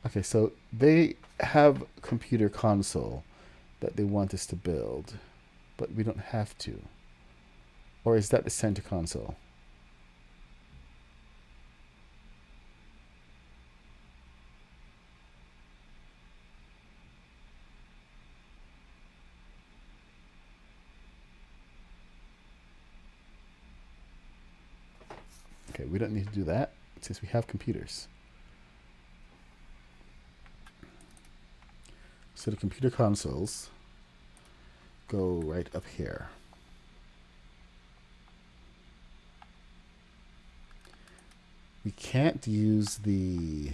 Okay, so they have a computer console that they want us to build, but we don't have to. Or is that the center console? Okay, we don't need to do that since we have computers. So the computer consoles go right up here. We can't use the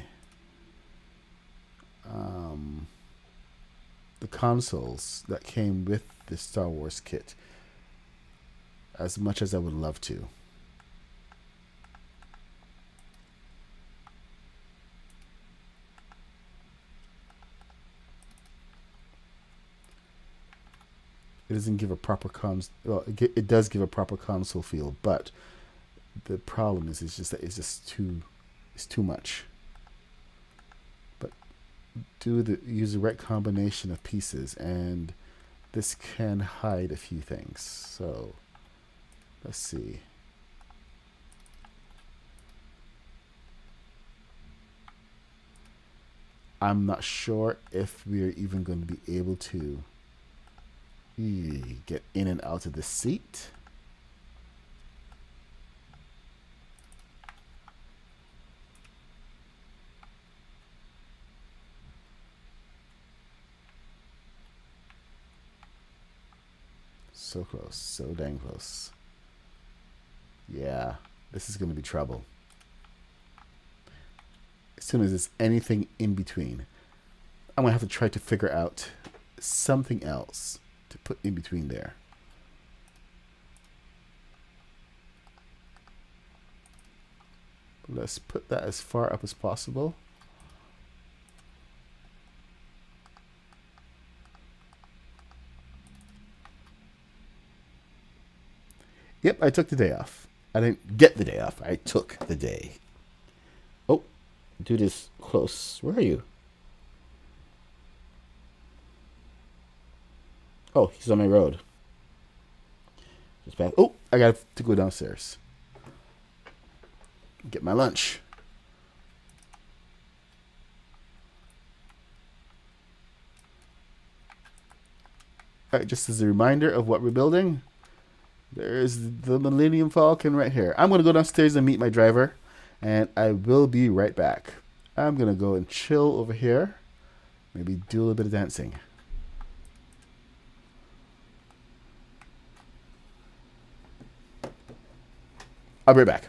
consoles that came with the Star Wars kit as much as I would love to. It doesn't give a proper well, it does give a proper console feel, but the problem is it's just too much. But use the right combination of pieces, and this can hide a few things. So let's see. I'm not sure if we're even going to be able to get in and out of the seat. So close, so dang close. Yeah, this is going to be trouble. As soon as there's anything in between, I'm going to have to try to figure out something else to put in between there. Let's put that as far up as possible. Yep, I took the day off. I didn't get the day off. I took the day. Oh, dude is close. Where are you? Oh, he's on my road. Just back. Oh, I got to go downstairs. Get my lunch. All right, just as a reminder of what we're building, there's the Millennium Falcon right here. I'm going to go downstairs and meet my driver, and I will be right back. I'm going to go and chill over here, maybe do a little bit of dancing. I'll be right back.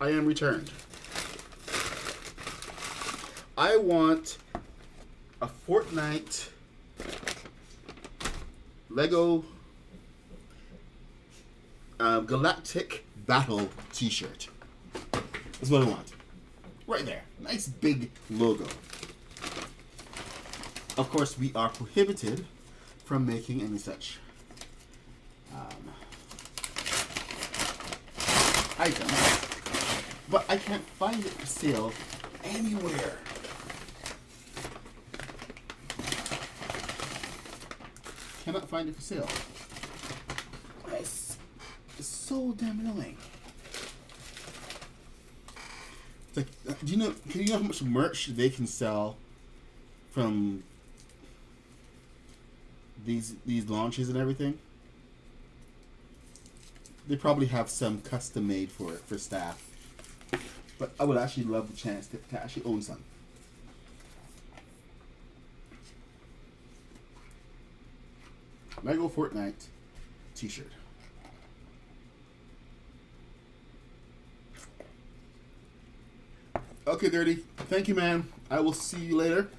I am returned. I want a Fortnite Lego Galactic Battle t-shirt. That's what I want. Right there. Nice big logo. Of course, we are prohibited from making any such items. But I can't find it for sale anywhere. Cannot find it for sale. It's so damn annoying. It's like, do you know? Can you know how much merch they can sell from these launches and everything? They probably have some custom made for it for staff. But I would actually love the chance to actually own some. Lego Fortnite t-shirt. Okay, Dirty. Thank you, man. I will see you later.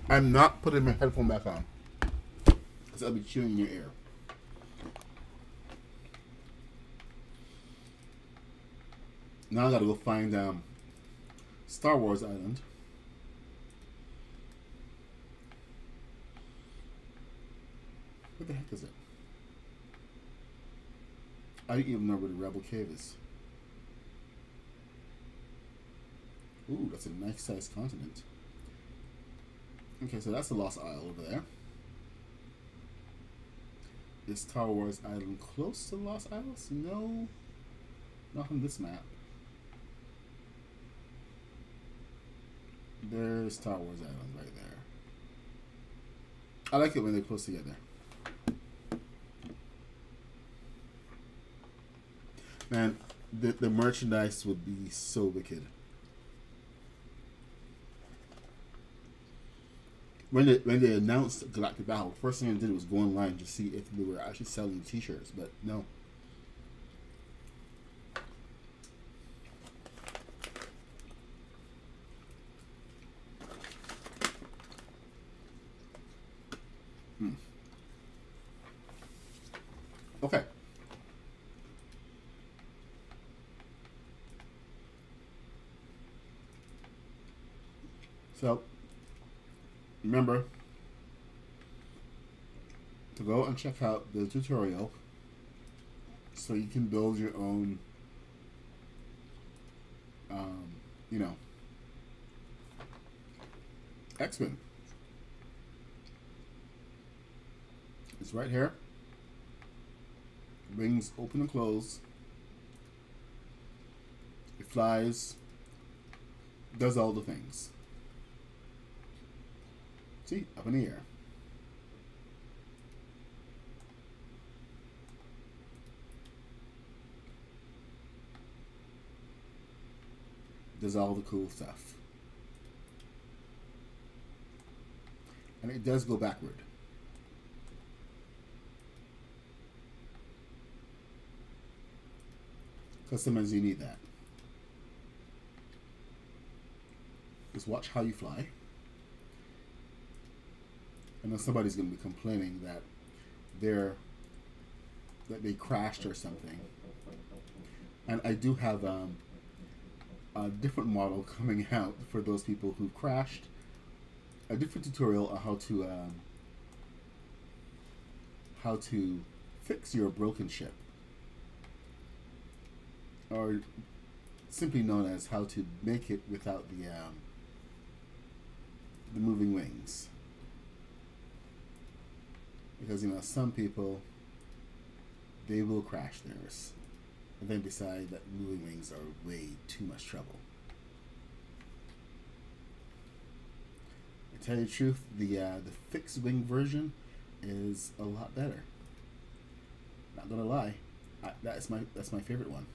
I'm not putting my headphone back on, because I'll be chewing in your ear. Now I gotta go find Star Wars Island. What the heck is it? I don't even know where the Rebel Cave is. Ooh, that's a nice sized continent. Okay, so that's the Lost Isle over there. Is Star Wars Island close to Lost Isles? No, not on this map. There's Star Wars Island right there. I like it when they're close together. Man, the merchandise would be so wicked. When they announced Galactic Battle, the first thing I did was go online to see if they were actually selling t-shirts, but no. Okay. So, remember to go and check out the tutorial so you can build your own, X-Men. It's right here. Wings open and close. It flies. Does all the things. See, up in the air. Does all the cool stuff. And it does go backward. Because sometimes you need that. Just watch how you fly. I know somebody's going to be complaining that they crashed or something. And I do have a different model coming out for those people who crashed. A different tutorial on how to fix your broken ship, or simply known as how to make it without the moving wings. Because some people, they will crash theirs and then decide that moving wings are way too much trouble. To tell you the truth, the fixed wing version is a lot better. Not gonna lie, that's my favorite one.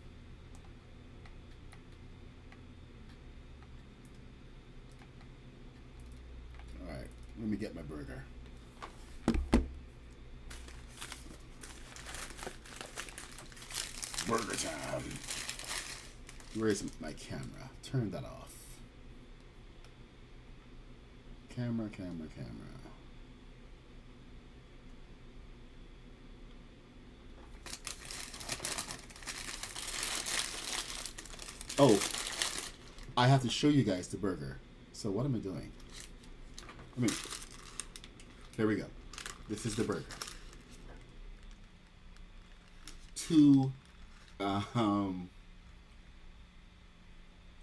Let me get my burger. Burger time. Where's my camera? Turn that off. Camera. Oh, I have to show you guys the burger. So what am I doing? Here we go. This is the burger. 2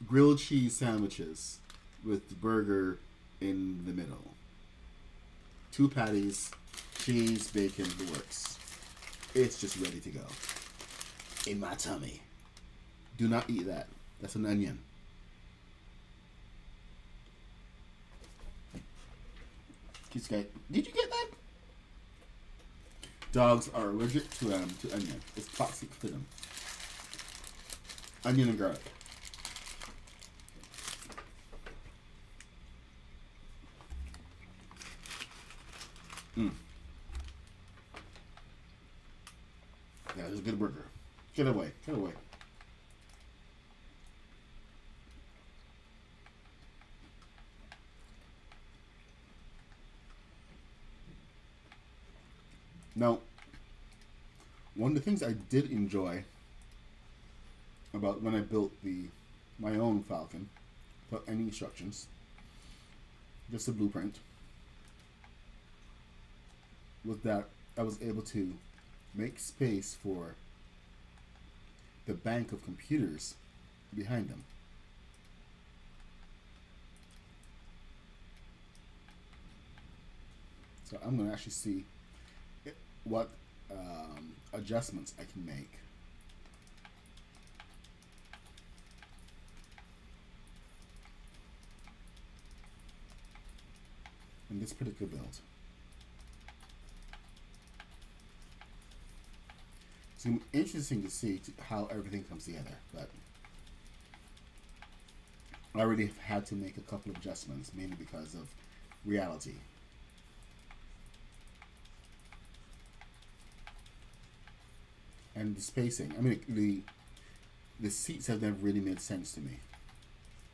grilled cheese sandwiches with the burger in the middle. 2 patties, cheese, bacon, the works. It's just ready to go. In my tummy. Do not eat that. That's an onion. Did you get that? Dogs are allergic to onion. It's toxic for them. Onion and garlic. Yeah, it's a good burger. Get away. Now, one of the things I did enjoy about when I built my own Falcon, without any instructions, just a blueprint, was that I was able to make space for the bank of computers behind them. So I'm going to actually see what adjustments I can make. In this particular build. It's going to be interesting to see how everything comes together, but I already have had to make a couple of adjustments, mainly because of reality. And the spacing. I mean, the seats have never really made sense to me,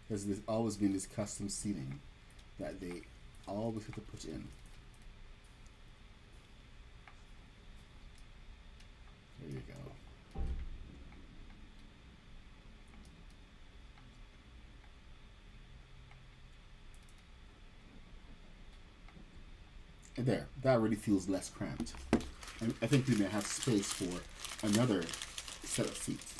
because there's always been this custom seating that they always have to put in. There you go. And there, that already feels less cramped. And I think we may have space for another set of seats.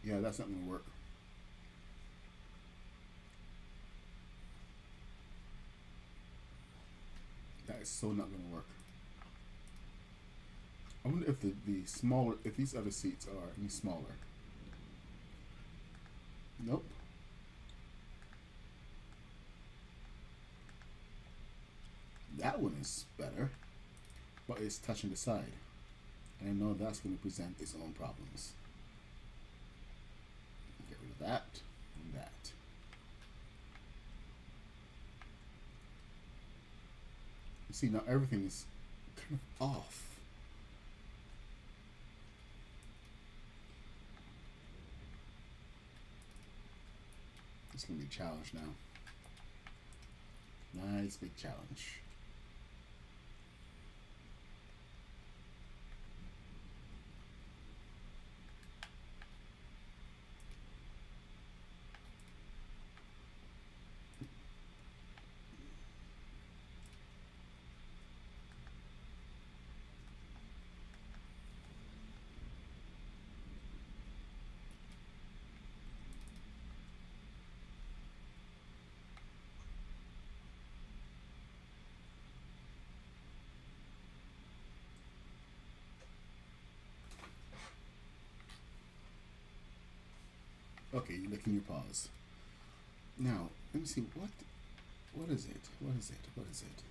Yeah, that's not going to work. That is so not going to work. I wonder if the smaller, if these other seats are any smaller. Nope. That one is better, but it's touching the side. And I know that's going to present its own problems. Get rid of that and that. You see, now everything is kind of off. It's going to be a challenge now. Nice big challenge. Okay, you're licking your paws. Now, let me see, what is it? What is it? What is it?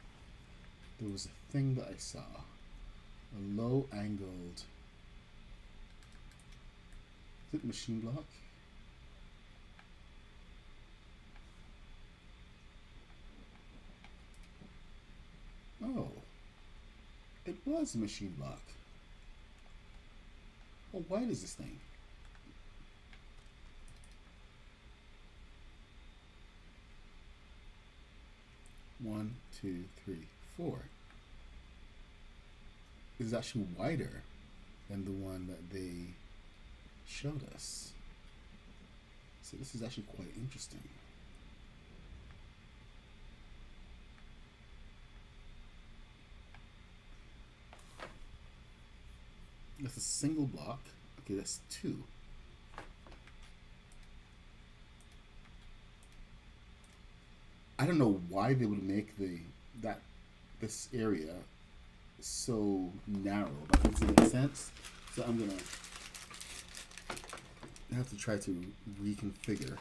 There was a thing that I saw. A low angled. Is it machine block? Oh, it was a machine block. How wide is this thing? One, two, three, four. This is actually wider than the one that they showed us. So this is actually quite interesting. That's a single block. Okay, that's two. I don't know why they would make this area so narrow. That doesn't make sense. So I'm gonna have to try to reconfigure.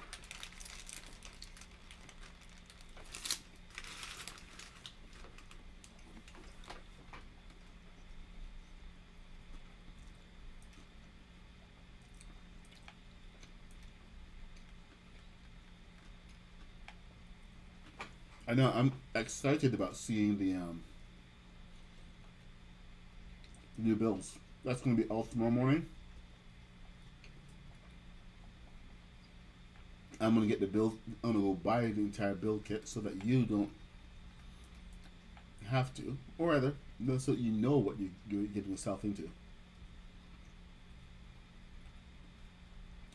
I know I'm excited about seeing the new builds. That's going to be out tomorrow morning. I'm going to get the build. I'm going to go buy the entire build kit so that you don't have to, or rather, so you know what you're getting yourself into.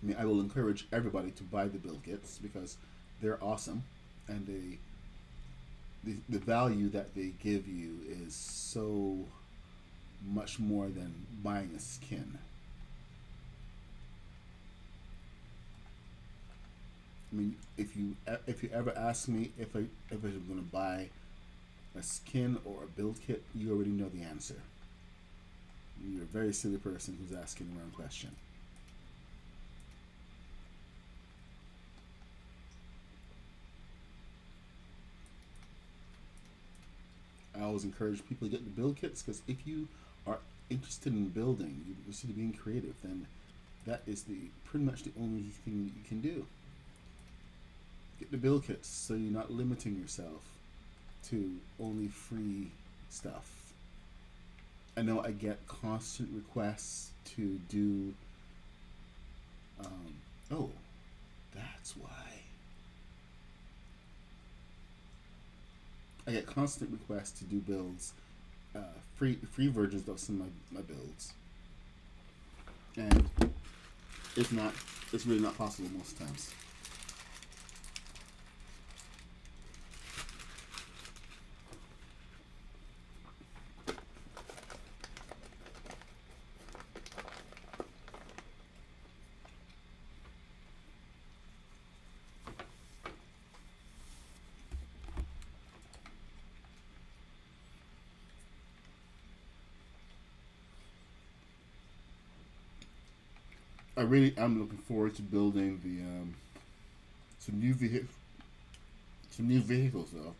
I mean, I will encourage everybody to buy the build kits because they're awesome, and the value that they give you is so much more than buying a skin. I mean, if you ever ask me if I'm going to buy a skin or a build kit, you already know the answer. You're a very silly person who's asking the wrong question. I always encourage people to get the build kits because if you are interested in building, you're interested in being creative, then that is pretty much the only thing you can do. Get the build kits so you're not limiting yourself to only free stuff. I know I get constant requests to do. Oh, that's why. I get constant requests to do builds, free versions of some of my builds, and it's really not possible most times. I really am looking forward to building some new vehicles though.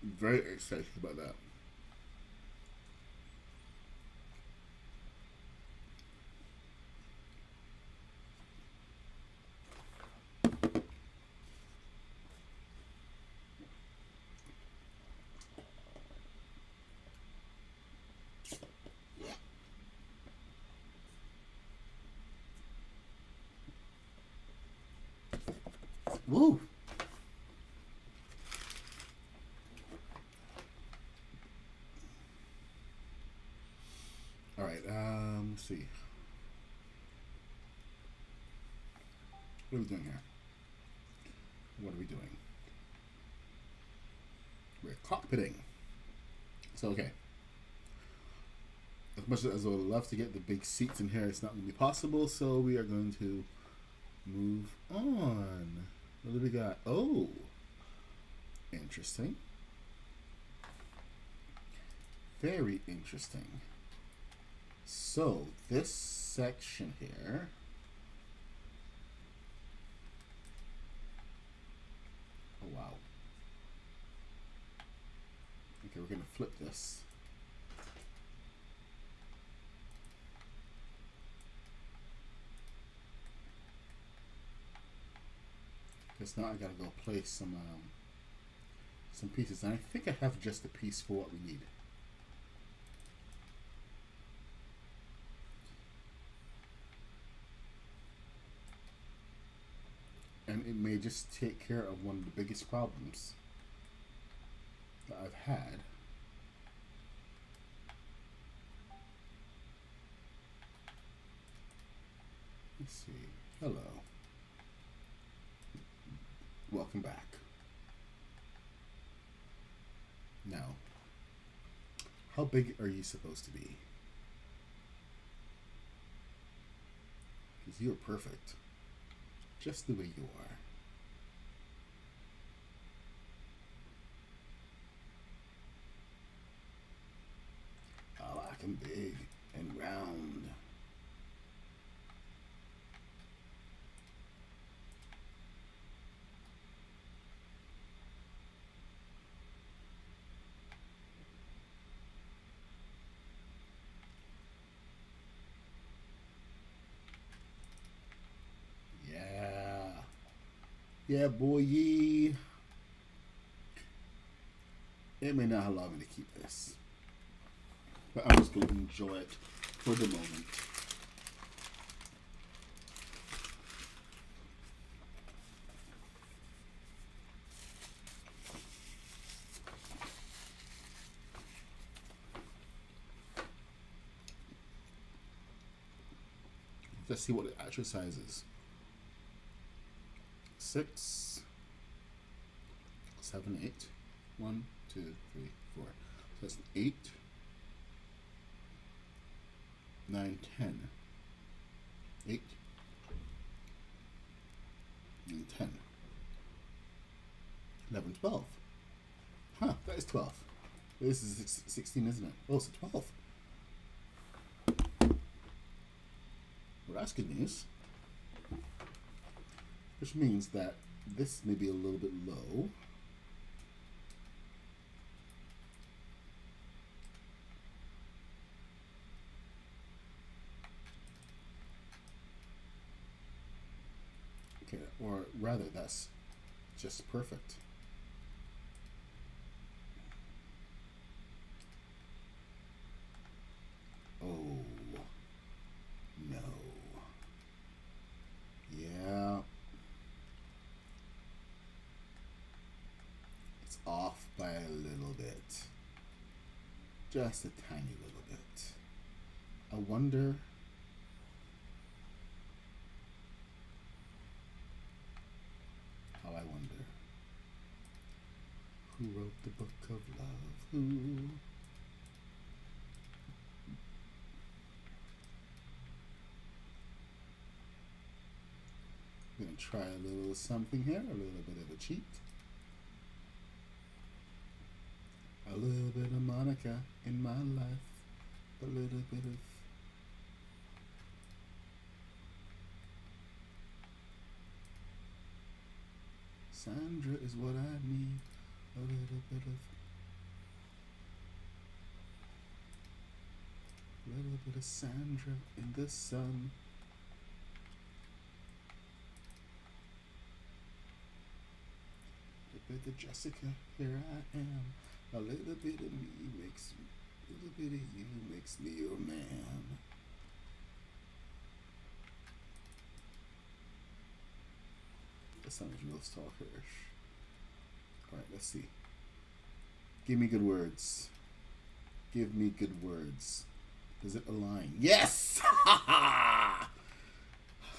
I'm very excited about that. Woo! All right. Let's see. What are we doing here? What are we doing? We're cockpitting. So okay. As much as I would love to get the big seats in here, it's not going to be possible. So we are going to move on. What do we got? Oh, interesting. Very interesting. So this section here. Oh wow. Okay, we're gonna flip this. Because now I gotta go place some pieces, and I think I have just a piece for what we need. And it may just take care of one of the biggest problems that I've had. Let's see. Hello. Welcome back. Now, how big are you supposed to be? Because you're perfect. Just the way you are. I like 'em big and round. Yeah, boy. It may not allow me to keep this, but I'm just going to enjoy it for the moment. Let's see what the actual size is. 6, 7, 8. 1, 2, 3, 4. So that's 8, 9, 10. 8 and 10. 11, 12. Huh, that is 12. This is 16, isn't it? Oh, it's 12. Well, that's good news. Which means that this may be a little bit low. Okay, or rather, that's just perfect. Oh, no. Yeah. It's off by a little bit. Just a tiny little bit. I wonder... I wonder who wrote the book of love. Who? I'm gonna try a little something here, a little bit of a cheat. A little bit of Monica in my life. A little bit of... Sandra is what I need. A little bit of Sandra in the sun. A bit of Jessica, here I am. A little bit of me makes me, a little bit of you makes me your man. That sounds real stalkerish. Alright, let's see. Give me good words. Give me good words. Does it align? Yes!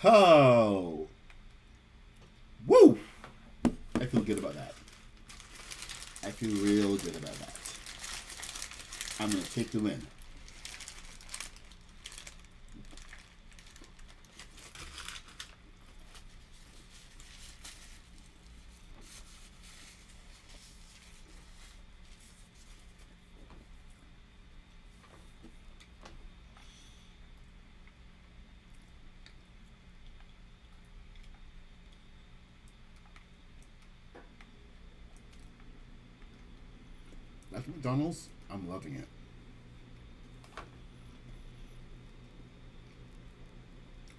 Oh! Woo! I feel good about that. I feel real good about that. I'm going to take the win. Like McDonald's, I'm loving it.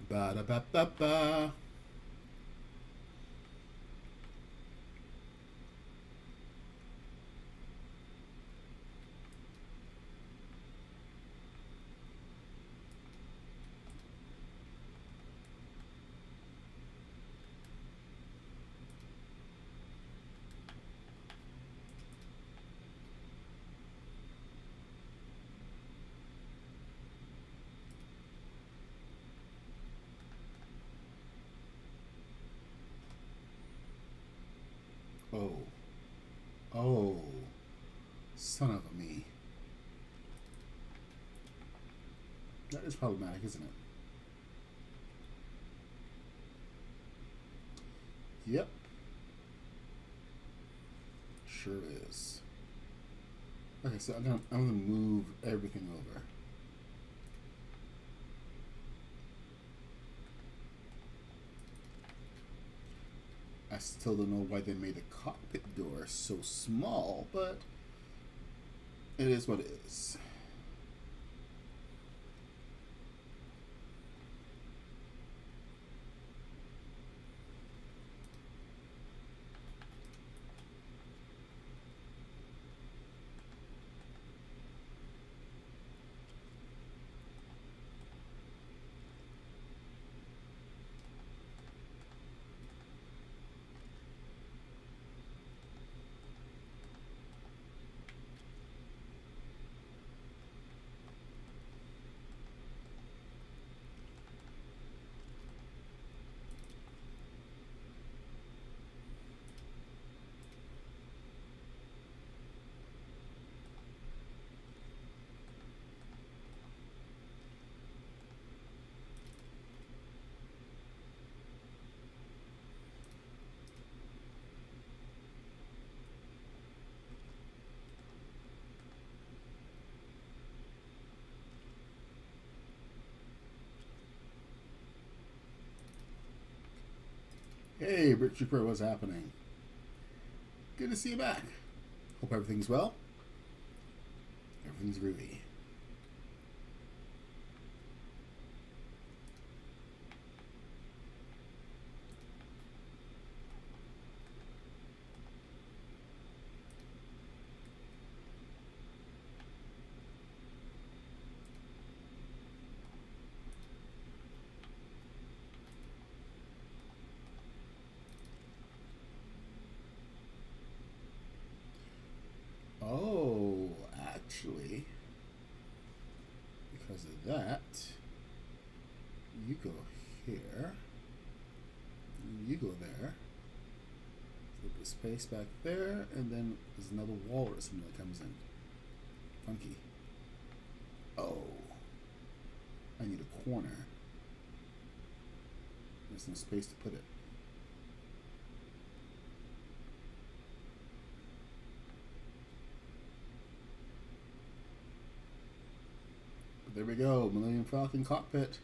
Ba da ba ba ba. Oh. Oh. Son of a me. That is problematic, isn't it? Yep. Sure is. Okay, so I'm gonna move everything over. I still don't know why they made the cockpit door so small, but it is what it is. Hey, Brick Trooper, what's happening? Good to see you back. Hope everything's well. Everything's groovy. Oh, actually, because of that, you go here, you go there, flip the space back there, and then there's another wall or something that comes in. Funky. Oh, I need a corner. There's no space to put it. There we go, Millennium Falcon cockpit.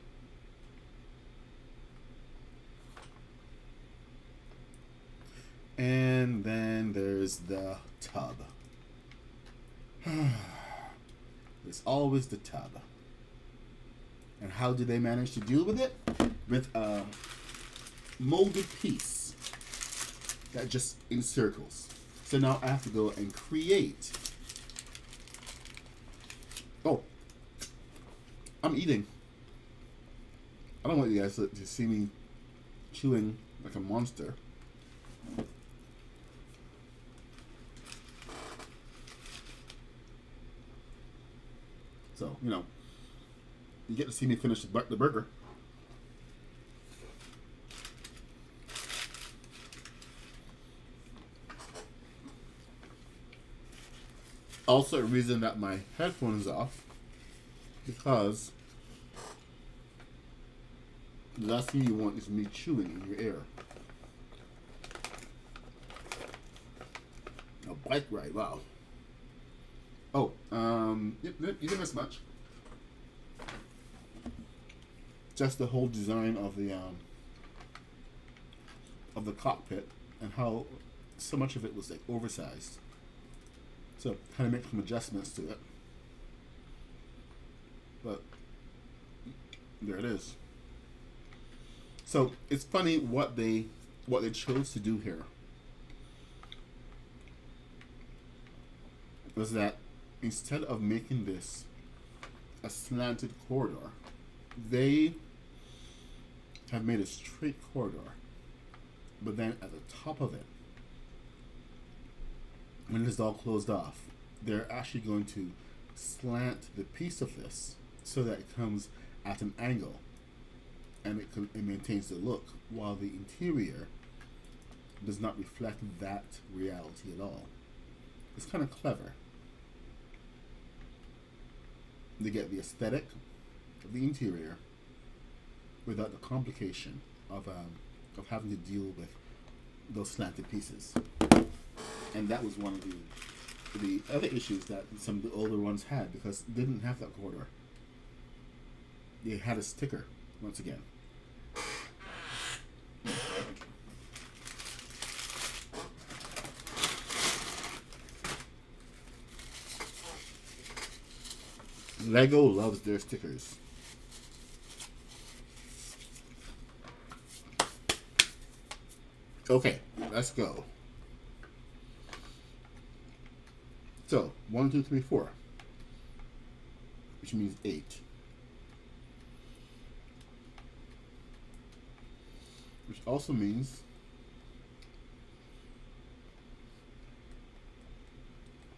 And then there's the tub. There's always the tub. And how do they manage to deal with it? With a molded piece that just encircles. So now I have to go and create. Oh, I'm eating. I don't want you guys to see me chewing like a monster. So, you know, you get to see me finish the burger. Also, a reason that my headphone is off because the last thing you want is me chewing in your ear. A bike ride, wow. Oh, you didn't miss much. Just the whole design of the cockpit and how so much of it was like oversized. So kind of make some adjustments to it. But there it is. So it's funny what they chose to do here was that instead of making this a slanted corridor, they have made a straight corridor, but then at the top of it, when it is all closed off, they're actually going to slant the piece of this so that it comes at an angle, and it maintains the look, while the interior does not reflect that reality at all. It's kind of clever. They get the aesthetic of the interior without the complication of having to deal with those slanted pieces. And that was one of the other issues that some of the older ones had, because they didn't have that corridor. They had a sticker once again. Lego loves their stickers. Okay, let's go. So, 1, 2, 3, 4, which means 8. Which also means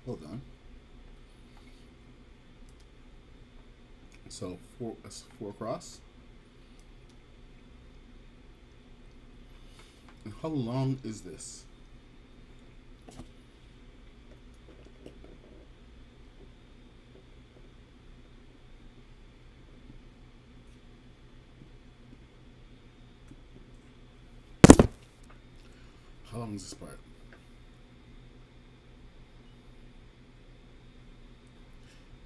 hold on. So that's 4 across. And how long is this? How long is this part?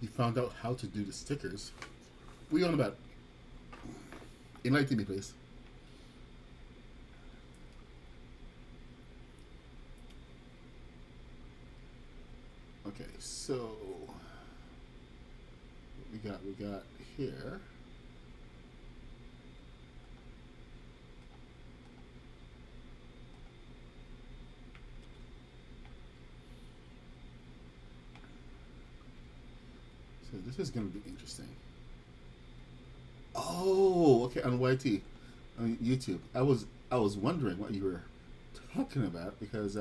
You found out how to do the stickers. What are you on about? Enlighten me, please. Okay, so what we got here. So this is going to be interesting. Oh, okay, on YT, on YouTube. I was wondering what you were talking about, because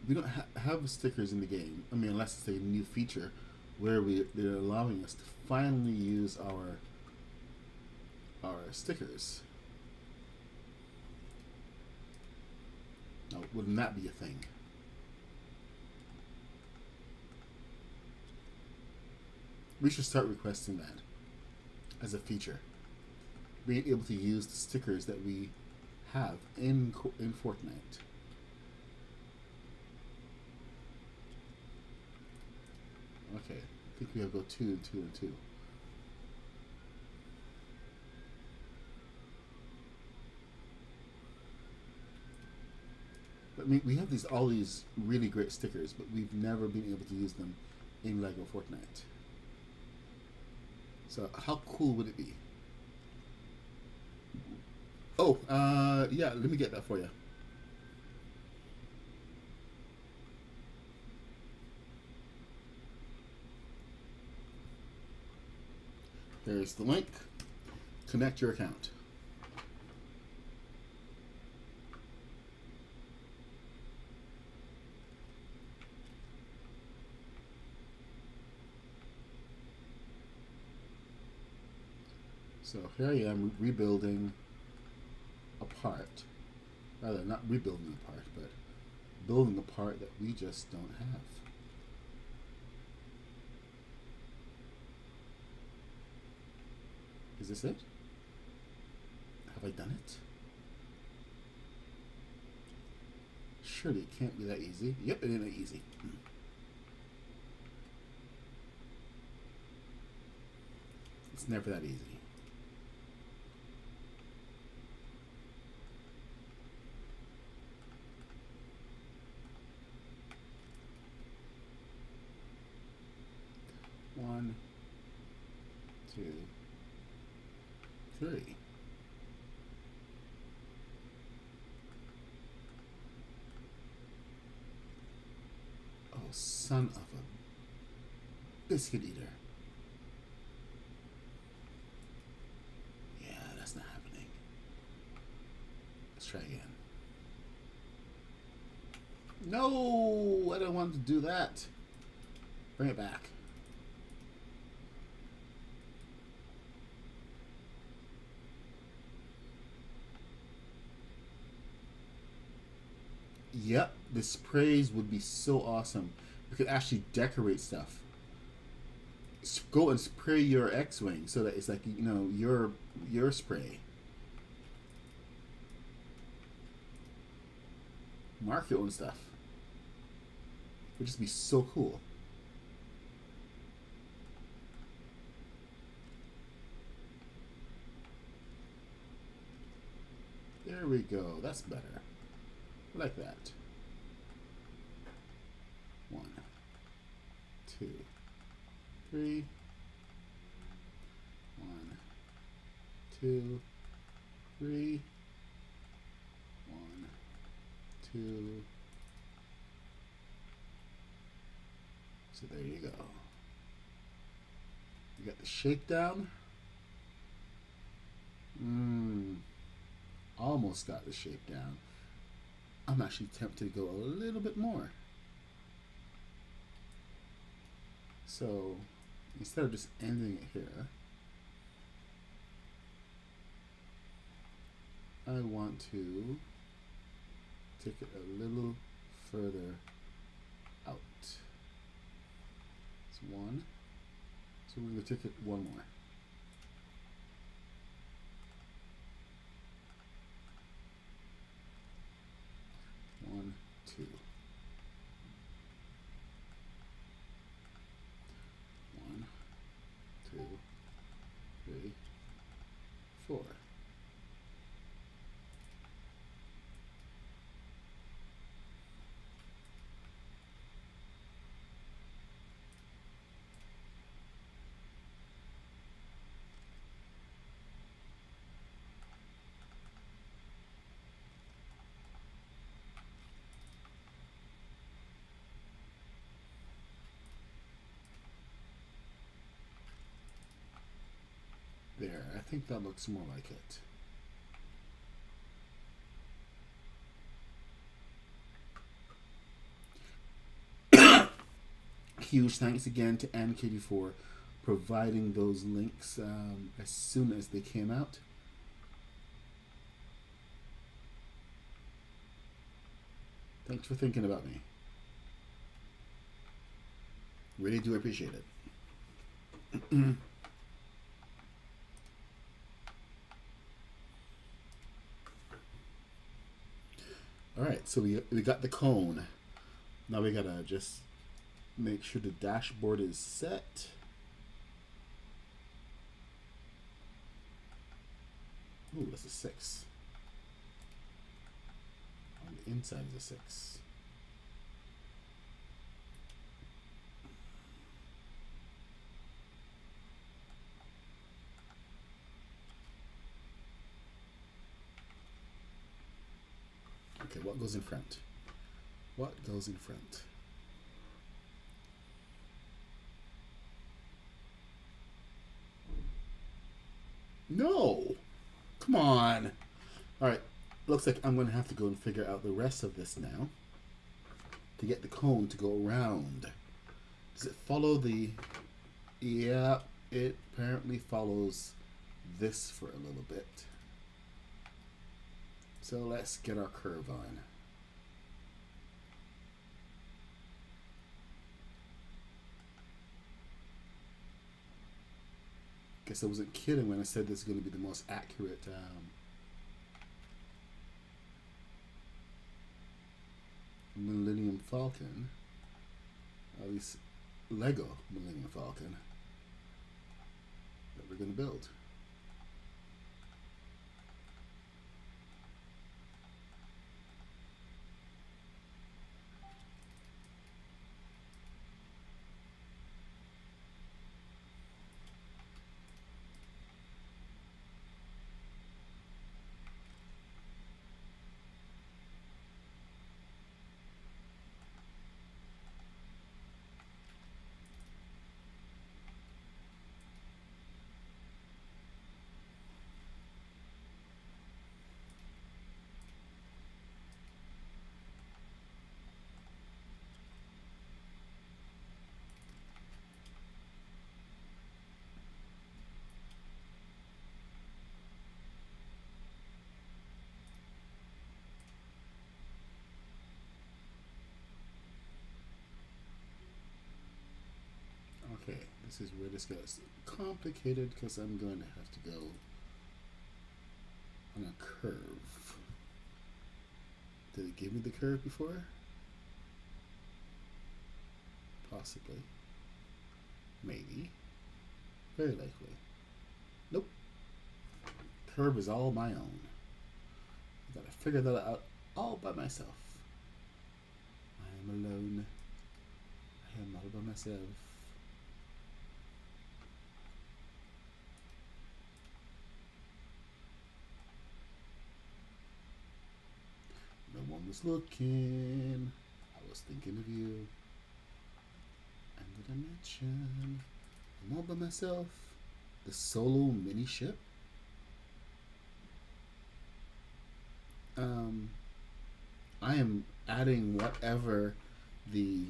we don't have stickers in the game. I mean, unless it's a new feature where they're allowing us to finally use our stickers. Now, wouldn't that be a thing? We should start requesting that as a feature. Being able to use the stickers that we have in Fortnite. Okay, I think we have to go 2 and 2 and 2. But I mean, we have all these really great stickers, but we've never been able to use them in Lego Fortnite. So how cool would it be? Oh, yeah, let me get that for you. Here's the link. Connect your account. So here I am rebuilding a part. Rather, not rebuilding a part, but building a part that we just don't have. Is this it? Have I done it? Surely it can't be that easy. Yep, it ain't easy. It's never that easy. 1, 2, 3. Oh, son of a biscuit eater. Yeah, that's not happening. Let's try again. No, I don't want to do that. Bring it back. Yep, the sprays would be so awesome. You could actually decorate stuff. Go and spray your X-wing so that it's like, you know, your spray. Mark your own stuff. It would just be so cool. There we go. That's better. I like that. 1, 2, 3. 1, 2, 3. 1, 2. So there you go. You got the shakedown. Almost got the shape down. I'm actually tempted to go a little bit more. So instead of just ending it here, I want to take it a little further out. It's 1. So we're going to take it 1 more. One, 2. 1, 2, 3, 4. There, I think that looks more like it. Huge thanks again to Ann-Katie for providing those links as soon as they came out. Thanks for thinking about me. Really do appreciate it. Alright, so we got the cone. Now we gotta just make sure the dashboard is set. Ooh, that's a 6. On the inside is a 6. Okay, what goes in front? What goes in front? No! Come on! Alright, looks like I'm going to have to go and figure out the rest of this now to get the cone to go around. Does it follow the... Yeah, it apparently follows this for a little bit. So let's get our curve on. Guess I wasn't kidding when I said this is going to be the most accurate Millennium Falcon, at least Lego Millennium Falcon, that we're going to build. Okay, this is where this gets complicated because I'm going to have to go on a curve. Did it give me the curve before? Possibly. Maybe. Very likely. Nope. Curve is all my own. I gotta figure that out all by myself. I am alone. I am all by myself. No one was looking. I was thinking of you. And did I mention I'm all by myself? The solo mini ship? I am adding whatever the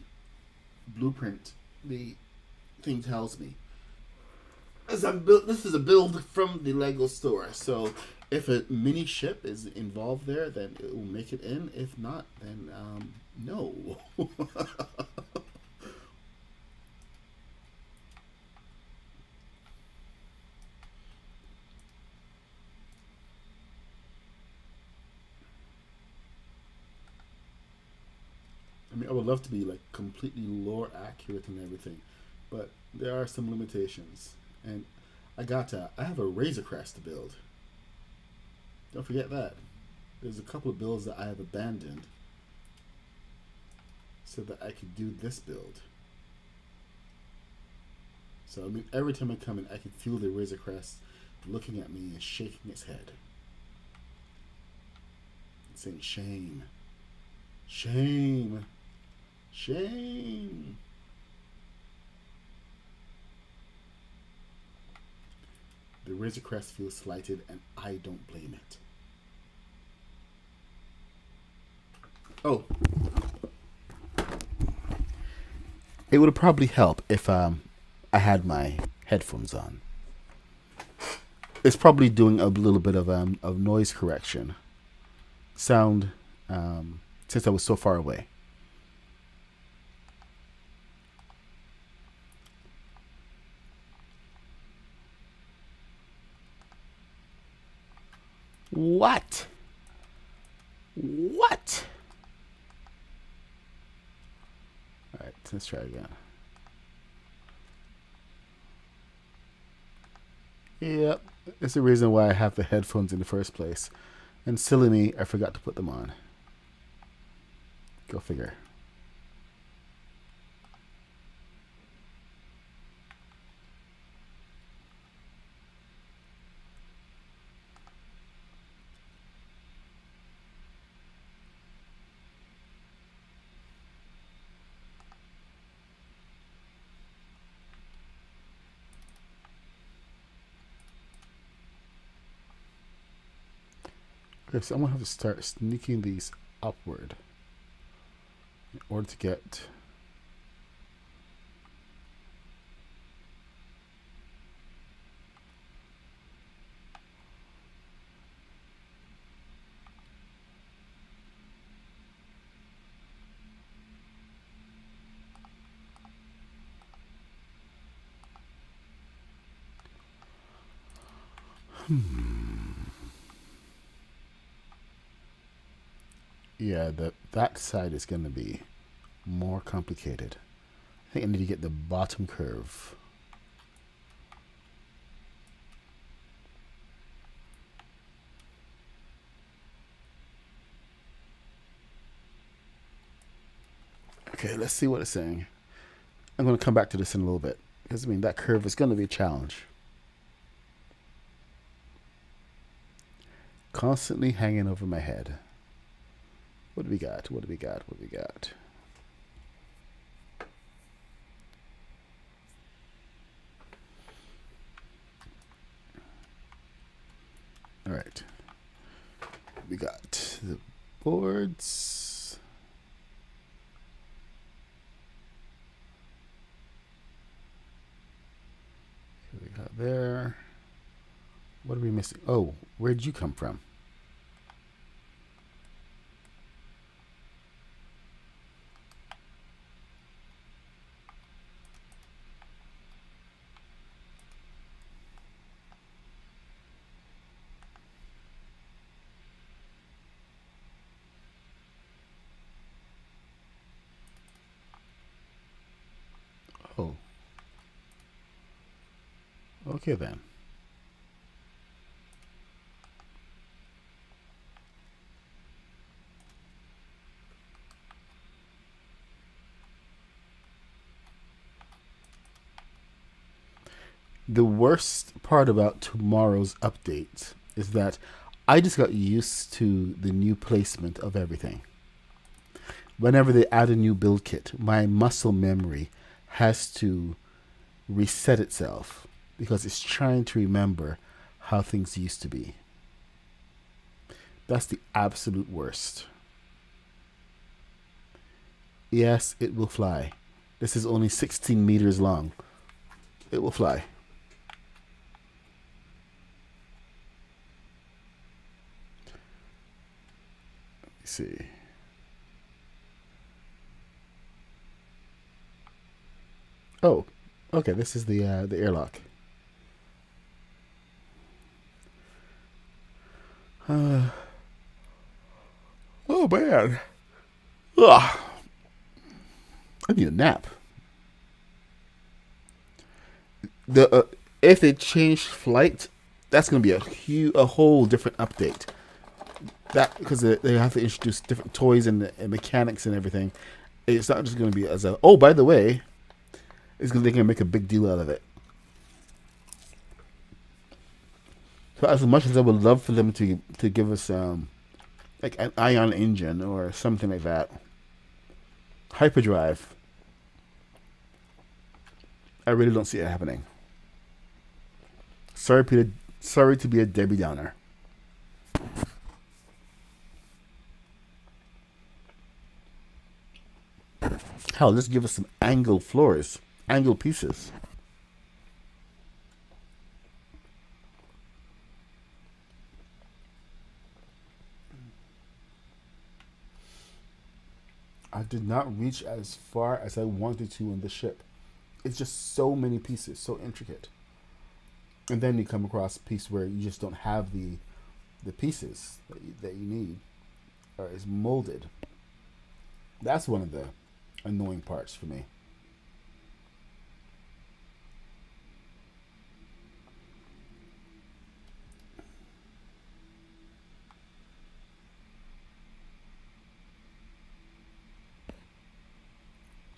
blueprint, the thing tells me. As I'm this is a build from the Lego store, so if a mini ship is involved there, then it will make it in. If not, then no. I mean, I would love to be like completely lore accurate and everything, but there are some limitations. And I have a Razor Crest to build. Don't forget that. There's a couple of builds that I have abandoned so that I could do this build. So I mean, every time I come in, I can feel the Razor Crest looking at me and shaking its head. It's saying, shame. Shame. Shame. The Razor Crest feels slighted, and I don't blame it. Oh. It would probably help if I had my headphones on. It's probably doing a little bit of noise correction. Sound, since I was so far away. What? What? Alright, let's try again. Yep, it's the reason why I have the headphones in the first place. And silly me, I forgot to put them on. Go figure. Okay, so I'm gonna have to start sneaking these upward in order to get yeah, that side is gonna be more complicated. I think I need to get the bottom curve. Okay, let's see what it's saying. I'm going to come back to this in a little bit. Because, I mean, that curve is going to be a challenge. Constantly hanging over my head. What do we got? What do we got? What do we got? All right. We got the boards. Okay, we got there. What are we missing? Oh, where'd you come from? Oh, okay then. The worst part about tomorrow's update is that I just got used to the new placement of everything. Whenever they add a new build kit, my muscle memory has to reset itself because it's trying to remember how things used to be. That's the absolute worst. Yes, it will fly. This is only 16 meters long. It will fly. Let me see. Oh, okay. This is the airlock. Uh, oh man. Ugh. I need a nap. The If they change flight, that's gonna be a whole different update. That because they have to introduce different toys and mechanics and everything. It's not just gonna be as a, oh, by the way, they're gonna make a big deal out of it. So as much as I would love for them to give us like an ion engine or something like that, hyperdrive, I really don't see it happening. Sorry to be a Debbie Downer. Hell, let's give us some angle floors, angle pieces. I did not reach as far as I wanted to in the ship. It's just so many pieces, so intricate. And then you come across a piece where you just don't have the pieces that you need, or is molded. That's one of the annoying parts for me.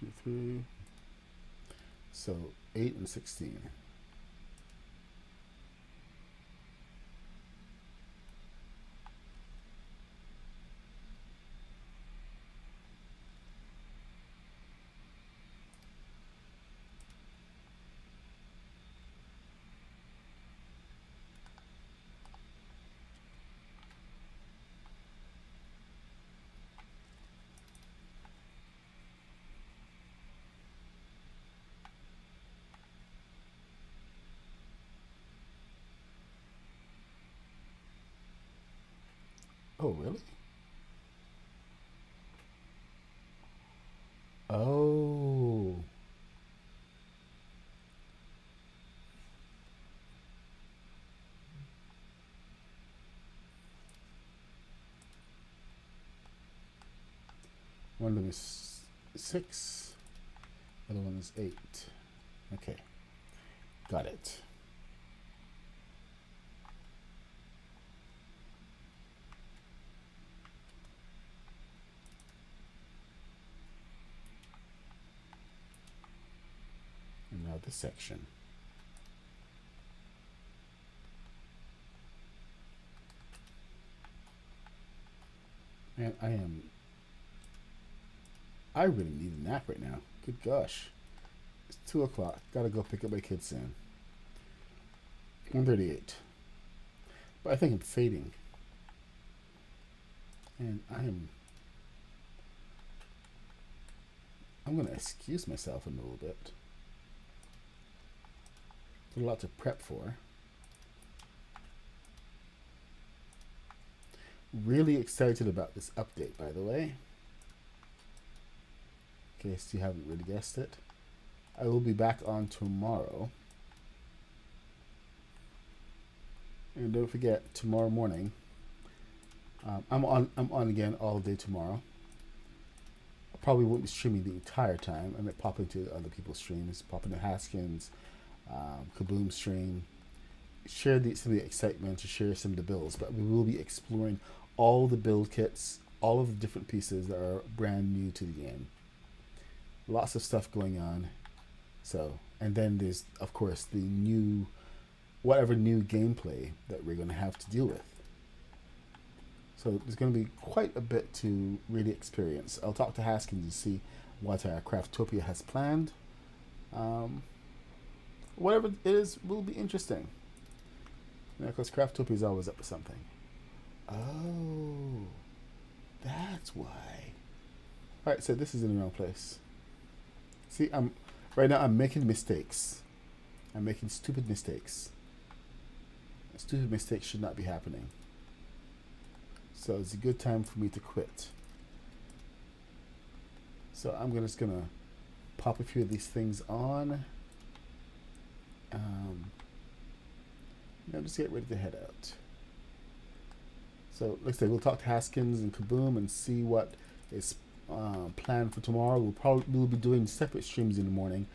Two, three. So 8 and 16. Oh, really? Oh. One of them is 6. The other one is 8. Okay. Got it. And now this section. Man, I really need a nap right now. Good gosh. It's 2 o'clock. Gotta go pick up my kids soon. 1:38. But I think I'm fading. And I'm gonna excuse myself in a little bit. There's a lot to prep for. Really excited about this update, by the way. In case you haven't really guessed it. I will be back on tomorrow. And don't forget, tomorrow morning, I'm on again all day tomorrow. probably won't be streaming the entire time. I might pop into other people's streams, pop into Haskins, Kaboom stream, share some of the excitement, to share some of the builds. But we will be exploring all the build kits, all of the different pieces that are brand new to the game. Lots of stuff going on. So, and then there's of course the new, whatever new gameplay that we're going to have to deal with. So there's going to be quite a bit to really experience. I'll talk to Haskins and see what Craftopia has planned. Whatever it is will be interesting. Because Craftopia is always up to something. Oh, that's why. All right, so this is in the wrong place. See, right now I'm making mistakes. I'm making stupid mistakes. Stupid mistakes should not be happening. So it's a good time for me to quit. So I'm just gonna pop a few of these things on. Now just get ready to head out. So like I said, we'll talk to Haskins and Kaboom and see what is planned for tomorrow. We'll be doing separate streams in the morning,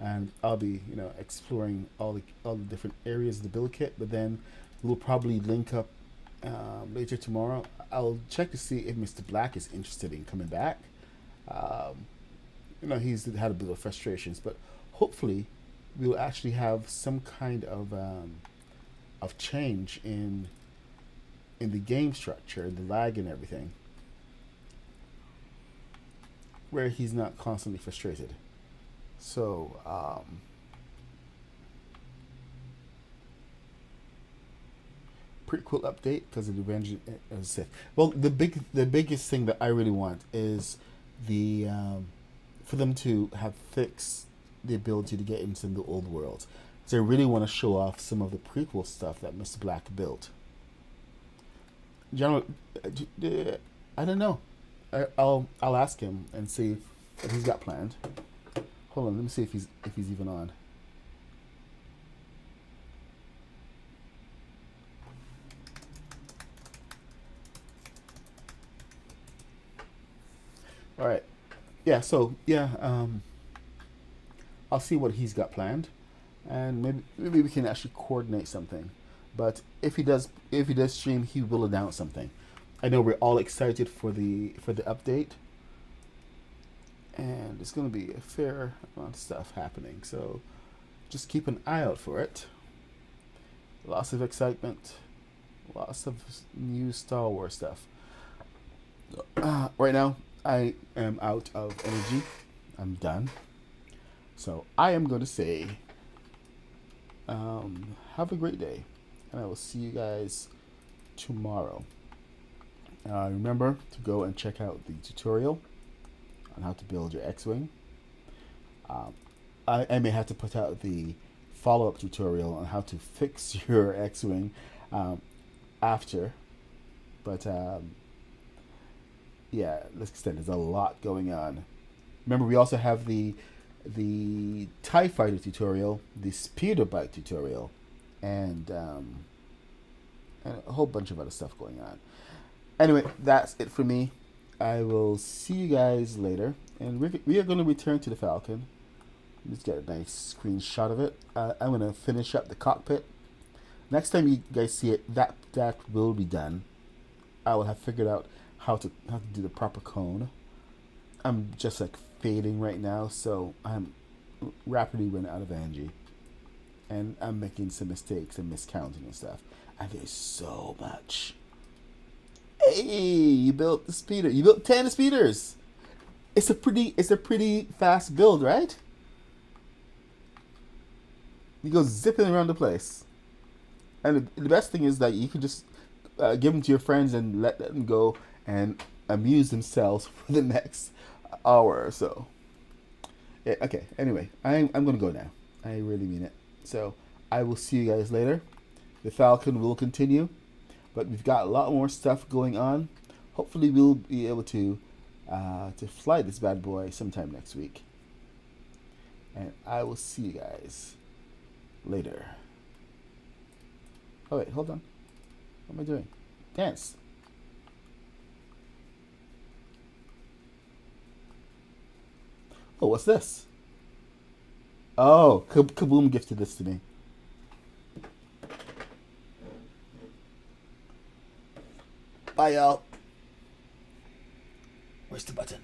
and I'll be exploring all the different areas of the build kit. But then we'll probably link up later tomorrow. I'll check to see if Mr. Black is interested in coming back. He's had a bit of frustrations, but hopefully we'll actually have some kind of change in the game structure, the lag and everything, where he's not constantly frustrated. So pretty cool update because of the Revenge of the Sith. Well, the biggest thing that I really want is the for them to have fixed the ability to get into the old worlds. So I really want to show off some of the prequel stuff that Mr. Black built. General, I don't know. I'll ask him and see what he's got planned. Hold on, let me see if he's even on. All right. Yeah. So yeah. I'll see what he's got planned, and maybe we can actually coordinate something. But if he does stream, he will announce something. I know we're all excited for the update, and it's going to be a fair amount of stuff happening. So just keep an eye out for it. Lots of excitement, lots of new Star Wars stuff. Right now, I am out of energy. I'm done. So I am going to say, have a great day, and I will see you guys tomorrow. Remember to go and check out the tutorial on how to build your X-Wing. I may have to put out the follow-up tutorial on how to fix your X-Wing after, but yeah, let's extend. There's a lot going on. Remember, we also have the TIE Fighter tutorial, the Speeder Bike tutorial, and a whole bunch of other stuff going on. Anyway, that's it for me. I will see you guys later, and we are going to return to the Falcon. Let's get a nice screenshot of it. I'm going to finish up the cockpit. Next time you guys see it, that will be done. I will have figured out how to do the proper cone. I'm just like fading right now, so I'm rapidly running out of energy, and I'm making some mistakes and miscounting and stuff. And there's so much. Hey, you built the speeder. You built 10 speeders. It's a pretty fast build, right? You go zipping around the place, and the best thing is that you can just give them to your friends and let them go and amuse themselves for the next hour or so. Yeah, okay, anyway, I'm gonna go now. I really mean it. So I will see you guys later. The Falcon will continue, but we've got a lot more stuff going on. Hopefully we'll be able to fly this bad boy sometime next week. And I will see you guys later. Oh wait, hold on. What am I doing? Dance. Oh, what's this? Oh, Kaboom gifted this to me. Bye, y'all. Where's the button?